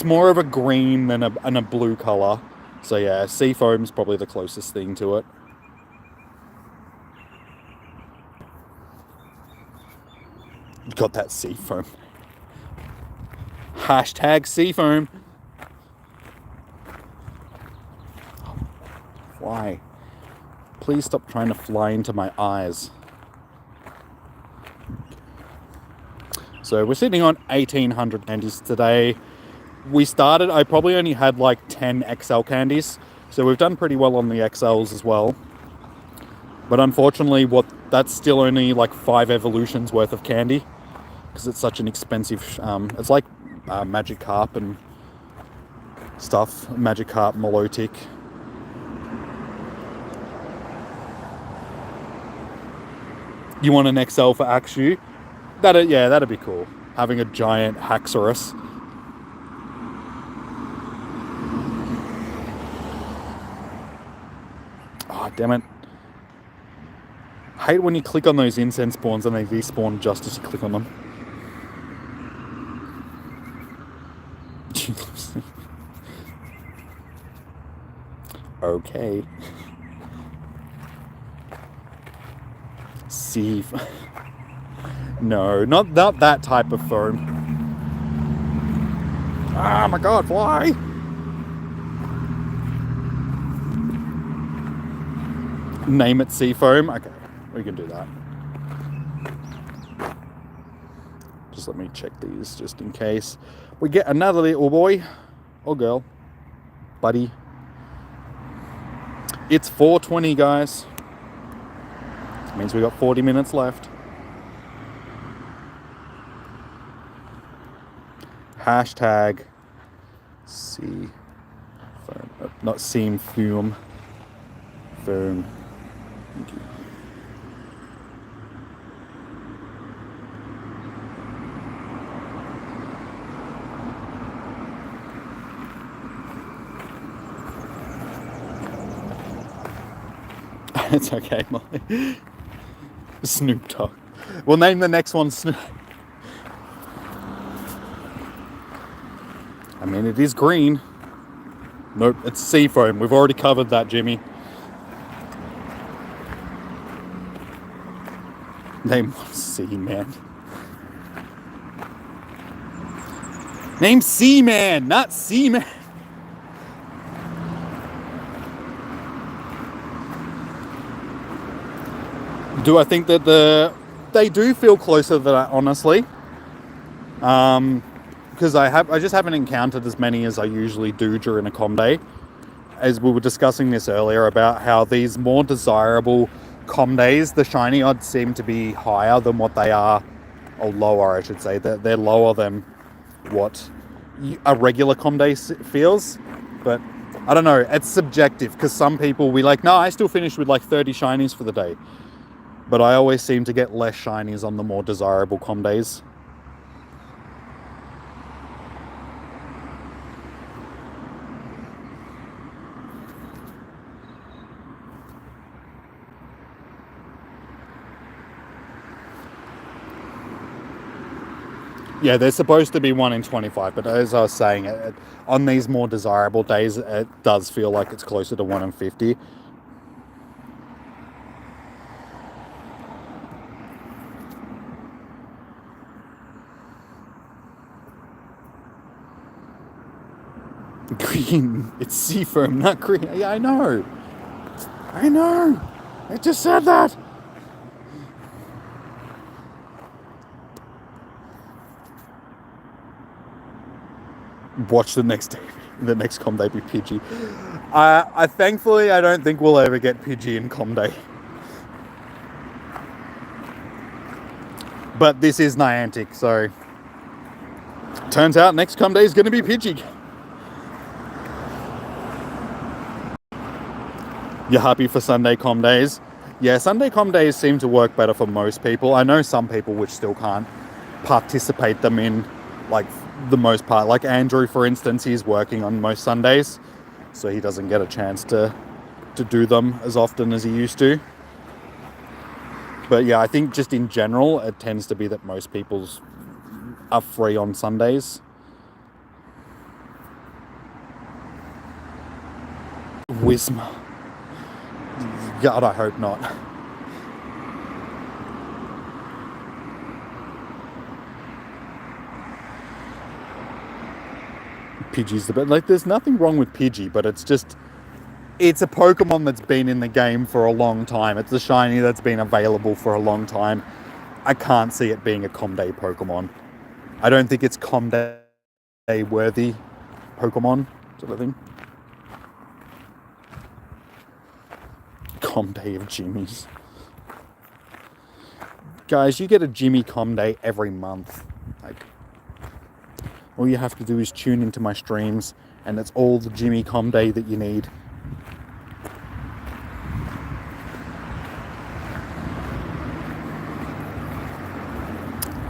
more of a green than a blue color. So yeah, seafoam's probably the closest thing to it. Got that seafoam. Hashtag seafoam. Fly. Please stop trying to fly into my eyes. So we're sitting on 1,800 candies today. We started, I probably only had like 10 XL candies. So we've done pretty well on the XLs as well. But unfortunately, that's still only like 5 evolutions worth of candy. Because it's such an expensive, it's like Magikarp and stuff. Magikarp, Milotic. You want an XL for Axew? That'd be cool. Having a giant Haxorus. Oh, damn it. I hate when you click on those incense spawns and they despawn just as you click on them. Okay. Sea. No, not that type of foam. Ah, my God, fly! Name it Seafoam. Okay, we can do that. Just let me check these just in case we get another little boy or girl, buddy. It's 4:20, guys. Means we got 40 minutes left. Hashtag Seafoam. Not Seam Fume. Foam. Thank you. It's okay, Molly. Snoop Dogg. We'll name the next one Snoop. I mean, it is green. Nope, it's Seafoam. We've already covered that, Jimmy. Name one Seaman. Name Seaman, not Seaman. Do I think that they do feel closer to that, honestly? Because I just haven't encountered as many as I usually do during a com day. As we were discussing this earlier about how these more desirable com days, the shiny odds seem to be higher than what they are, or lower, I should say. They're lower than what a regular com day feels. But I don't know, it's subjective, because some people we like, no, I still finished with like 30 shinies for the day. But I always seem to get less shinies on the more desirable com days. Yeah, they're supposed to be 1 in 25, but as I was saying, on these more desirable days, it does feel like it's closer to 1 in 50. Green, it's Seafoam, not green. Yeah, I know. I just said that. Watch the next com day be Pidgey. I thankfully I don't think we'll ever get Pidgey in com day. But this is Niantic, so turns out next com day is going to be Pidgey. You're happy for Sunday com days? Yeah, Sunday com days seem to work better for most people. I know some people which still can't participate them in, like, the most part. Like Andrew, for instance, he's working on most Sundays, so he doesn't get a chance to do them as often as he used to. But yeah, I think just in general, it tends to be that most people's are free on Sundays. Whisma. God, I hope not. Pidgey's the best. Like, there's nothing wrong with Pidgey, but it's a Pokemon that's been in the game for a long time. It's a shiny that's been available for a long time. I can't see it being a com day Pokemon. I don't think it's com day worthy Pokemon, sort of thing. Com day of Jimmies. Guys, you get a Jimmy com day every month. Like, all you have to do is tune into my streams, and it's all the Jimmy com day that you need.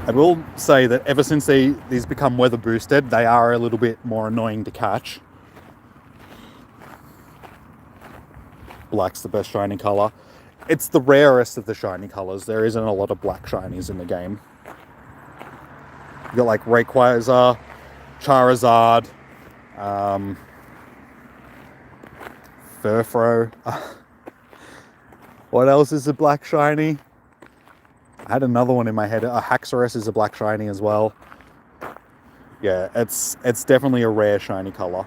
I will say that ever since these become weather boosted, they are a little bit more annoying to catch. Black's the best shiny colour. It's the rarest of the shiny colours. There isn't a lot of black shinies in the game. You got like Rayquaza, Charizard, Furfro. What else is a black shiny? I had another one in my head. Haxorus is a black shiny as well. Yeah, it's definitely a rare shiny colour.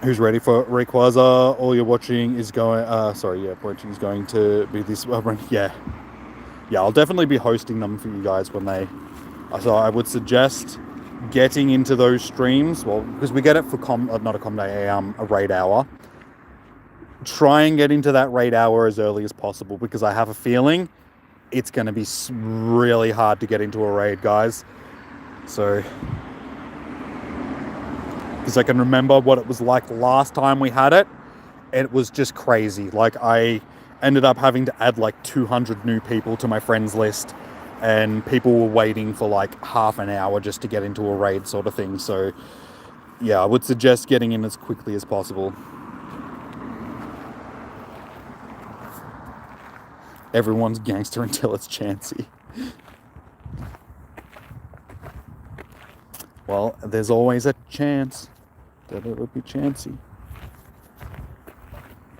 Who's ready for Rayquaza? All you're watching is going... watching is going to be this... Yeah, I'll definitely be hosting them for you guys when they... So I would suggest getting into those streams, well, because we get it for a raid hour. Try and get into that raid hour as early as possible, because I have a feeling it's going to be really hard to get into a raid, guys. So, because I can remember what it was like last time we had it. It was just crazy. Like, I ended up having to add like 200 new people to my friends list, and people were waiting for like half an hour just to get into a raid sort of thing. So yeah, I would suggest getting in as quickly as possible. Everyone's gangster until it's Chansey. Well, there's always a chance that it would be Chansey.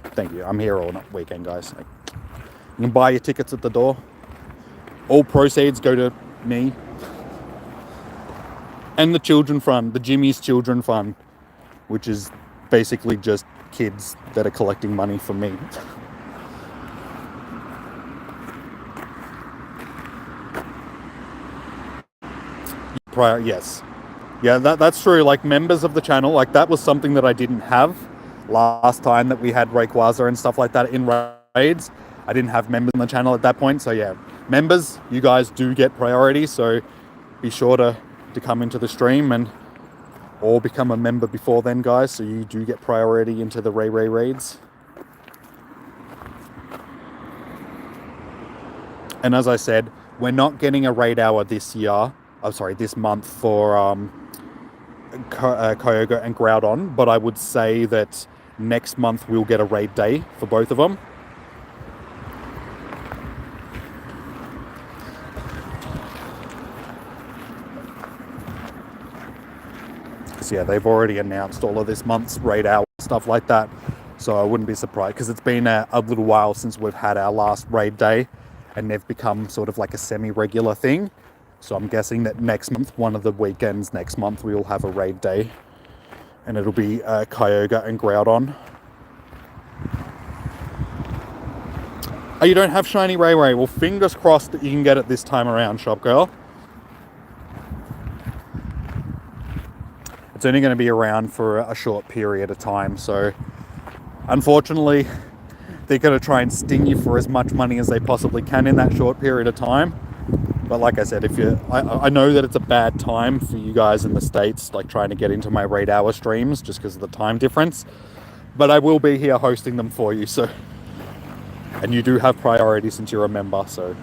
Thank you. I'm here all weekend, guys. You can buy your tickets at the door. All proceeds go to me. And the children fund, the Jimmy's Children Fund, which is basically just kids that are collecting money from me. Yes. Yeah, that's true. Like, members of the channel, like, that was something that I didn't have last time that we had Rayquaza and stuff like that in raids. I didn't have members on the channel at that point. So yeah, members, you guys do get priority. So be sure to come into the stream and or become a member before then, guys. So you do get priority into the Ray raids. And as I said, we're not getting a raid hour this year. I'm sorry, this month for Kyogre and Groudon, but I would say that next month we'll get a raid day for both of them. So yeah, they've already announced all of this month's raid hour stuff like that, so I wouldn't be surprised, because it's been a little while since we've had our last raid day, and they've become sort of like a semi-regular thing. So I'm guessing that next month, one of the weekends next month, we will have a raid day. And it'll be Kyogre and Groudon. Oh, you don't have Shiny Ray? Well, fingers crossed that you can get it this time around, Shop Girl. It's only going to be around for a short period of time. So, unfortunately, they're going to try and sting you for as much money as they possibly can in that short period of time. But like I said, I know that it's a bad time for you guys in the States, like trying to get into my raid hour streams just because of the time difference. But I will be here hosting them for you, so. And you do have priority since you're a member, so.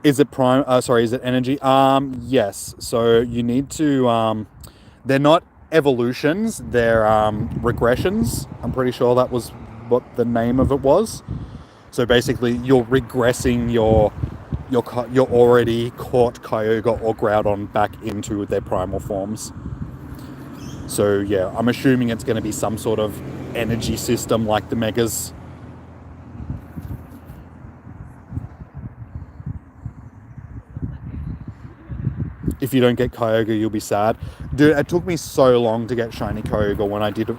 Is it prime? Is it energy? Yes. So you need to. They're not evolutions. They're regressions. I'm pretty sure that was what the name of it was. So basically, you're regressing your already caught Kyogre or Groudon back into their primal forms. So yeah, I'm assuming it's going to be some sort of energy system like the Megas. If you don't get Kyogre, you'll be sad. Dude, it took me so long to get Shiny Kyogre when I did, the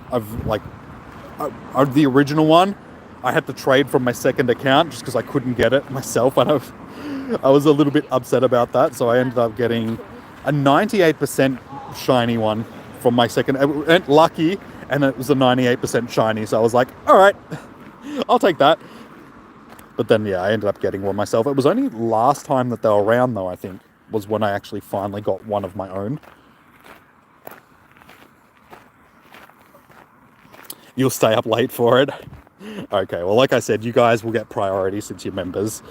original one. I had to trade from my second account just because I couldn't get it myself. And I was a little bit upset about that. So I ended up getting a 98% shiny one from my second. It went lucky, and it was a 98% shiny. So I was like, all right, I'll take that. But then, yeah, I ended up getting one myself. It was only last time that they were around, though, I think, was when I actually finally got one of my own. You'll stay up late for it? Okay, well, like I said, you guys will get priority since you're members.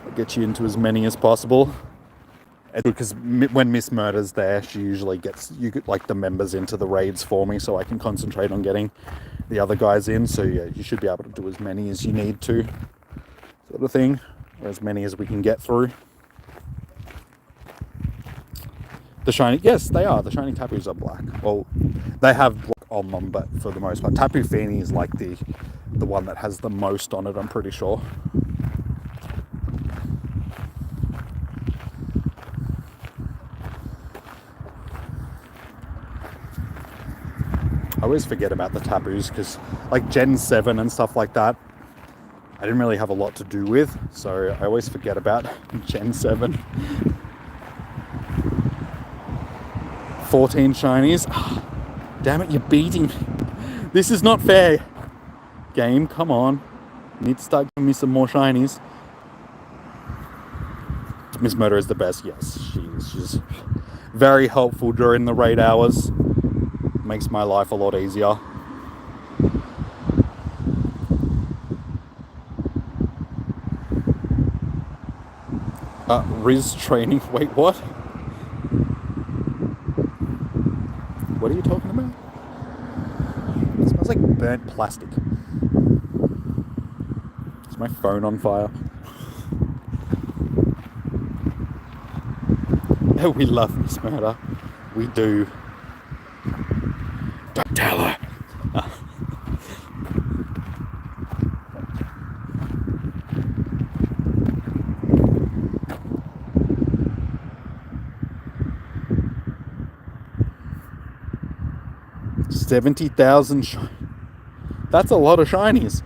I'll get you into as many as possible. Because when Miss Murder's there, she usually gets the members into the raids for me, so I can concentrate on getting the other guys in. So yeah, you should be able to do as many as you need to, sort of thing, or as many as we can get through. The shiny, yes, they are. The shiny Tapus are black. Well, they have black on them, but for the most part, Tapu Fini is like the one that has the most on it, I'm pretty sure. I always forget about the Tapus because, like, Gen 7 and stuff like that, I didn't really have a lot to do with, so I always forget about Gen 7. 14 shinies. Oh, damn it, you're beating me. This is not fair. Game, come on. You need to start giving me some more shinies. Miss Murder is the best. Yes, she is. She's very helpful during the raid hours. Makes my life a lot easier. Riz training. Wait, what? What are you talking about? It smells like burnt plastic. Is my phone on fire? We love Miss Murder. We do. Don't tell her. 70,000. That's a lot of shinies.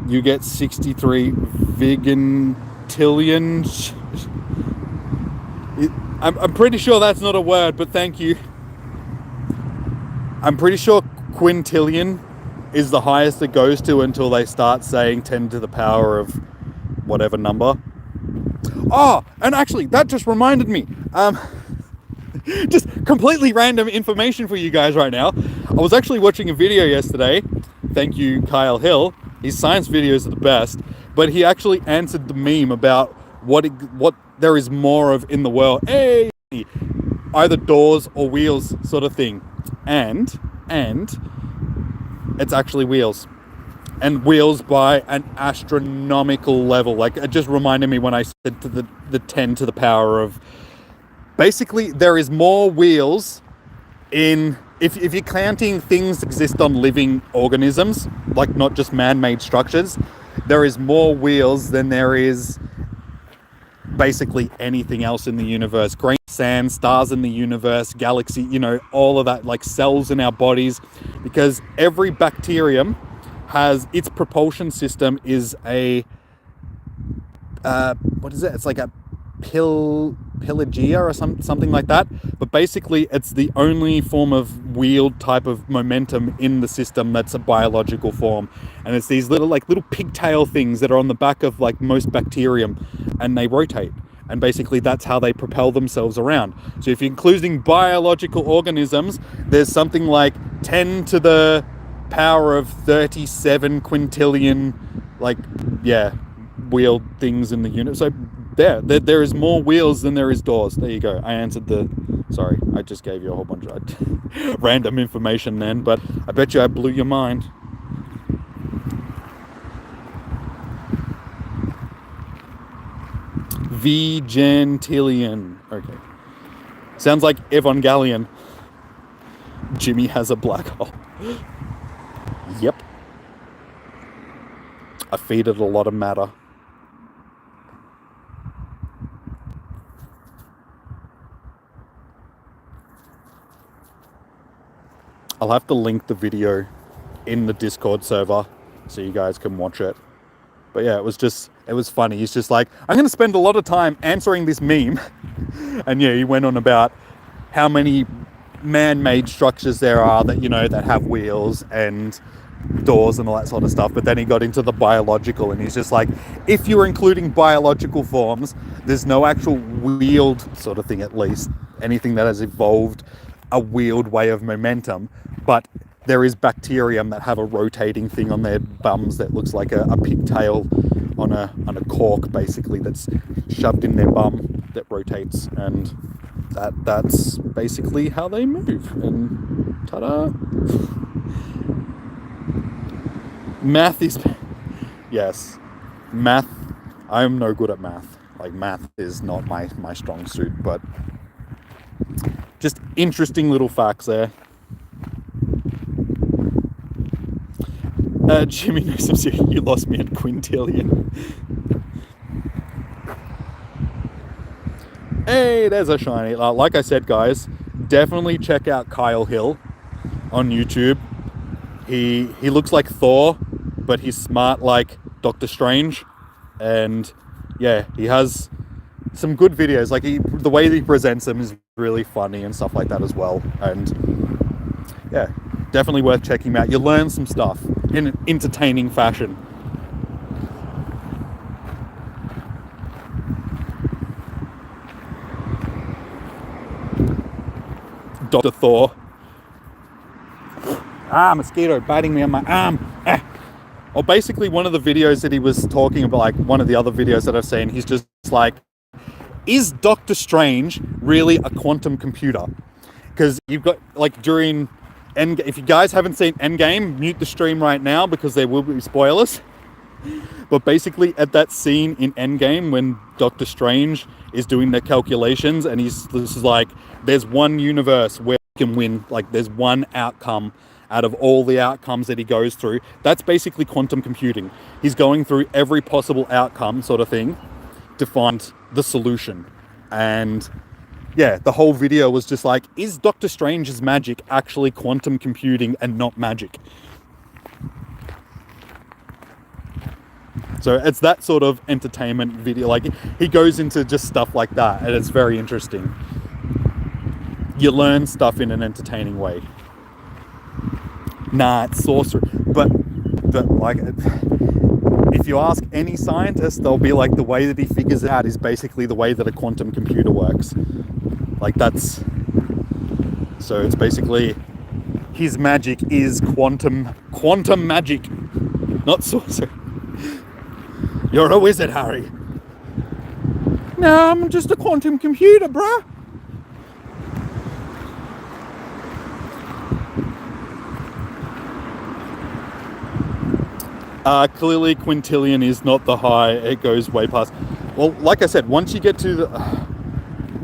You get 63 Vigintillion. I'm pretty sure that's not a word, but thank you. I'm pretty sure quintillion is the highest it goes to until they start saying 10 to the power of whatever number. Oh, and actually, that just reminded me. Just completely random information for you guys right now. I was actually watching a video yesterday. Thank you, Kyle Hill. His science videos are the best. But he actually answered the meme about what there is more of in the world. Hey! Either doors or wheels sort of thing. And it's actually wheels. And wheels by an astronomical level. Like, it just reminded me when I said to the 10 to the power of... Basically, there is more wheels in... If you're counting things that exist on living organisms, like not just man-made structures, there is more wheels than there is basically anything else in the universe. Grain of sand, stars in the universe, galaxy, all of that, like cells in our bodies. Because every bacterium has its propulsion system is a... what is it? It's like a Pelagia or something like that, but basically it's the only form of wheeled type of momentum in the system that's a biological form, and it's these little pigtail things that are on the back of like most bacterium, and they rotate, and basically that's how they propel themselves around. So if you're including biological organisms, there's something like 10 to the power of 37 quintillion wheeled things in the unit. So there is more wheels than there is doors. There you go. I answered sorry, I just gave you a whole bunch of random information then, but I bet you I blew your mind. Vigintillion. Okay. Sounds like Evangelion. Jimmy has a black hole. Yep. I feed it a lot of matter. I'll have to link the video in the Discord server so you guys can watch it. But yeah, it was funny. He's just like, I'm going to spend a lot of time answering this meme. And yeah, he went on about how many man-made structures there are that, that have wheels and doors and all that sort of stuff. But then he got into the biological, and he's just like, if you're including biological forms, there's no actual wheeled sort of thing, at least. Anything that has evolved a wheeled way of momentum, but there is bacterium that have a rotating thing on their bums that looks like a pigtail on a cork, basically, that's shoved in their bum that rotates, and that's basically how they move. And ta-da! Math is... Yes. Math. I'm no good at math. Like, math is not my strong suit, but just interesting little facts there. Jimmy knows some serious. You lost me at quintillion. Hey, there's a shiny. Like I said, guys, definitely check out Kyle Hill on YouTube. He looks like Thor, but he's smart like Doctor Strange. And yeah, he has some good videos. Like, the way that he presents them is really funny and stuff like that as well. And yeah, definitely worth checking him out. You learn some stuff in an entertaining fashion. Dr. Thor. Mosquito biting me on my arm. Or basically one of the videos that he was talking about, like one of the other videos that I've seen, he's just like, is Doctor Strange really a quantum computer? Because you've got, like, during Endgame, if you guys haven't seen Endgame, mute the stream right now because there will be spoilers. But basically at that scene in Endgame when Doctor Strange is doing the calculations, and this is like, there's one universe where we can win, like there's one outcome, out of all the outcomes that he goes through. That's basically quantum computing. He's going through every possible outcome sort of thing to find the solution. And yeah, the whole video was just like, is Doctor Strange's magic actually quantum computing and not magic? So it's that sort of entertainment video. Like, he goes into just stuff like that, and it's very interesting. You learn stuff in an entertaining way. Nah, it's sorcery. But like, if you ask any scientist, they'll be like, the way that he figures it out is basically the way that a quantum computer works. Like, that's... So it's basically, his magic is quantum magic, not sorcery. You're a wizard, Harry. No, I'm just a quantum computer, bruh. Clearly quintillion is not the high. It goes way past. Well, like I said, once you get to the...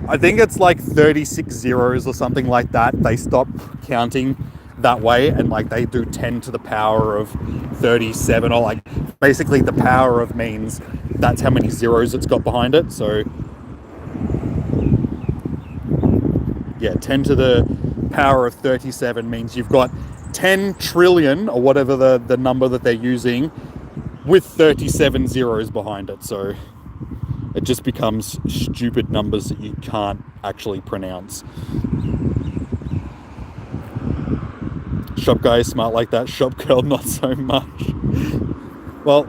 I think it's like 36 zeros or something like that. They stop counting that way, and like they do 10 to the power of 37, or like basically the power of means that's how many zeros it's got behind it. So yeah, 10 to the power of 37 means you've got 10 trillion or whatever the number that they're using with 37 zeros behind it. So it just becomes stupid numbers that you can't actually pronounce. Shop guy is smart like that, shop girl not so much. Well,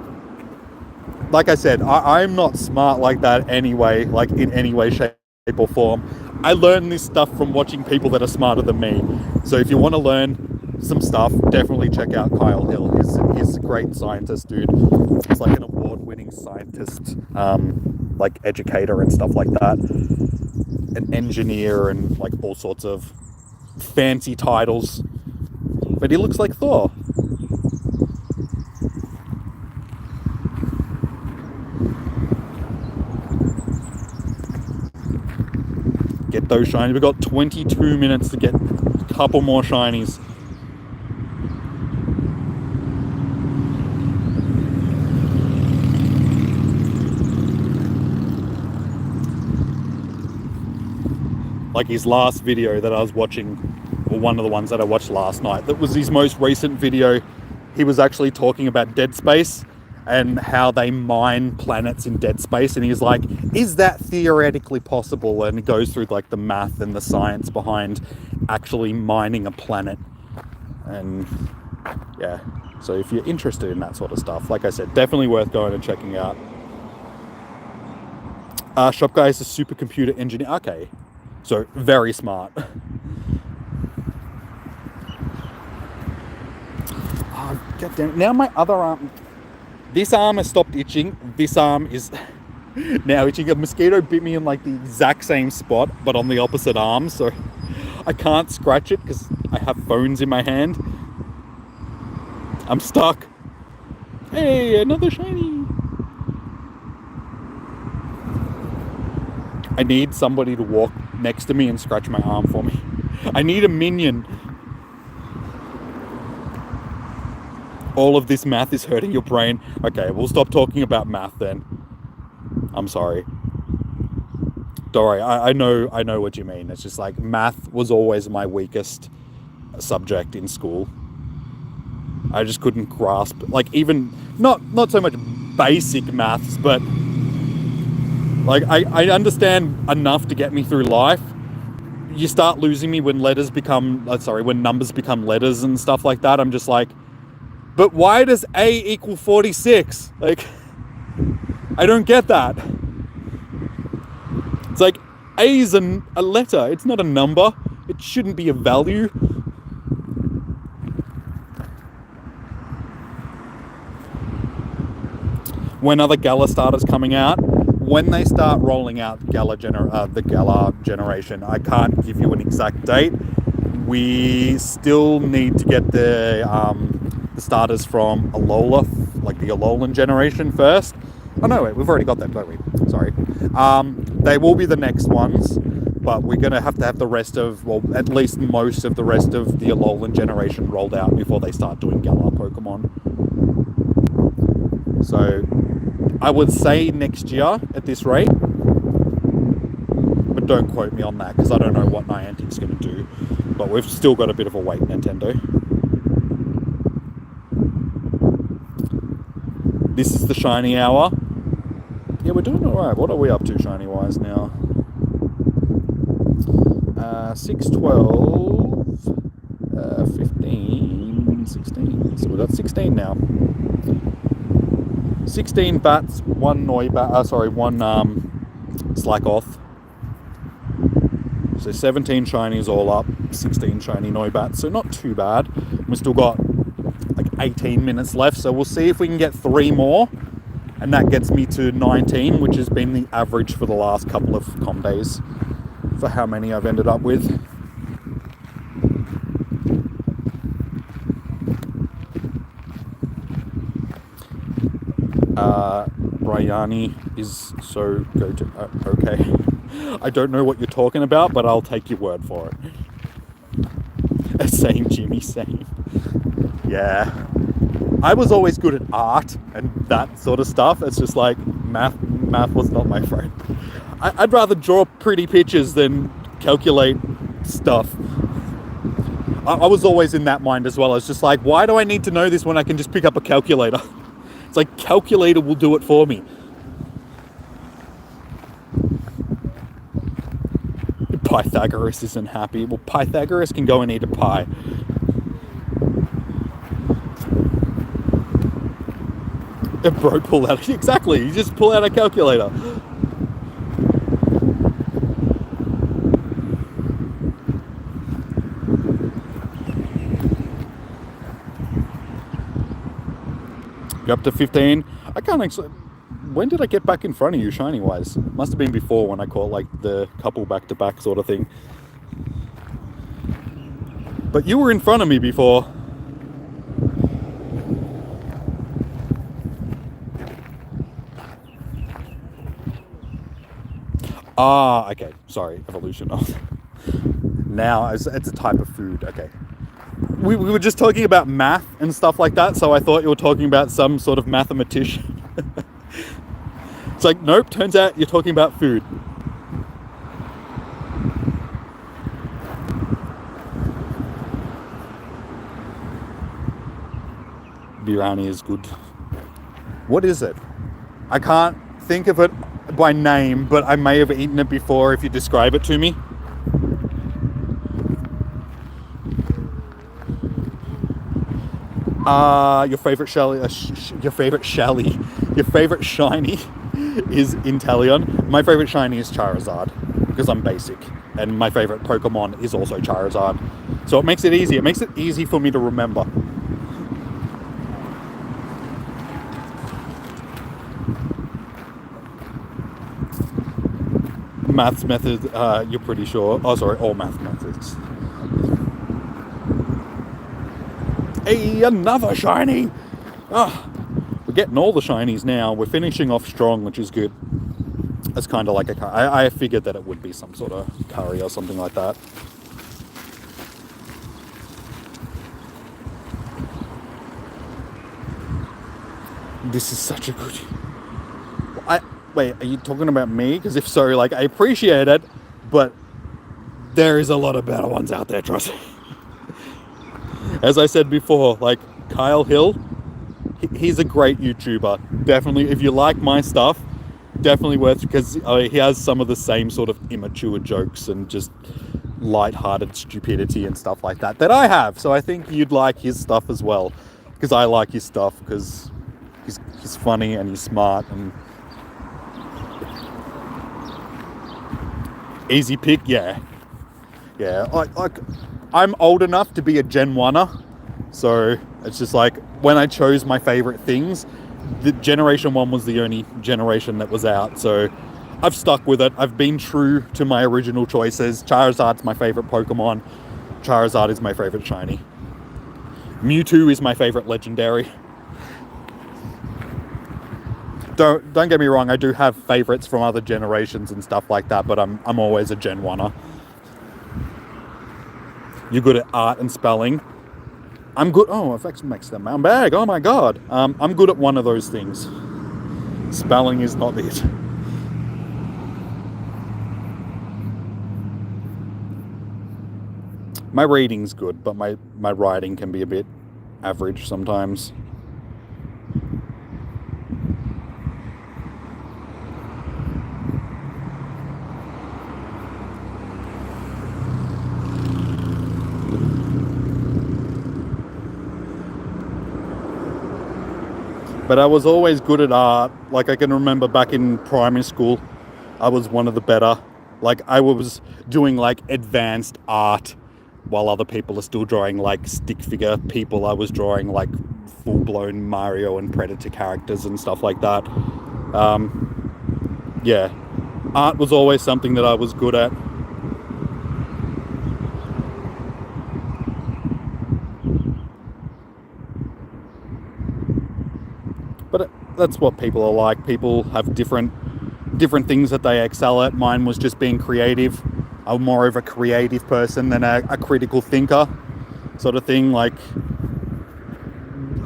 like I said, I'm not smart like that anyway, like in any way, shape or form. I learned this stuff from watching people that are smarter than me. So if you want to learn some stuff, definitely check out Kyle Hill. He's a great scientist, dude. He's like an award-winning scientist, like educator and stuff like that. An engineer and like all sorts of fancy titles. But he looks like Thor. Get those shinies. We've got 22 minutes to get a couple more shinies. Like his last video that I was watching, or one of the ones that I watched last night, that was his most recent video. He was actually talking about Dead Space and how they mine planets in Dead Space, and he's like, is that theoretically possible? And it goes through like the math and the science behind actually mining a planet. And yeah, so if you're interested in that sort of stuff, like I said, definitely worth going and checking out. Shop guy is a supercomputer engineer. Okay, so very smart. Oh, God damn it. Now my other arm, this arm has stopped itching. This arm is now itching. A mosquito bit me in like the exact same spot, but on the opposite arm. So I can't scratch it because I have phones in my hand. I'm stuck. Hey, another shiny. I need somebody to walk next to me and scratch my arm for me. I need a minion. All of this math is hurting your brain. Okay, we'll stop talking about math then. I'm sorry. Don't worry, I know what you mean. It's just like math was always my weakest subject in school. I just couldn't grasp, like, even not so much basic maths, but like I understand enough to get me through life. You start losing me when when numbers become letters and stuff like that. I'm just like, but why does A equal 46? Like, I don't get that. It's like, A is a letter. It's not a number. It shouldn't be a value. When are the Gala starters coming out? When they start rolling out the Gala generation, I can't give you an exact date. We still need to get the starters from Alola, like the Alolan generation first. Oh no, wait, we've already got that, don't we? Sorry. They will be the next ones. but we're going to have the rest of, well, at least most of the rest of the Alolan generation rolled out before they start doing Galar Pokemon. So I would say next year at this rate, but don't quote me on that because I don't know what Niantic's going to do. But we've still got a bit of a wait, Nintendo. This is the shiny hour. Yeah, we're doing alright. What are we up to shiny wise now? 6, 12, 15, 16. So we've got 16 now. 16 bats, one Noibat, one Slakoth. So 17 shinies all up, 16 shiny Noibats, so not too bad. We've still got like 18 minutes left, so we'll see if we can get 3 more, and that gets me to 19, which has been the average for the last couple of com days for how many I've ended up with. Bryani is so good. Okay. I don't know what you're talking about, but I'll take your word for it. Same, Jimmy, same. Yeah. I was always good at art and that sort of stuff. It's just like math was not my friend. I'd rather draw pretty pictures than calculate stuff. I was always in that mind as well. It's just like, why do I need to know this when I can just pick up a calculator? It's like, calculator will do it for me. Pythagoras isn't happy. Well, Pythagoras can go and eat a pie. Bro, pull out. Exactly, you just pull out a calculator. You're up to 15. I can't actually... When did I get back in front of you, shiny-wise? Must have been before when I caught, like, the couple back-to-back sort of thing. But you were in front of me before. Ah, okay. Sorry, evolution. Now, it's a type of food. Okay. We were just talking about math and stuff like that, so I thought you were talking about some sort of mathematician. It's like, nope, turns out you're talking about food. Biryani is good. What is it? I can't think of it by name, but I may have eaten it before if you describe it to me. Your favorite shiny is Inteleon. My favorite shiny is Charizard because I'm basic, and my favorite Pokemon is also Charizard. So it makes it easy. It makes it easy for me to remember. Maths method, you're pretty sure. Oh, sorry, all math methods. Hey, another shiny! Oh, we're getting all the shinies now. We're finishing off strong, which is good. It's kind of like I figured that it would be some sort of curry or something like that. This is such a good... Wait, are you talking about me? Because if so, like, I appreciate it, but there is a lot of better ones out there, trust me. As I said before, like, Kyle Hill, he's a great YouTuber. Definitely, if you like my stuff, definitely worth, because he has some of the same sort of immature jokes and just light-hearted stupidity and stuff like that I have. So I think you'd like his stuff as well, because I like his stuff, because he's funny and he's smart and... Easy pick, yeah. Yeah, like I'm old enough to be a Gen 1er, so it's just like, when I chose my favorite things, the Generation 1 was the only generation that was out, so I've stuck with it. I've been true to my original choices. Charizard's my favorite Pokemon. Charizard is my favorite shiny. Mewtwo is my favorite legendary. don't get me wrong, I do have favorites from other generations and stuff like that, but I'm always a Gen 1er. You're good at art and spelling. I'm good. Oh, I've actually mixed them. I'm bag. Oh my god. I'm good at one of those things. Spelling is not it. My reading's good, but my writing can be a bit average sometimes. But I was always good at art. Like, I can remember back in primary school, I was one of the better. Like, I was doing like advanced art while other people are still drawing like stick figure people. I was drawing like full-blown Mario and Predator characters and stuff like that. Yeah, art was always something that I was good at. But that's what people are like. People have different things that they excel at. Mine was just being creative. I'm more of a creative person than a critical thinker sort of thing. Like,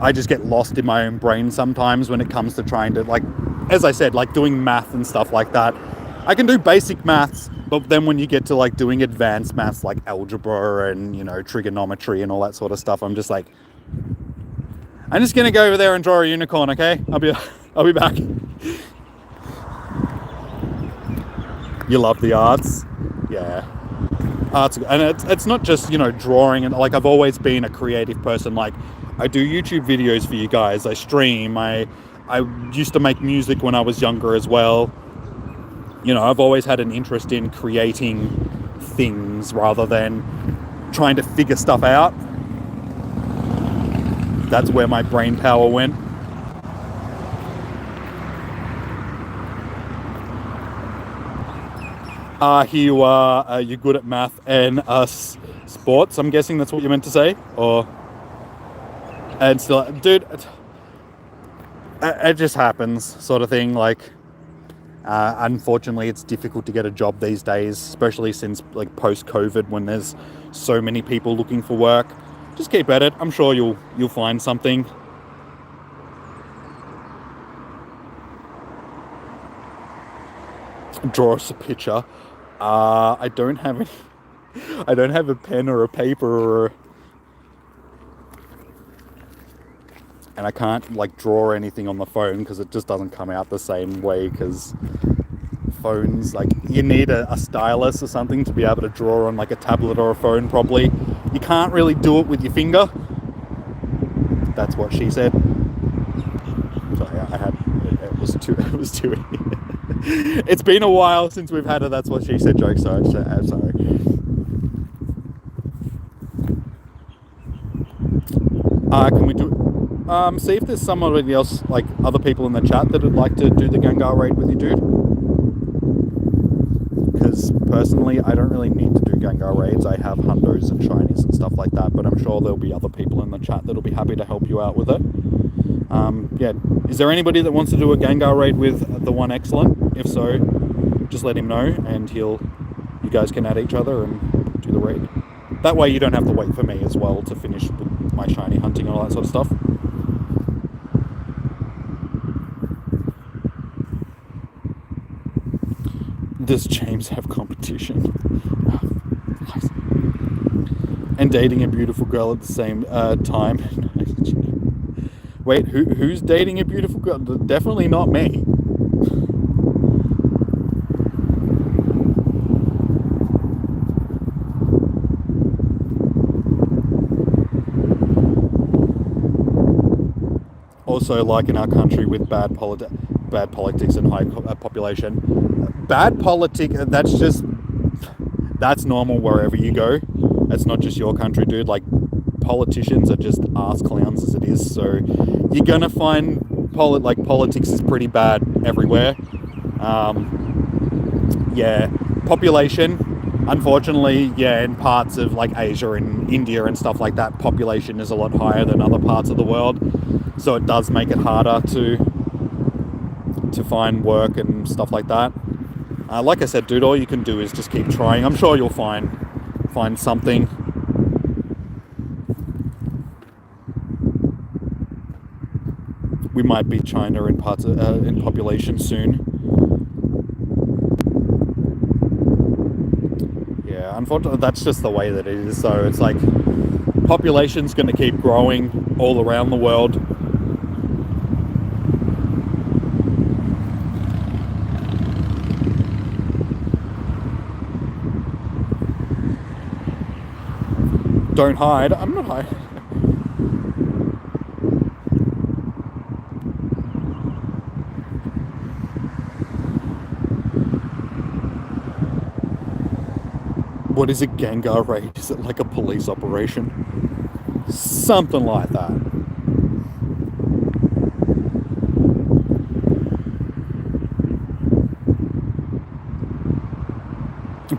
I just get lost in my own brain sometimes when it comes to trying to, like, as I said, like doing math and stuff like that. I can do basic maths, but then when you get to like doing advanced maths like algebra and, you know, trigonometry and all that sort of stuff, I'm just like, I'm just gonna go over there and draw a unicorn, okay? I'll be back. You love the arts? Yeah. Arts, and it's not just, you know, drawing, and like, I've always been a creative person. Like, I do YouTube videos for you guys, I stream, I used to make music when I was younger as well. You know, I've always had an interest in creating things rather than trying to figure stuff out. That's where my brain power went. Here you are, you're good at math and sports. I'm guessing that's what you meant to say? Or... And still, dude, it just happens, sort of thing. Like, unfortunately, it's difficult to get a job these days, especially since like post-COVID, when there's so many people looking for work. Just keep at it. I'm sure you'll find something. Draw us a picture. I don't have any. I don't have a pen or a paper and I can't like draw anything on the phone because it just doesn't come out the same way, because phones, like, you need a stylus or something to be able to draw on like a tablet or a phone properly. You can't really do it with your finger. That's what she said. Sorry, it was too it's been a while since we've had a that's what she said joke, so I'm sorry. Can we do see if there's somebody else, like other people in the chat, that would like to do the Gengar raid with you, dude? Because personally, I don't really need to do Gengar raids. I have hundos and shinies and stuff like that, but I'm sure there'll be other people in the chat that'll be happy to help you out with it. Yeah, is there anybody that wants to do a Gengar raid with the one excellent? If so, just let him know, and you guys can add each other and do the raid. That way you don't have to wait for me as well to finish with my shiny hunting and all that sort of stuff. Does James have competition? And dating a beautiful girl at the same time. Wait, who's dating a beautiful girl? Definitely not me. Also, like in our country with bad politics and high population, bad politics, that's normal wherever you go. It's not just your country, dude. Like, politicians are just ass clowns as it is, so you're gonna find politics is pretty bad everywhere. Yeah, population, unfortunately, yeah, in parts of like Asia and India and stuff like that, population is a lot higher than other parts of the world, so it does make it harder to to find work and stuff like that. Like I said, dude, all you can do is just keep trying. I'm sure you'll find something. We might beat China in parts in population soon. Yeah, unfortunately, that's just the way that it is. So it's like population's going to keep growing all around the world. Don't hide. I'm not hiding. What is a Gengar raid? Is it like a police operation? Something like that.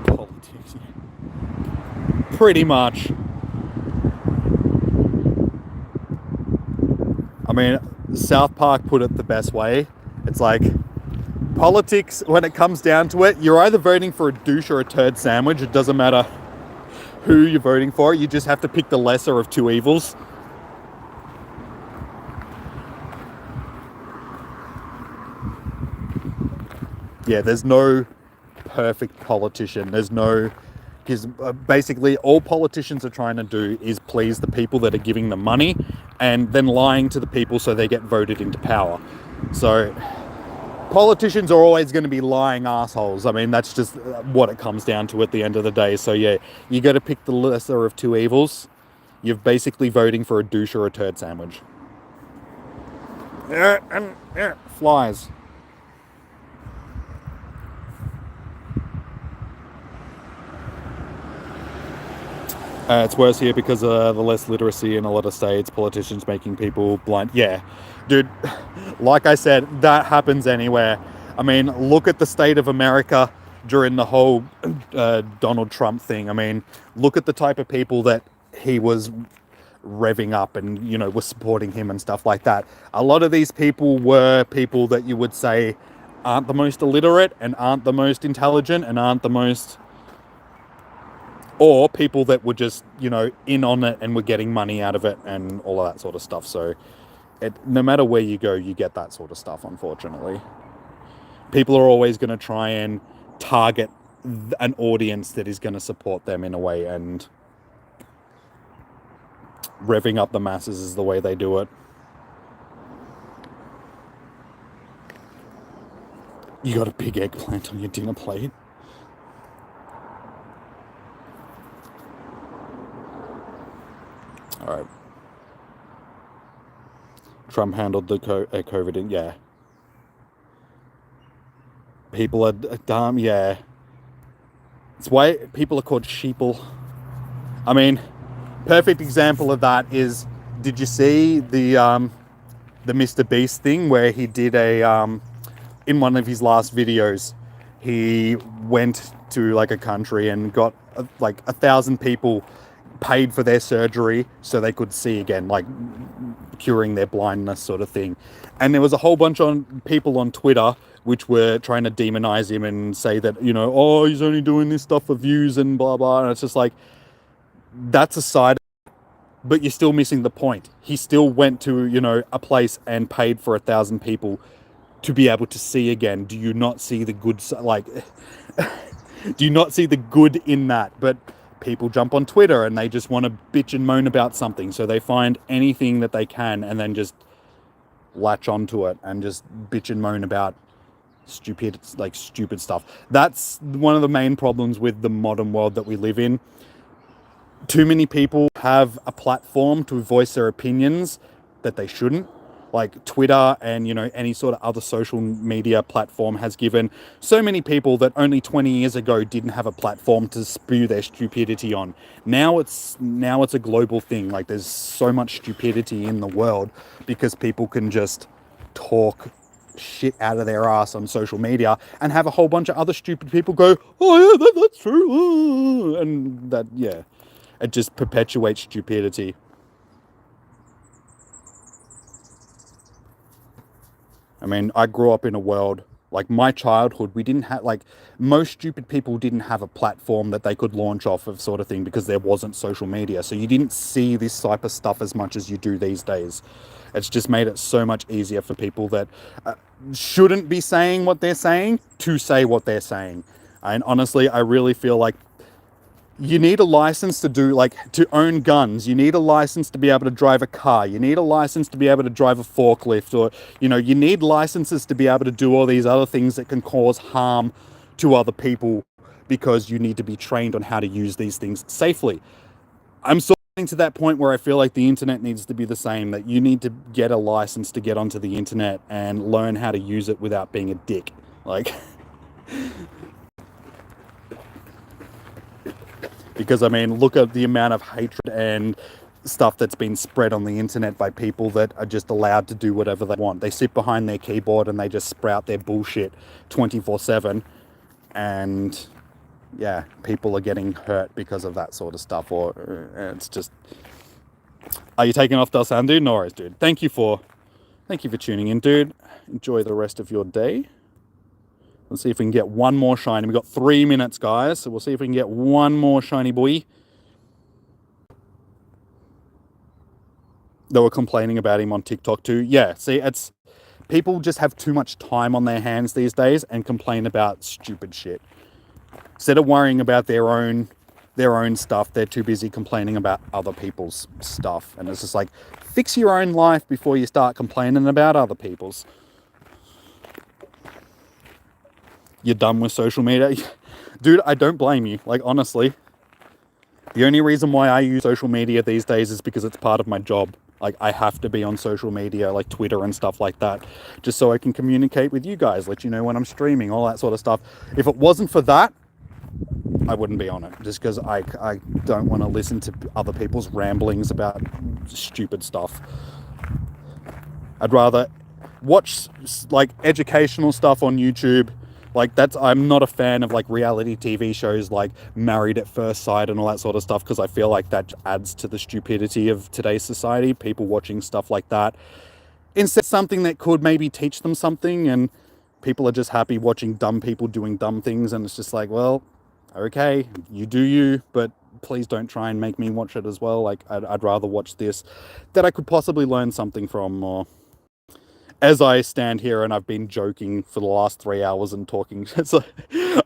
Politics. Pretty much. I mean, South Park put it the best way. It's like, politics, when it comes down to it, you're either voting for a douche or a turd sandwich. It doesn't matter who you're voting for. You just have to pick the lesser of two evils. Yeah, there's no perfect politician. There's no... Because basically all politicians are trying to do is please the people that are giving them money and then lying to the people so they get voted into power. So politicians are always going to be lying assholes. I mean, that's just what it comes down to at the end of the day. So yeah, you got to pick the lesser of two evils. You're basically voting for a douche or a turd sandwich. Flies. It's worse here because of the less literacy in a lot of states, politicians making people blind. Yeah, dude, like I said, that happens anywhere. I mean, look at the state of America during the whole Donald Trump thing. I mean, look at the type of people that he was revving up and, you know, was supporting him and stuff like that. A lot of these people were people that you would say aren't the most illiterate and aren't the most intelligent and aren't the most... Or people that were just, you know, in on it and were getting money out of it and all of that sort of stuff. So no matter where you go, you get that sort of stuff, unfortunately. People are always going to try and target an audience that is going to support them in a way, and revving up the masses is the way they do it. You got a big eggplant on your dinner plate? All right. Trump handled the COVID. Yeah. People are dumb. Yeah. It's why people are called sheeple. I mean, perfect example of that is, did you see the Mr. Beast thing where he did in one of his last videos, he went to like a country and got like 1,000 people paid for their surgery so they could see again, like curing their blindness sort of thing. And there was a whole bunch of people on Twitter which were trying to demonize him and say that, you know, oh, he's only doing this stuff for views and blah, blah. And it's just like, that's a side, but you're still missing the point. He still went to, you know, a place and paid for 1,000 people to be able to see again. Do you not see the good, like, do you not see the good in that? But people jump on Twitter and they just want to bitch and moan about something. So they find anything that they can and then just latch onto it and just bitch and moan about stupid stuff. That's one of the main problems with the modern world that we live in. Too many people have a platform to voice their opinions that they shouldn't. Like Twitter and, you know, any sort of other social media platform has given so many people that only 20 years ago didn't have a platform to spew their stupidity on. Now it's a global thing. Like, there's so much stupidity in the world because people can just talk shit out of their ass on social media and have a whole bunch of other stupid people go, oh yeah, that's true. And that, yeah, it just perpetuates stupidity. I mean, I grew up in a world, like my childhood, we didn't have, like, most stupid people didn't have a platform that they could launch off of, sort of thing, because there wasn't social media. So you didn't see this type of stuff as much as you do these days. It's just made it so much easier for people that shouldn't be saying what they're saying to say what they're saying. And honestly, I really feel like you need a license to do, like, to own guns. You need a license to be able to drive a car. You need a license to be able to drive a forklift, or, you know, you need licenses to be able to do all these other things that can cause harm to other people, because you need to be trained on how to use these things safely. I'm sort of getting to that point where I feel like the internet needs to be the same, that you need to get a license to get onto the internet and learn how to use it without being a dick. Like, because, I mean, look at the amount of hatred and stuff that's been spread on the internet by people that are just allowed to do whatever they want. They sit behind their keyboard and they just sprout their bullshit 24/7, and yeah, people are getting hurt because of that sort of stuff. Or it's just, are you taking off, Delsan, dude? No worries, dude. Thank you for tuning in, dude. Enjoy the rest of your day. Let's see if we can get one more shiny. We've got 3 minutes, guys, so we'll see if we can get one more shiny boy. They were complaining about him on TikTok too. Yeah, see, it's, people just have too much time on their hands these days and complain about stupid shit. Instead of worrying about their own stuff, they're too busy complaining about other people's stuff. And it's just like, fix your own life before you start complaining about other people's. You're done with social media? Dude, I don't blame you. Like, honestly, the only reason why I use social media these days is because it's part of my job. Like, I have to be on social media, like Twitter and stuff like that, just so I can communicate with you guys, let you know when I'm streaming, all that sort of stuff. If it wasn't for that, I wouldn't be on it, just because I don't want to listen to other people's ramblings about stupid stuff. I'd rather watch, like, educational stuff on YouTube. Like, that's, I'm not a fan of, like, reality TV shows like Married at First Sight and all that sort of stuff, because I feel like that adds to the stupidity of today's society, people watching stuff like that. Instead, something that could maybe teach them something, and people are just happy watching dumb people doing dumb things, and it's just like, well, okay, you do you, but please don't try and make me watch it as well. Like, I'd rather watch this that I could possibly learn something from. Or, as I stand here and I've been joking for the last 3 hours and talking, it's like,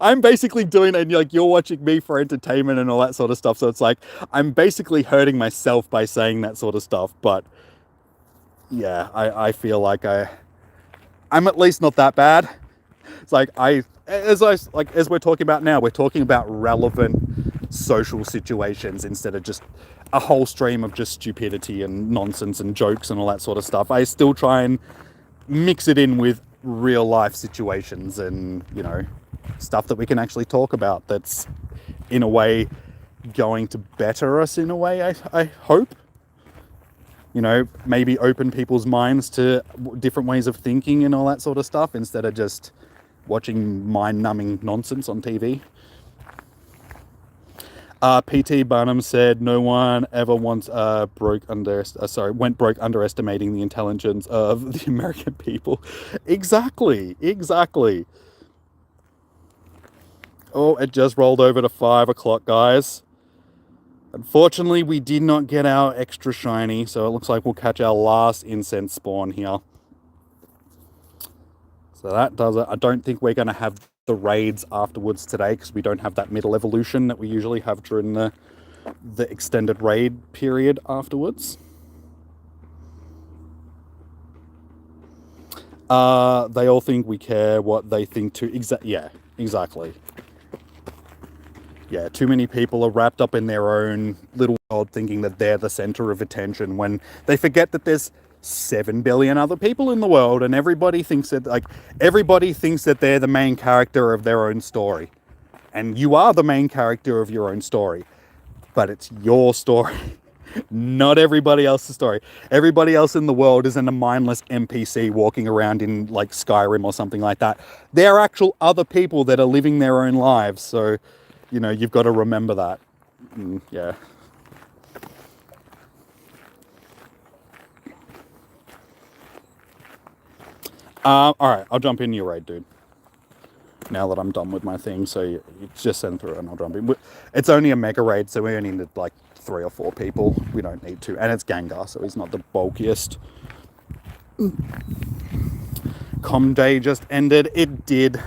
I'm basically doing it, and like, you're watching me for entertainment and all that sort of stuff. So it's like, I'm basically hurting myself by saying that sort of stuff. But yeah, I feel like I'm at least not that bad. It's like, as we're talking about now, we're talking about relevant social situations instead of just a whole stream of just stupidity and nonsense and jokes and all that sort of stuff. I still try and mix it in with real life situations and, you know, stuff that we can actually talk about that's in a way going to better us in a way, I hope. You know, maybe open people's minds to different ways of thinking and all that sort of stuff, instead of just watching mind-numbing nonsense on TV. PT Barnum said no one ever once went broke underestimating the intelligence of the American people. Exactly. Oh, it just rolled over to 5 o'clock, guys. Unfortunately, we did not get our extra shiny, so it looks like we'll catch our last incense spawn here. So that does it. I don't think we're going to have the raids afterwards today, because we don't have that middle evolution that we usually have during the extended raid period afterwards. They all think we care what they think too. Yeah, exactly. Yeah, too many people are wrapped up in their own little world, thinking that they're the center of attention, when they forget that there's 7 billion other people in the world, and everybody thinks that they're the main character of their own story. And you are the main character of your own story, but it's your story, not everybody else's story. Everybody else in the world isn't a mindless NPC walking around in, like, Skyrim or something like that. They're actual other people that are living their own lives. So, you know, you've got to remember that. Yeah. Alright, I'll jump in your raid, dude. Now that I'm done with my thing, so you just send through and I'll jump in. It's only a mega raid, so we only need like 3 or 4 people. We don't need to. And it's Gengar, so he's not the bulkiest. Com day just ended. It did.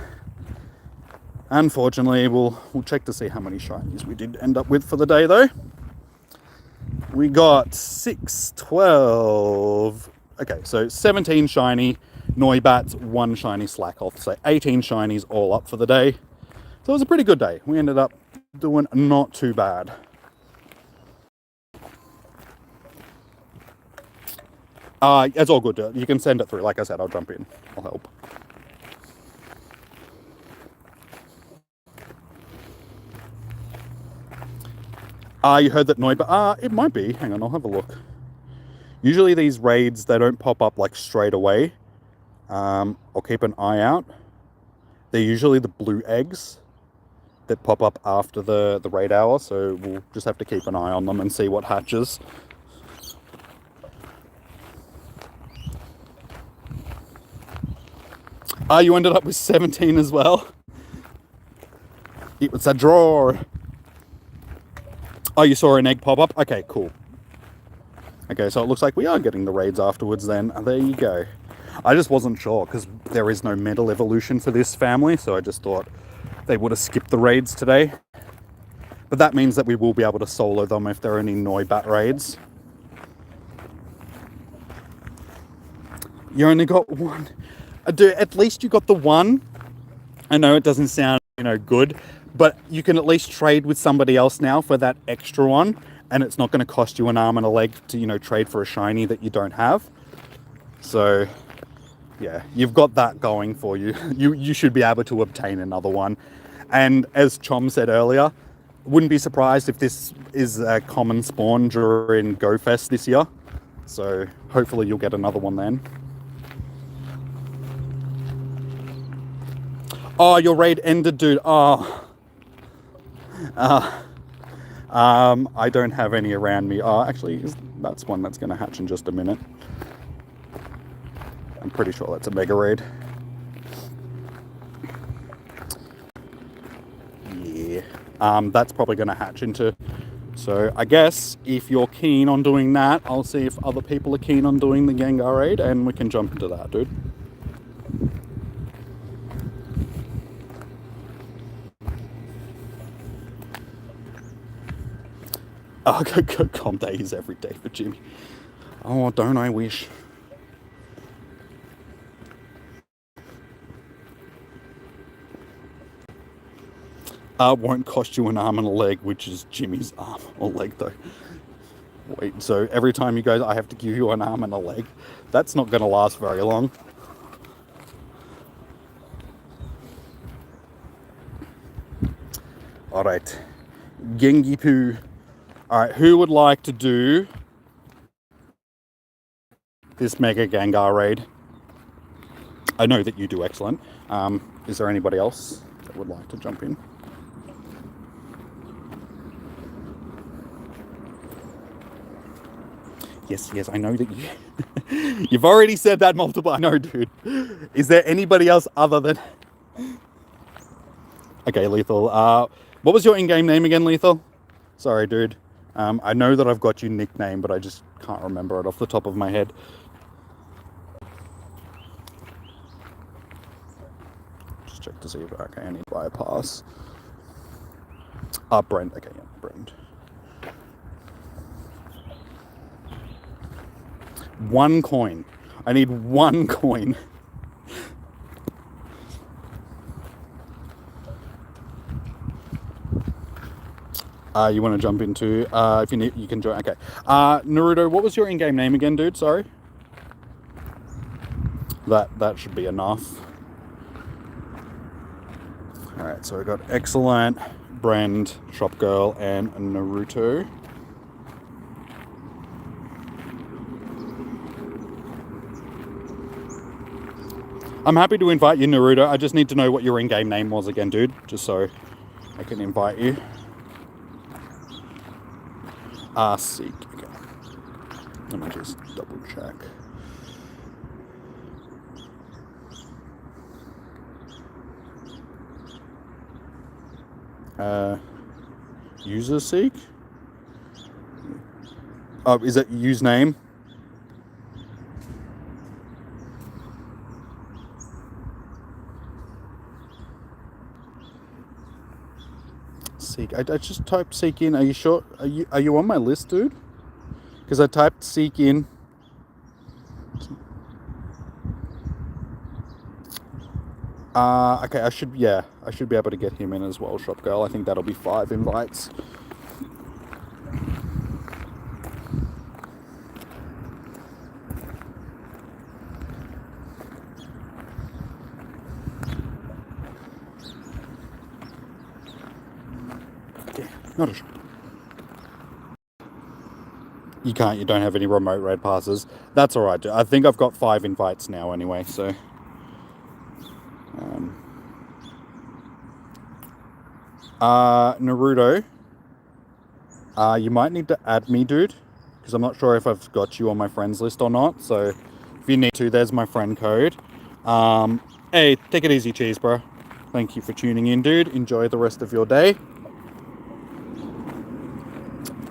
Unfortunately, we'll check to see how many shinies we did end up with for the day, though. We got 6, 12... Okay, so 17 shiny Noibats, 1 shiny Slackoth. So 18 shinies all up for the day. So it was a pretty good day. We ended up doing not too bad. It's all good. You can send it through. Like I said, I'll jump in. I'll help. You heard that Noibat... it might be. Hang on, I'll have a look. Usually these raids, they don't pop up like straight away. I'll keep an eye out. They're usually the blue eggs that pop up after the raid hour, so we'll just have to keep an eye on them and see what hatches. You ended up with 17 as well. It was a draw. Oh, you saw an egg pop up? Okay, cool. Okay, so it looks like we are getting the raids afterwards then. There you go. I just wasn't sure because there is no mental evolution for this family, so I just thought they would have skipped the raids today. But that means that we will be able to solo them if there are any Noibat raids. You only got 1. Dude, at least you got the 1. I know it doesn't sound, good, but you can at least trade with somebody else now for that extra 1, and it's not going to cost you an arm and a leg to, trade for a shiny that you don't have. So, yeah, you've got that going for you. You should be able to obtain another one. And as Chom said earlier, wouldn't be surprised if this is a common spawn during GoFest this year. So hopefully you'll get another one then. Oh, your raid ended, dude. Oh. I don't have any around me. Actually, that's one that's going to hatch in just a minute. I'm pretty sure that's a mega raid. Yeah. That's probably going to hatch into... So I guess if you're keen on doing that, I'll see if other people are keen on doing the Gengar raid, and we can jump into that, dude. Oh, comp days every day for Jimmy. Oh, don't I wish. Won't cost you an arm and a leg, which is Jimmy's arm or leg, though. Wait, so every time you go, I have to give you an arm and a leg? That's not going to last very long. Alright. Gengi Poo. Alright, who would like to do this Mega Gengar raid? I know that you do excellent. Is there anybody else that would like to jump in? Yes, I know that you... You've already said that multiple... No, dude. Is there anybody else other than... Okay, Lethal. What was your in-game name again, Lethal? Sorry, dude. I know that I've got your nickname, but I just can't remember it off the top of my head. Just check to see if... Okay, I need to buy a pass. Brent. Okay, yeah, Brent. 1 coin. I need 1 coin. You want to jump into... if you need, you can join. Okay. Naruto, what was your in-game name again, dude? Sorry. That should be enough. Alright, so we got Excellent, Brand, Shop Girl, and Naruto. I'm happy to invite you, Naruto. I just need to know what your in-game name was again, dude. Just so I can invite you. Seek. Okay. Let me just double check. User seek? Oh, is it username? Seek. I just typed seek in. Are you sure? Are you on my list, dude? Because I typed seek in. Okay, I should be able to get him in as well, Shop Girl. I think that'll be 5 invites. Yeah, not a shop. You can't, you don't have any remote raid passes. That's alright. I think I've got 5 invites now anyway, so. Naruto. You might need to add me, dude. Because I'm not sure if I've got you on my friends list or not. So, if you need to, there's my friend code. Hey, take it easy, cheese, bro. Thank you for tuning in, dude. Enjoy the rest of your day.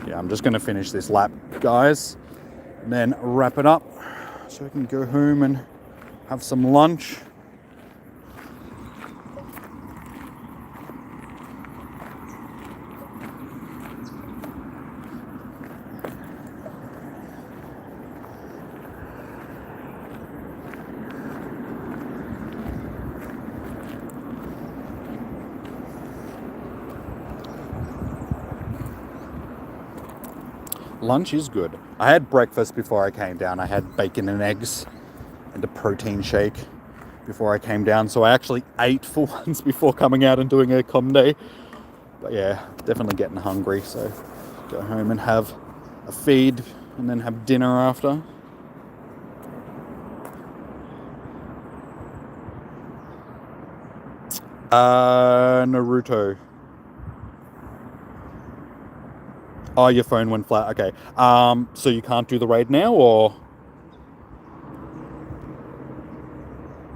Yeah, I'm just going to finish this lap, guys. And then wrap it up. So I can go home and have some lunch. Lunch is good. I had breakfast before I came down. I had bacon and eggs and a protein shake before I came down. So I actually ate for once before coming out and doing a com day. But yeah, definitely getting hungry. So go home and have a feed and then have dinner after. Naruto. Oh, your phone went flat. Okay. So you can't do the raid now, or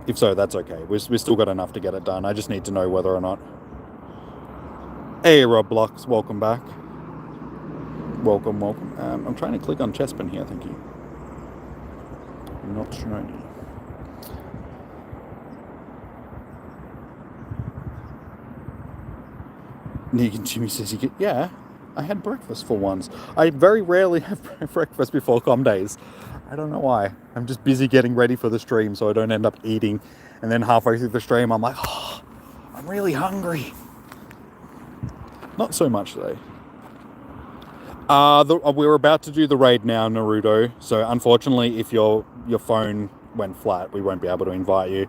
if so, that's okay. We've still got enough to get it done. I just need to know whether or not. Hey, Roblox, welcome back. Welcome. I'm trying to click on Chespin here. Thank you. Not shiny. Negan Jimmy says he get. Yeah. I had breakfast for once. I very rarely have breakfast before com days. I don't know why. I'm just busy getting ready for the stream so I don't end up eating. And then halfway through the stream, I'm like, oh, I'm really hungry. Not so much today. We're about to do the raid now, Naruto. So unfortunately, if your phone went flat, we won't be able to invite you.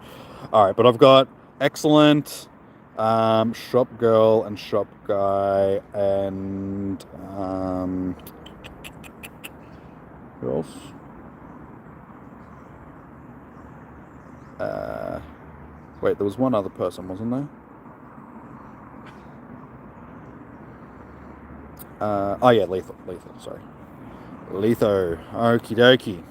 All right, but I've got excellent... shop girl and shop guy and who else? Wait, there was one other person, wasn't there? Oh yeah, Lethal, sorry. Letho, okie dokie.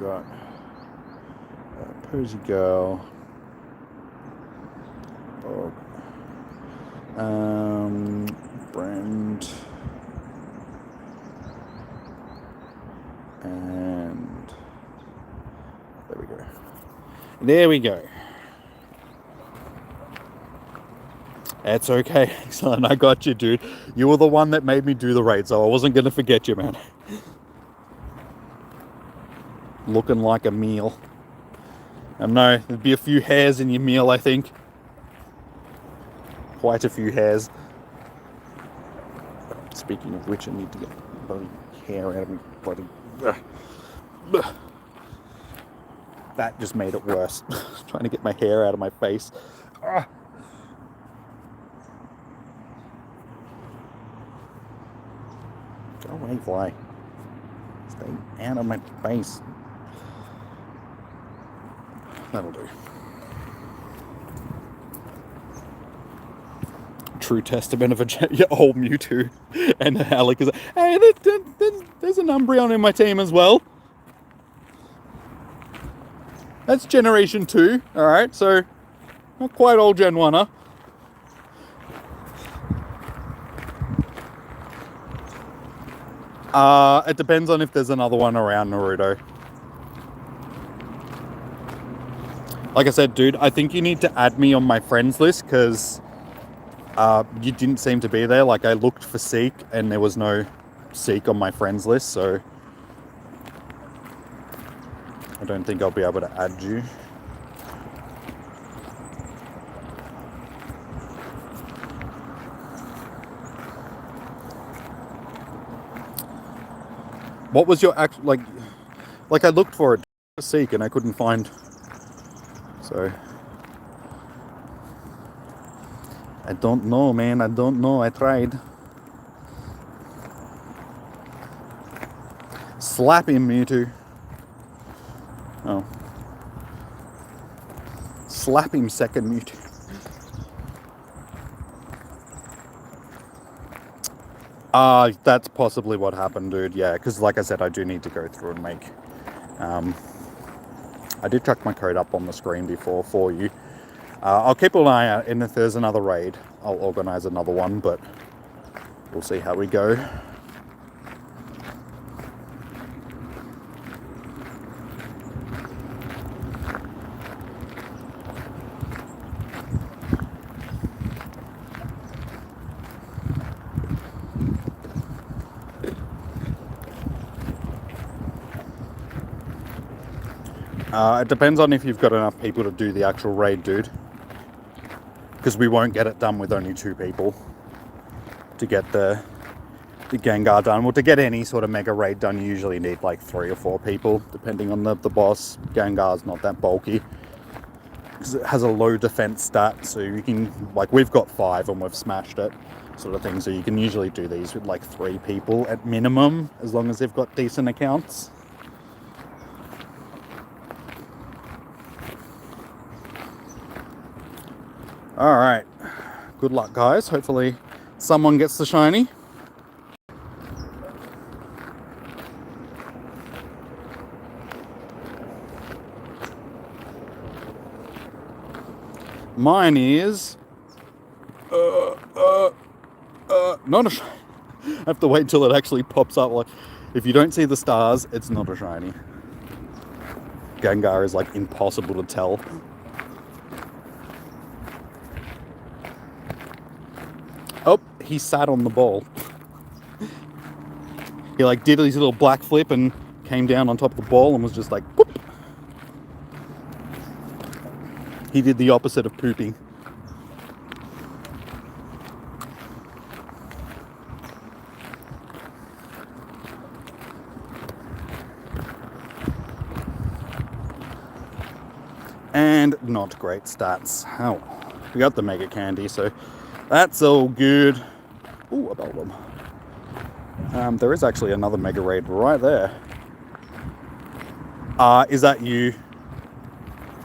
Got Posy Girl, Bog, Brand, and there we go. That's okay, excellent. I got you, dude. You were the one that made me do the raid, so I wasn't gonna forget you, man. Looking like a meal. I know, there'd be a few hairs in your meal, I think. Quite a few hairs. Speaking of which, I need to get bloody hair out of me. Bloody... That just made it worse. Trying to get my hair out of my face. Go away, fly. Stay out of my face. That'll do. True testament of a old Mewtwo. And Alec is like, hey, there's an Umbreon in my team as well. That's Generation 2, alright, so not quite old Gen 1, huh? It depends on if there's another one around, Naruto. Like I said, dude, I think you need to add me on my friends list, because you didn't seem to be there. Like, I looked for Seek, and there was no Seek on my friends list, so I don't think I'll be able to add you. What was your actual, like I looked for it, Seek, and I couldn't find, so I don't know, man, I don't know, I tried. Slap him, Mewtwo. Oh. Slap him, second Mewtwo. That's possibly what happened, dude. Yeah, because like I said, I do need to go through and make... I did chuck my code up on the screen before for you. I'll keep an eye out, and if there's another raid, I'll organise another one, but we'll see how we go. It depends on if you've got enough people to do the actual raid, dude. Because we won't get it done with only 2 people. To get the Gengar done. Well, to get any sort of mega raid done, you usually need like 3 or 4 people, depending on the boss. Gengar's not that bulky. Because it has a low defense stat, so you can, like, we've got 5 and we've smashed it, sort of thing. So you can usually do these with like 3 people at minimum, as long as they've got decent accounts. Alright, good luck, guys. Hopefully someone gets the shiny. Mine is... not a shiny. I have to wait till it actually pops up. Like, if you don't see the stars, it's not a shiny. Gengar is, like, impossible to tell. Oh, he sat on the ball. He like did his little black flip and came down on top of the ball and was just like, whoop. He did the opposite of pooping. And not great stats. Oh, we got the Mega Candy, so that's all good. Ooh, a Beldum. There is actually another Mega Raid right there. Is that you?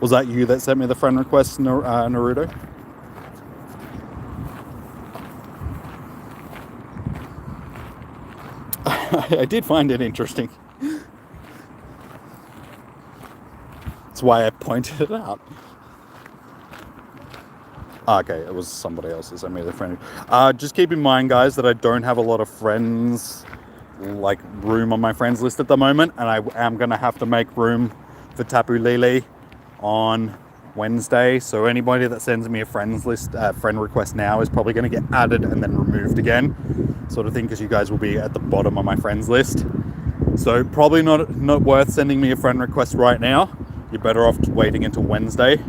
Was that you that sent me the friend request, Naruto? I did find it interesting. That's why I pointed it out. Okay, it was somebody else that sent me the friend. Just keep in mind, guys, that I don't have a lot of friends, like, room on my friends list at the moment, and I am going to have to make room for Tapu Lele on Wednesday. So anybody that sends me a friends list, friend request now is probably going to get added and then removed again, sort of thing, because you guys will be at the bottom of my friends list. So probably not worth sending me a friend request right now. You're better off waiting until Wednesday.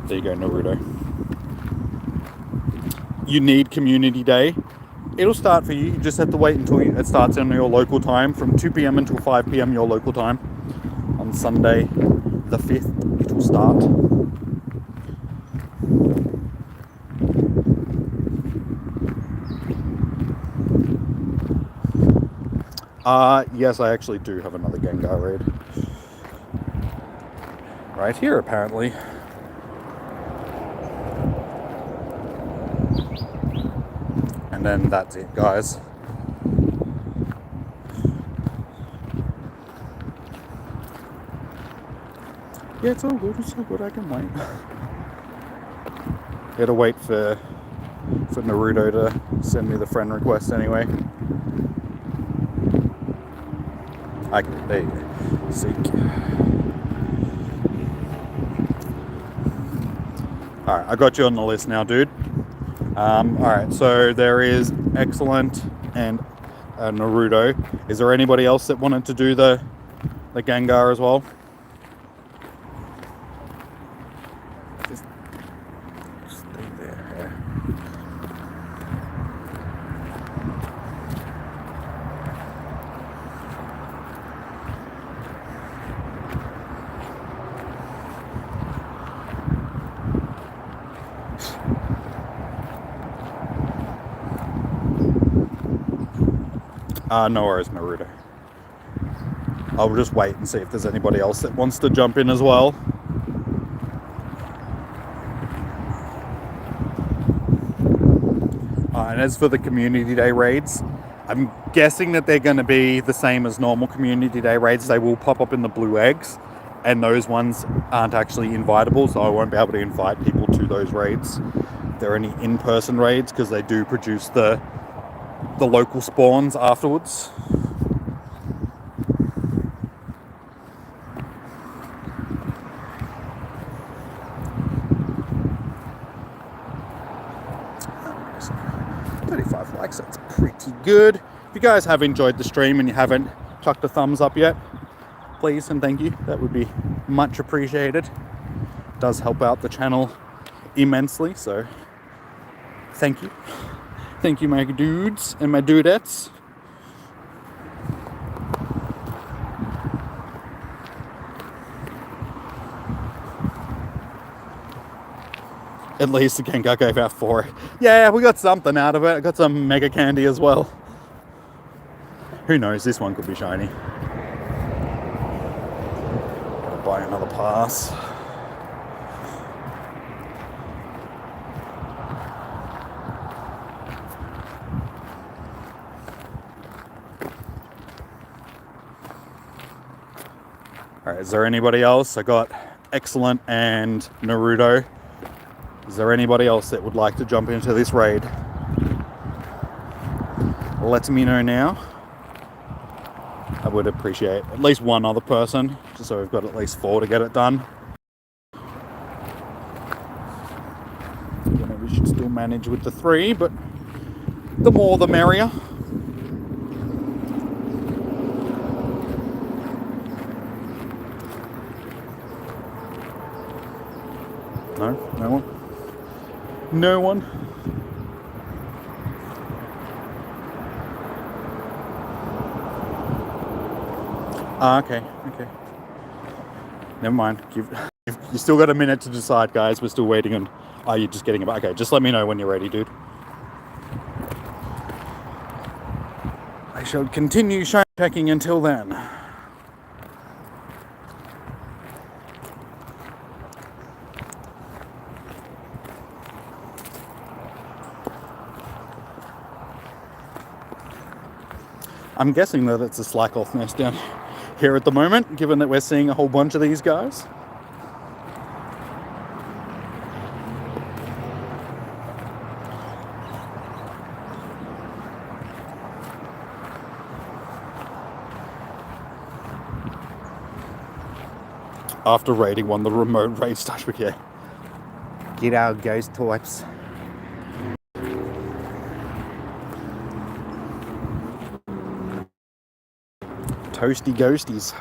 There you go, Naruto. You need Community Day. It'll start for you. You just have to wait until it starts on your local time, from 2 p.m. until 5 p.m. your local time. On Sunday, the 5th, it will start. Yes, I actually do have another Gengar raid. Right here, apparently. And then that's it, guys. Yeah, it's all good. It's all good. I can wait. Gotta wait for Naruto to send me the friend request anyway. There you go. Seek. Alright, I got you on the list now, dude. Alright, so there is Excellent and Naruto. Is there anybody else that wanted to do the Gengar as well? Just stay there. No worries, Naruto. I'll just wait and see if there's anybody else that wants to jump in as well. And as for the Community Day raids, I'm guessing that they're going to be the same as normal Community Day raids. They will pop up in the blue eggs, and those ones aren't actually invitable, so I won't be able to invite people to those raids. They're only in-person raids because they do produce the local spawns afterwards. So 35 likes, that's pretty good. If you guys have enjoyed the stream and you haven't chucked a thumbs up yet, please and thank you. That would be much appreciated. It does help out the channel immensely, so thank you. Thank you, my dudes and my dudettes. At least the Gengar gave out 4. Yeah, we got something out of it. I got some Mega Candy as well. Who knows, this one could be shiny. Gotta buy another pass. Alright, is there anybody else? I got Excellent and Naruto. Is there anybody else that would like to jump into this raid? Let me know now. I would appreciate at least one other person, just so we've got at least 4 to get it done. We should still manage with the 3, but the more the merrier. No? No one? No one? Okay. Never mind. You still got a minute to decide, guys. We're still waiting on... Oh, you're just getting about... Okay, just let me know when you're ready, dude. I shall continue shine checking until then. I'm guessing that it's a slack-off nest down here at the moment, given that we're seeing a whole bunch of these guys. After raiding one, the remote raid starts with, yeah. Get out, ghost types. Toasty ghosties.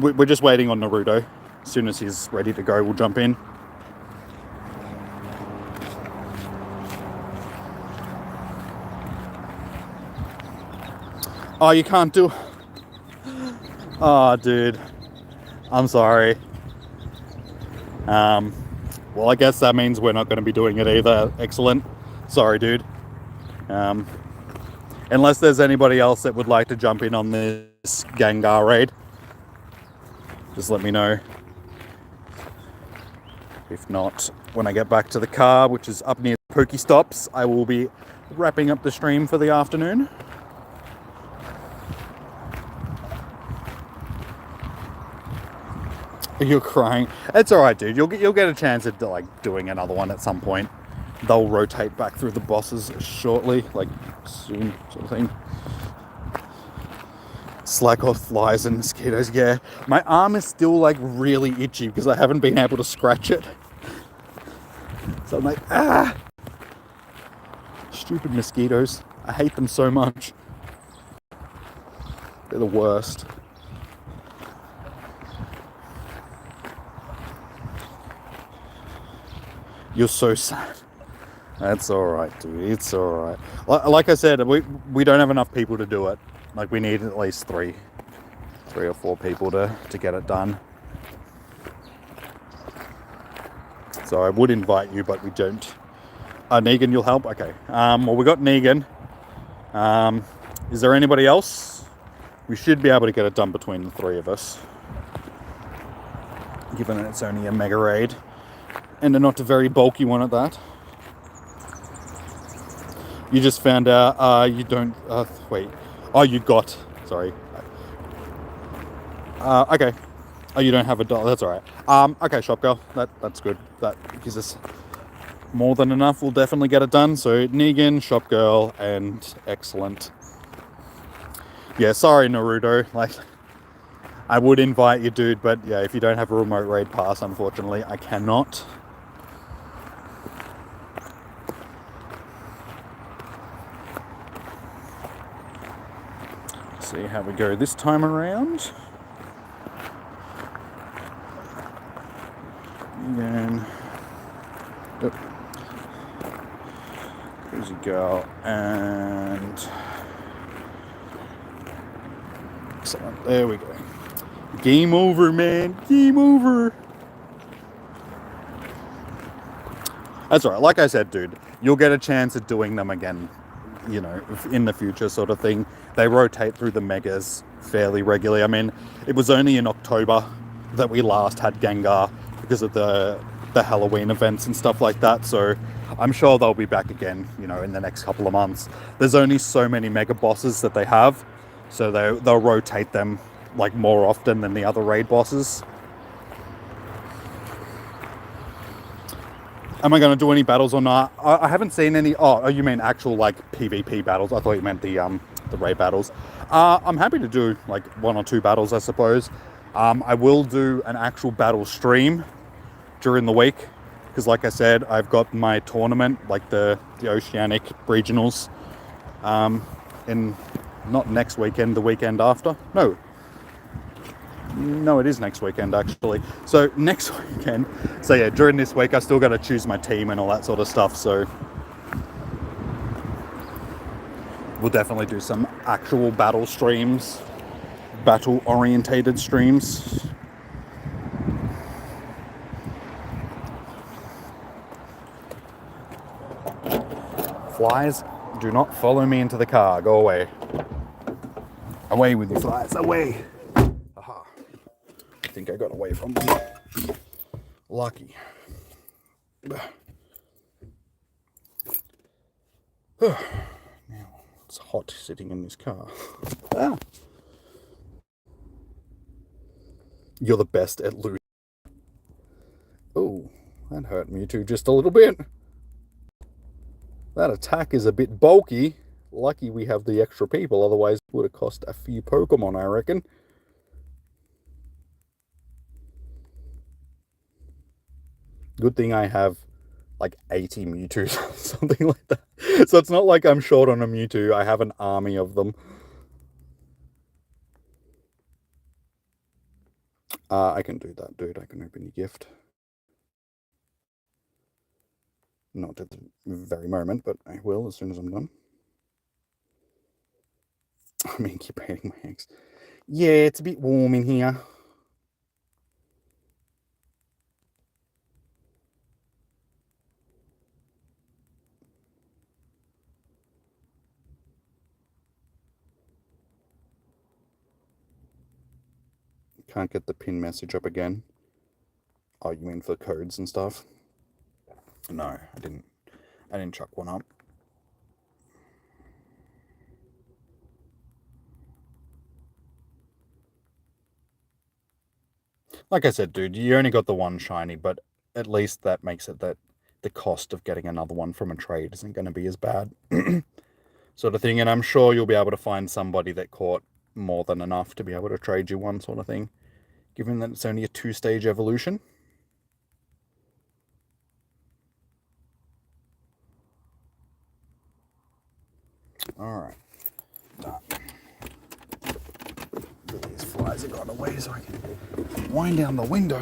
We're just waiting on Naruto. As soon as he's ready to go, we'll jump in. Oh, you can't do... Oh, dude. I'm sorry. Well, I guess that means we're not going to be doing it either. Excellent. Sorry, dude. Unless there's anybody else that would like to jump in on this Gengar raid, just let me know. If not, when I get back to the car, which is up near the Pokestops, I will be wrapping up the stream for the afternoon. You're crying. It's all right, dude. You'll get a chance at like doing another one at some point. They'll rotate back through the bosses shortly, like soon, sort of thing. Slack off flies and mosquitoes. Yeah, my arm is still like really itchy because I haven't been able to scratch it. So I'm like, ah! Stupid mosquitoes. I hate them so much. They're the worst. You're so sad. That's alright, dude. It's alright. Like I said, we don't have enough people to do it. Like, we need at least three or four people to get it done. So I would invite you, but we don't. Negan, you'll help? Okay. Well, we got Negan. Is there anybody else? We should be able to get it done between the three of us. Given that it's only a mega raid. And a not a very bulky one at that. You just found out you don't... wait. Oh, you got... Sorry. Okay. Oh, you don't have a dollar. That's alright. Okay, shop girl. That's good. That gives us more than enough. We'll definitely get it done. So, Negan, shop girl, and excellent. Yeah, sorry, Naruto. Like, I would invite you, dude, but yeah, if you don't have a remote raid pass, unfortunately, I cannot. See how we go this time around. Again. There's a girl and excellent. There we go. Game over, man. Game over. That's all right. Like I said, dude, you'll get a chance at doing them again, you know, in the future sort of thing. They rotate through the megas fairly regularly. I mean, it was only in October that we last had Gengar because of the Halloween events and stuff like that. So I'm sure they'll be back again, you know, in the next couple of months. There's only so many mega bosses that they have, so they'll rotate them like more often than the other raid bosses. Am I going to do any battles or not? I haven't seen any. Oh, you mean actual like PvP battles? I thought you meant the raid battles. I'm happy to do like 1 or 2 battles, I suppose. I will do an actual battle stream during the week because, like I said, I've got my tournament, like the Oceanic Regionals, in not next weekend, the weekend after. No, it is next weekend actually. So next weekend. So yeah, during this week I still got to choose my team and all that sort of stuff. So we'll definitely do some actual battle streams, battle orientated streams. Flies, do not follow me into the car. Go away. Away with you, flies. Away. Aha. I think I got away from them. Lucky. Now, it's hot sitting in this car. Ah. You're the best at losing. Oh, that hurt Mewtwo just a little bit. That attack is a bit bulky. Lucky we have the extra people, otherwise it would have cost a few Pokemon, I reckon. Good thing I have like 80 Mewtwo's, something like that. So it's not like I'm short on a Mewtwo, I have an army of them. I can do that, dude. I can open your gift. Not at the very moment, but I will as soon as I'm done. I mean, keep eating my eggs. Yeah, it's a bit warm in here. Can't get the pin message up again. Oh, you mean for codes and stuff? No, I didn't chuck one up. Like I said, dude, you only got the one shiny, but at least that makes it that the cost of getting another one from a trade isn't going to be as bad. Sort of thing. And I'm sure you'll be able to find somebody that caught more than enough to be able to trade you one, sort of thing, given that it's only a 2-stage evolution. Alright. Done. These flies have gone away so I can wind down the window.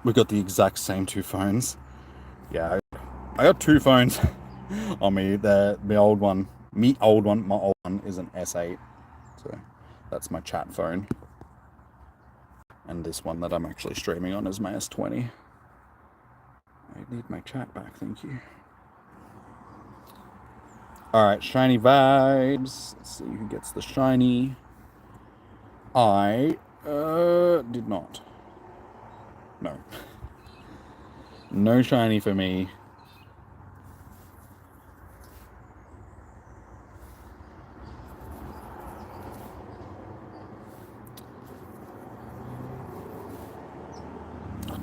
We've got the exact same two phones. Yeah, I got two phones on me. My old one is an S8. So that's my chat phone. And this one that I'm actually streaming on is my S20. I need my chat back, thank you. Alright, shiny vibes. Let's see who gets the shiny. I did not. No. No shiny for me.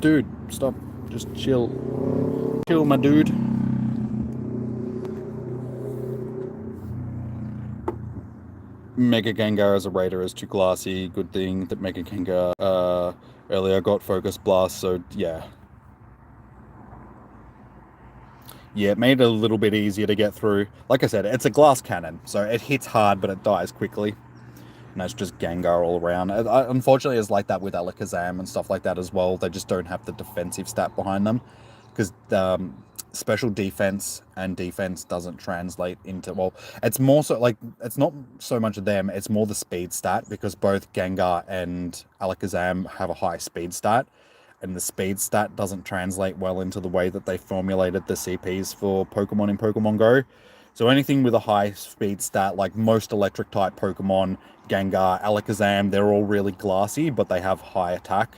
Dude, stop. Just chill. Chill, my dude. Mega Gengar as a raider is too glassy. Good thing that Mega Gengar earlier got Focus Blast, so yeah. Yeah, it made it a little bit easier to get through. Like I said, it's a glass cannon, so it hits hard, but it dies quickly. And that's just Gengar all around. Unfortunately, it's like that with Alakazam and stuff like that as well. They just don't have the defensive stat behind them. Because special defense and defense doesn't translate into... Well, it's more so... Like, it's not so much of them, it's more the speed stat. Because both Gengar and Alakazam have a high speed stat. And the speed stat doesn't translate well into the way that they formulated the CPs for Pokemon in Pokemon Go. So anything with a high speed stat, like most electric type Pokemon, Gengar, Alakazam, they're all really glassy, but they have high attack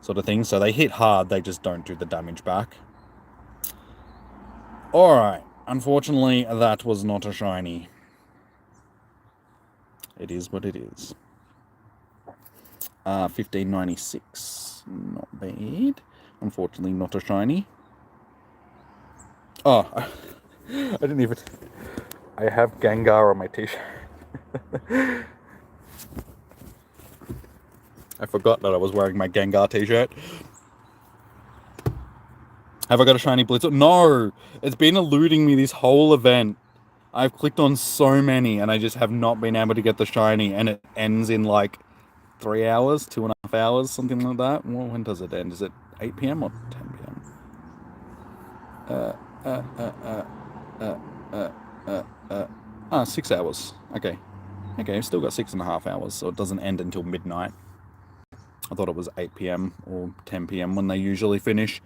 sort of thing. So they hit hard, they just don't do the damage back. Alright, unfortunately, that was not a shiny. It is what it is. 1596. Not bad. Unfortunately, not a shiny. Oh, I didn't even... I have Gengar on my t-shirt. I forgot that I was wearing my Gengar t-shirt. Have I got a shiny Blitz? No! It's been eluding me this whole event. I've clicked on so many and I just have not been able to get the shiny, and it ends in like 3 hours, 2.5 hours, something like that. Well, when does it end? Is it 8 p.m. or 10 p.m.? 6 hours. Okay. Okay, I've still got 6.5 hours, so it doesn't end until midnight. I thought it was 8 p.m. or 10 p.m. when they usually finish.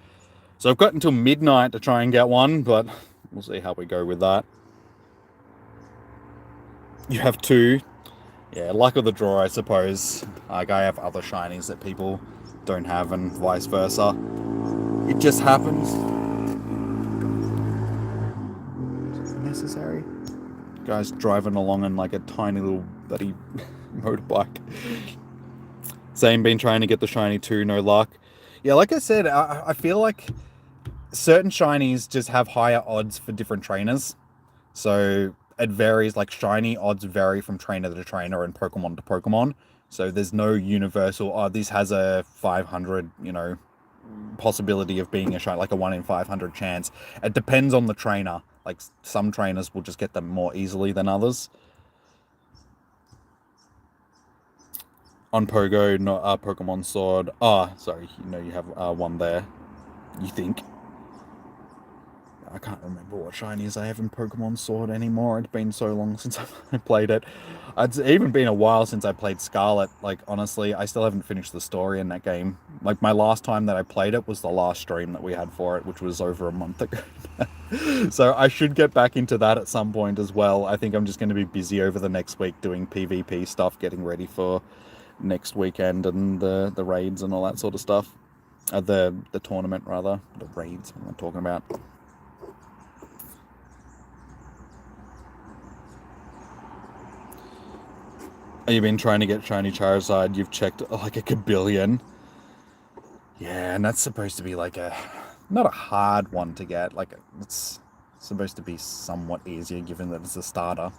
So I've got until midnight to try and get one, but we'll see how we go with that. You have two. Yeah, luck of the draw, I suppose. Like, I have other shinies that people don't have, and vice versa. It just happens. Is it necessary? Guy's driving along in like a tiny little bloody motorbike. Same, been trying to get the shiny too, no luck. Yeah, like I said, I feel like certain shinies just have higher odds for different trainers. So it varies, like shiny odds vary from trainer to trainer and Pokemon to Pokemon. So there's no universal, oh, this has a 500, possibility of being a shiny, like a 1 in 500 chance. It depends on the trainer. Like some trainers will just get them more easily than others. On Pogo, not Pokemon Sword. Sorry, you have one there. You think? I can't remember what shinies I have in Pokemon Sword anymore. It's been so long since I played it. It's even been a while since I played Scarlet. Like, honestly, I still haven't finished the story in that game. Like, my last time that I played it was the last stream that we had for it, which was over a month ago. So I should get back into that at some point as well. I think I'm just going to be busy over the next week doing PvP stuff, getting ready for next weekend and the raids and all that sort of stuff. The tournament, rather. The raids, what am I talking about? You've been trying to get shiny Charizard, you've checked like a kabillion. Yeah, and that's supposed to be like not a hard one to get. Like, it's supposed to be somewhat easier given that it's a starter.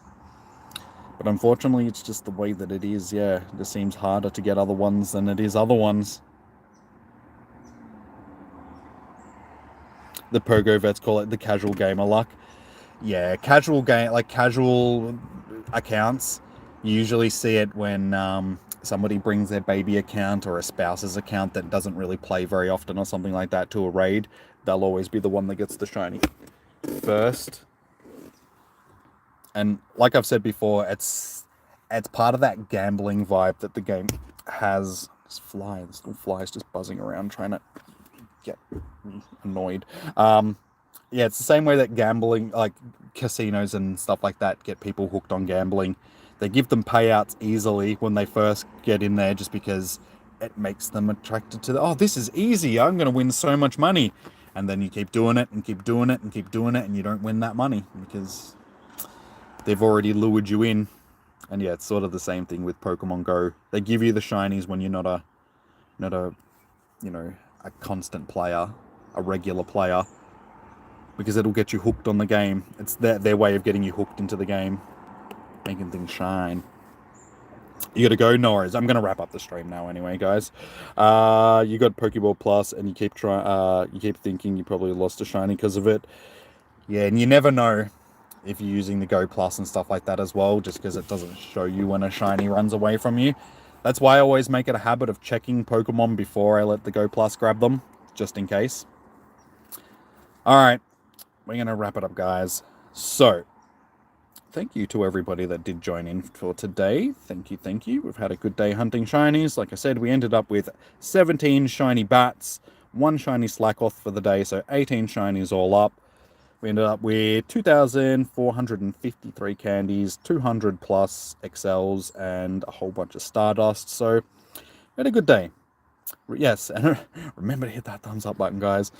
But unfortunately, it's just the way that it is, yeah. It just seems harder to get other ones than it is other ones. The Pogo vets call it the casual gamer luck. Yeah, casual accounts, you usually see it when somebody brings their baby account or a spouse's account that doesn't really play very often or something like that to a raid. They'll always be the one that gets the shiny first. And like I've said before, it's part of that gambling vibe that the game has. This little fly is just buzzing around trying to get annoyed. Yeah, it's the same way that gambling, like casinos and stuff like that, get people hooked on gambling. They give them payouts easily when they first get in there just because it makes them attracted to oh, this is easy, I'm going to win so much money. And then you keep doing it and keep doing it and keep doing it and you don't win that money because they've already lured you in. And yeah, it's sort of the same thing with Pokemon Go. They give you the shinies when you're not a a constant player, a regular player, because it'll get you hooked on the game. It's their way of getting you hooked into the game, making things shine. You gotta go, no worries. I'm gonna wrap up the stream now anyway, guys. You got Pokeball Plus and you keep thinking you probably lost a shiny because of it. Yeah, and you never know if you're using the Go Plus and stuff like that as well, just because it doesn't show you when a shiny runs away from you. That's why I always make it a habit of checking Pokemon before I let the Go Plus grab them, just in case. Alright, we're going to wrap it up, guys. So, thank you to everybody that did join in for today. Thank you. We've had a good day hunting shinies. Like I said, we ended up with 17 shiny bats, 1 shiny Slackoth for the day, so 18 shinies all up. We ended up with 2,453 candies, 200 plus XLs, and a whole bunch of Stardust. So, we had a good day. Yes, and remember to hit that thumbs up button, guys.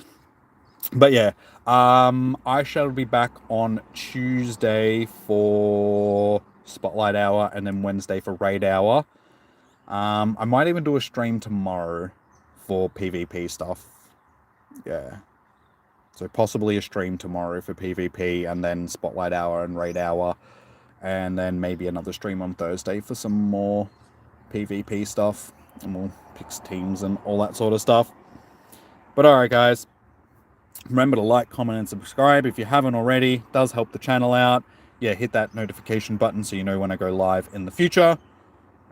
But yeah, I shall be back on Tuesday for Spotlight Hour and then Wednesday for Raid Hour. I might even do a stream tomorrow for PvP stuff. Yeah. So possibly a stream tomorrow for PvP and then Spotlight Hour and Raid Hour. And then maybe another stream on Thursday for some more PvP stuff. And we'll pick teams and all that sort of stuff. But alright, guys. Remember to like, comment, and subscribe if you haven't already. It does help the channel out. Yeah, hit that notification button so you know when I go live in the future.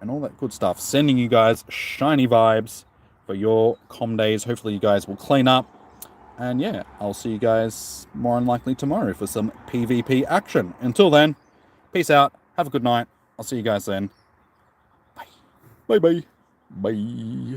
And all that good stuff. Sending you guys shiny vibes for your comm days. Hopefully you guys will clean up. And yeah, I'll see you guys more than likely tomorrow for some PvP action. Until then, peace out. Have a good night. I'll see you guys then. Bye. Bye.